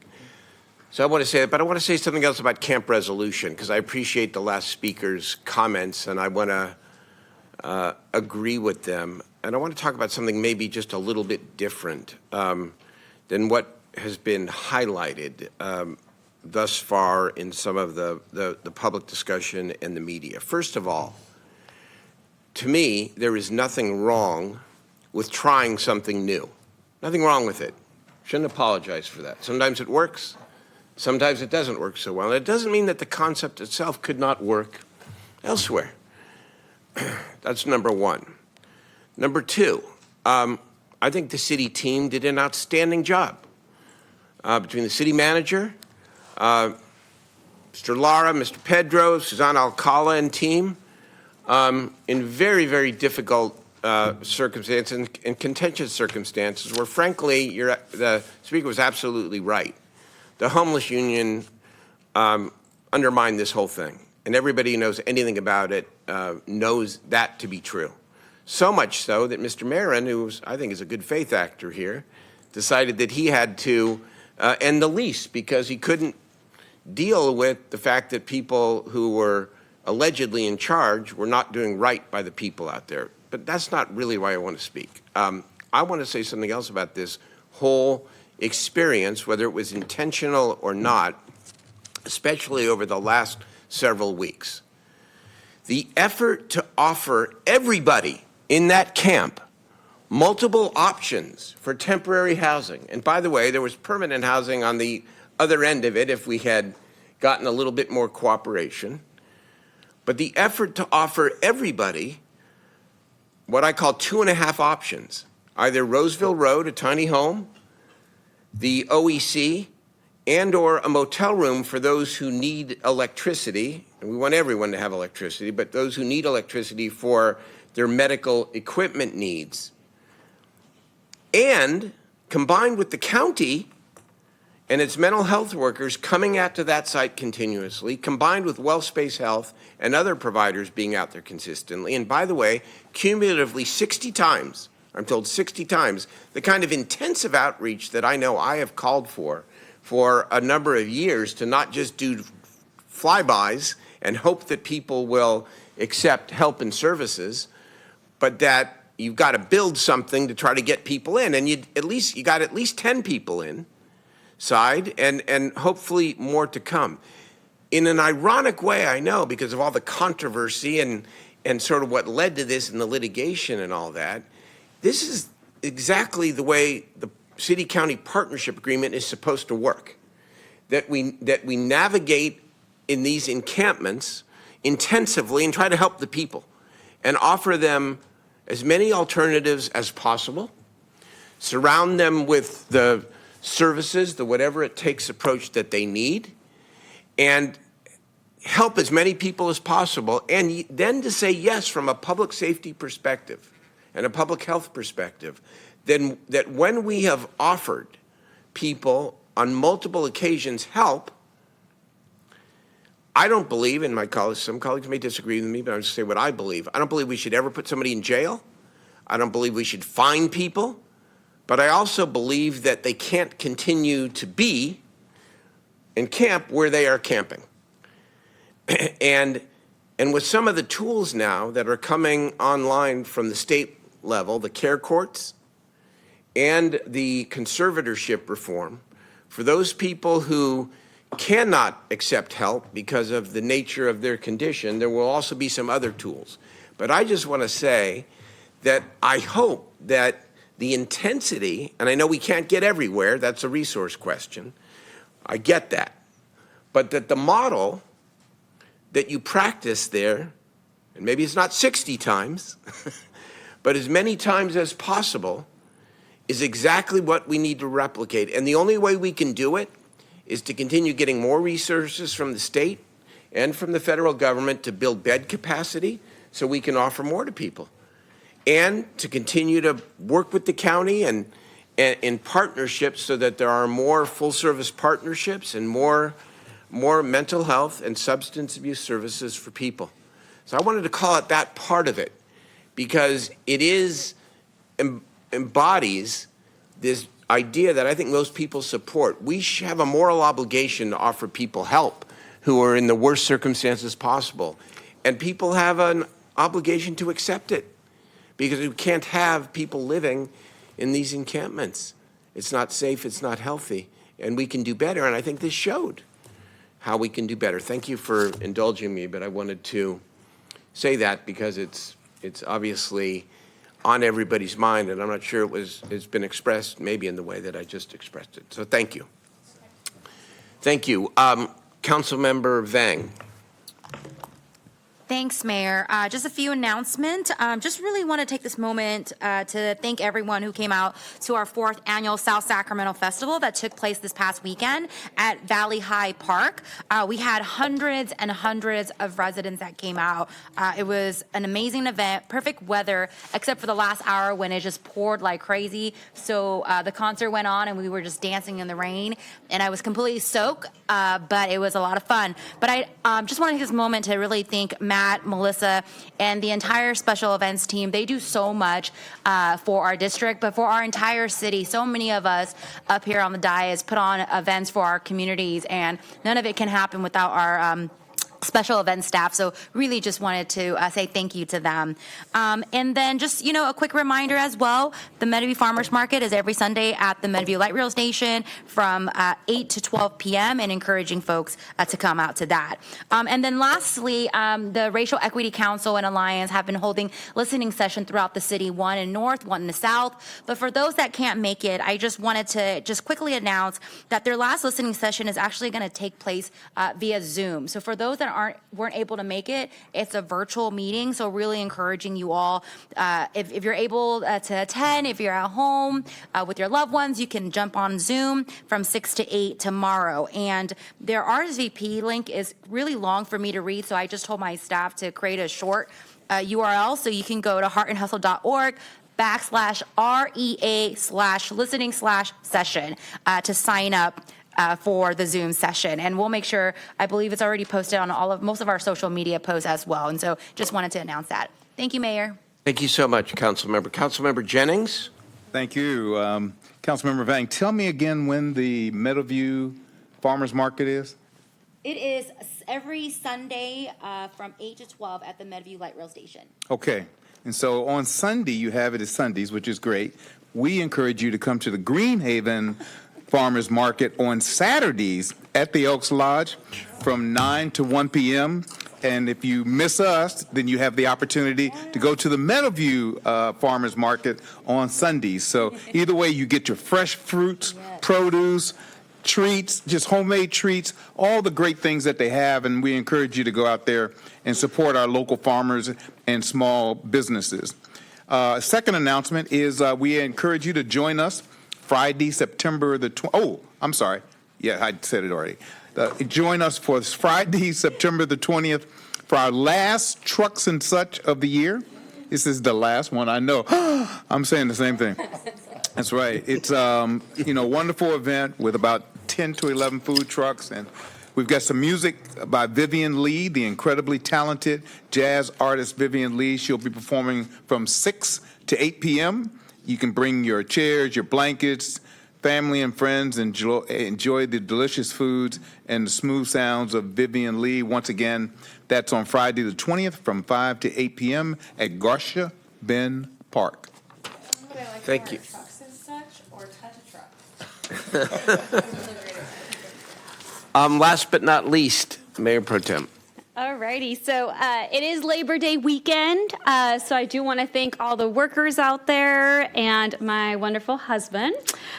So I want to say that, but I want to say something else about Camp Resolution, because I appreciate the last speaker's comments, and I want to agree with them. And I want to talk about something maybe just a little bit different than what has been highlighted thus far in some of the public discussion and the media. First of all, to me, there is nothing wrong with trying something new. Nothing wrong with it. Shouldn't apologize for that. Sometimes it works. Sometimes it doesn't work so well. And it doesn't mean that the concept itself could not work elsewhere. That's number one. Number two, I think the city team did an outstanding job between the city manager, Mr. Lara, Mr. Pedro, Suzanne Alcala, and team in very, very difficult circumstances and contentious circumstances where, frankly, the speaker was absolutely right. The homeless union undermined this whole thing, and everybody who knows anything about it knows that to be true. So much so that Mr. Marin, who I think is a good faith actor here, decided that he had to end the lease because he couldn't deal with the fact that people who were allegedly in charge were not doing right by the people out there. But that's not really why I want to speak. I want to say something else about this whole experience, whether it was intentional or not, especially over the last several weeks. The effort to offer everybody in that camp multiple options for temporary housing. And by the way, there was permanent housing on the other end of it if we had gotten a little bit more cooperation. But the effort to offer everybody what I call 2.5 options, either Roseville Road, a tiny home, the OEC, and or a motel room for those who need electricity, and we want everyone to have electricity, but those who need electricity for their medical equipment needs. And combined with the county and its mental health workers coming out to that site continuously, combined with WellSpace Health and other providers being out there consistently, and by the way, cumulatively 60 times, I'm told 60 times, the kind of intensive outreach that I know I have called for a number of years to not just do flybys and hope that people will accept help and services, but that you've got to build something to try to get people in. And you got at least 10 people inside and hopefully more to come. In an ironic way, I know, because of all the controversy and sort of what led to this and the litigation and all that, this is exactly the way the city-county partnership agreement is supposed to work. That we navigate in these encampments intensively and try to help the people and offer them as many alternatives as possible, surround them with the services, the whatever it takes approach that they need, and help as many people as possible, and then to say yes from a public safety perspective and a public health perspective, then that when we have offered people on multiple occasions help, I don't believe, and some colleagues may disagree with me, but I'll just say what I believe. I don't believe we should ever put somebody in jail. I don't believe we should fine people. But I also believe that they can't continue to be and camp where they are camping. And with some of the tools now that are coming online from the state level, the care courts and the conservatorship reform, for those people who cannot accept help because of the nature of their condition, there will also be some other tools. But I just want to say that I hope that the intensity, and I know we can't get everywhere, that's a resource question, I get that, but that the model that you practice there, and maybe it's not 60 times, but as many times as possible, is exactly what we need to replicate. And the only way we can do it is to continue getting more resources from the state and from the federal government to build bed capacity so we can offer more to people. And to continue to work with the county and in partnerships so that there are more full-service partnerships and more mental health and substance abuse services for people. So I wanted to call it that part of it because it embodies this idea that I think most people support. We have a moral obligation to offer people help who are in the worst circumstances possible. And people have an obligation to accept it because we can't have people living in these encampments. It's not safe, it's not healthy, and we can do better. And I think this showed how we can do better. Thank you for indulging me, but I wanted to say that because it's obviously on everybody's mind, and I'm not sure it's been expressed maybe in the way that I just expressed it. So thank you. Thank you. Councilmember Vang. Thanks, Mayor. Just a few announcements. Just really want to take this moment to thank everyone who came out to our 4th annual South Sacramento Festival that took place this past weekend at Valley High Park. We had hundreds and hundreds of residents that came out. It was an amazing event, perfect weather, except for the last hour when it just poured like crazy. So the concert went on and we were just dancing in the rain, and I was completely soaked, but it was a lot of fun. But I just want to take this moment to really thank Matt, Melissa, and the entire special events team. They do so much for our district, but for our entire city. So many of us up here on the dais put on events for our communities, and none of it can happen without our special event staff. So really just wanted to say thank you to them. And then just, a quick reminder as well, the Meadowview Farmers Market is every Sunday at the Meadowview Light Rail Station from 8 to 12 p.m. and encouraging folks to come out to that. And then lastly, the Racial Equity Council and Alliance have been holding listening sessions throughout the city, one in North, one in the South. But for those that can't make it, I just wanted to just quickly announce that their last listening session is actually going to take place via Zoom. So for those that weren't able to make it, it's a virtual meeting, so really encouraging you all, if you're able to attend, if you're at home with your loved ones, you can jump on Zoom from 6 to 8 tomorrow. And their RSVP link is really long for me to read, so I just told my staff to create a short URL, so you can go to heartandhustle.org/REA/listening/session to sign up for the Zoom session. And we'll make sure, I believe it's already posted on most of our social media posts as well. And so just wanted to announce that. Thank you, Mayor. Thank you so much, Councilmember. Councilmember Jennings. Thank you. Councilmember Vang, tell me again when the Meadowview Farmers Market is? It is every Sunday from 8 to 12 at the Meadowview Light Rail Station. Okay. And so on Sunday, you have it as Sundays, which is great. We encourage you to come to the Greenhaven Farmers Market on Saturdays at the Elks Lodge from 9 to 1 p.m. And if you miss us, then you have the opportunity to go to the Meadowview Farmers Market on Sundays. So either way, you get your fresh fruits, produce, treats, just homemade treats, all the great things that they have. And we encourage you to go out there and support our local farmers and small businesses. Second announcement is we encourage you to join us Friday, September the 20th. Oh, I'm sorry. Yeah, I said it already. Join us for Friday, September the 20th for our last Trucks and Such of the year. This is the last one, I know. I'm saying the same thing. That's right. It's wonderful event with about 10 to 11 food trucks, and we've got some music by Vivian Lee, the incredibly talented jazz artist Vivian Lee. She'll be performing from 6 to 8 p.m. You can bring your chairs, your blankets, family and friends enjoy the delicious foods and the smooth sounds of Vivian Lee. Once again, that's on Friday the 20th from 5 to 8 p.m. at Garcia Ben Park. Thank you. Last but not least, Mayor Pro Tem. All righty, so it is Labor Day weekend, so I do want to thank all the workers out there and my wonderful husband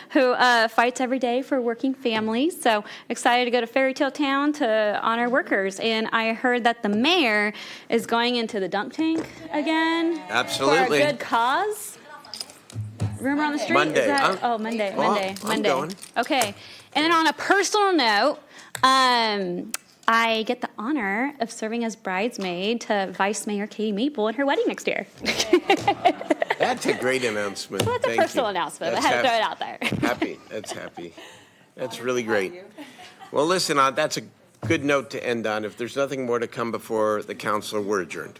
who fights every day for working families. So excited to go to Fairy Tale Town to honor workers. And I heard that the mayor is going into the dump tank again. Absolutely. For a good cause. Rumor on the street? Monday. Is that, Monday. I'm going. Okay, and then on a personal note, I get the honor of serving as bridesmaid to Vice Mayor Katie Maple at her wedding next year. That's a great announcement. Well, that's a Thank personal you. announcement. That's I had to throw it out there. Happy. That's happy. That's really great. Well, listen, that's a good note to end on. If there's nothing more to come before the council, we're adjourned.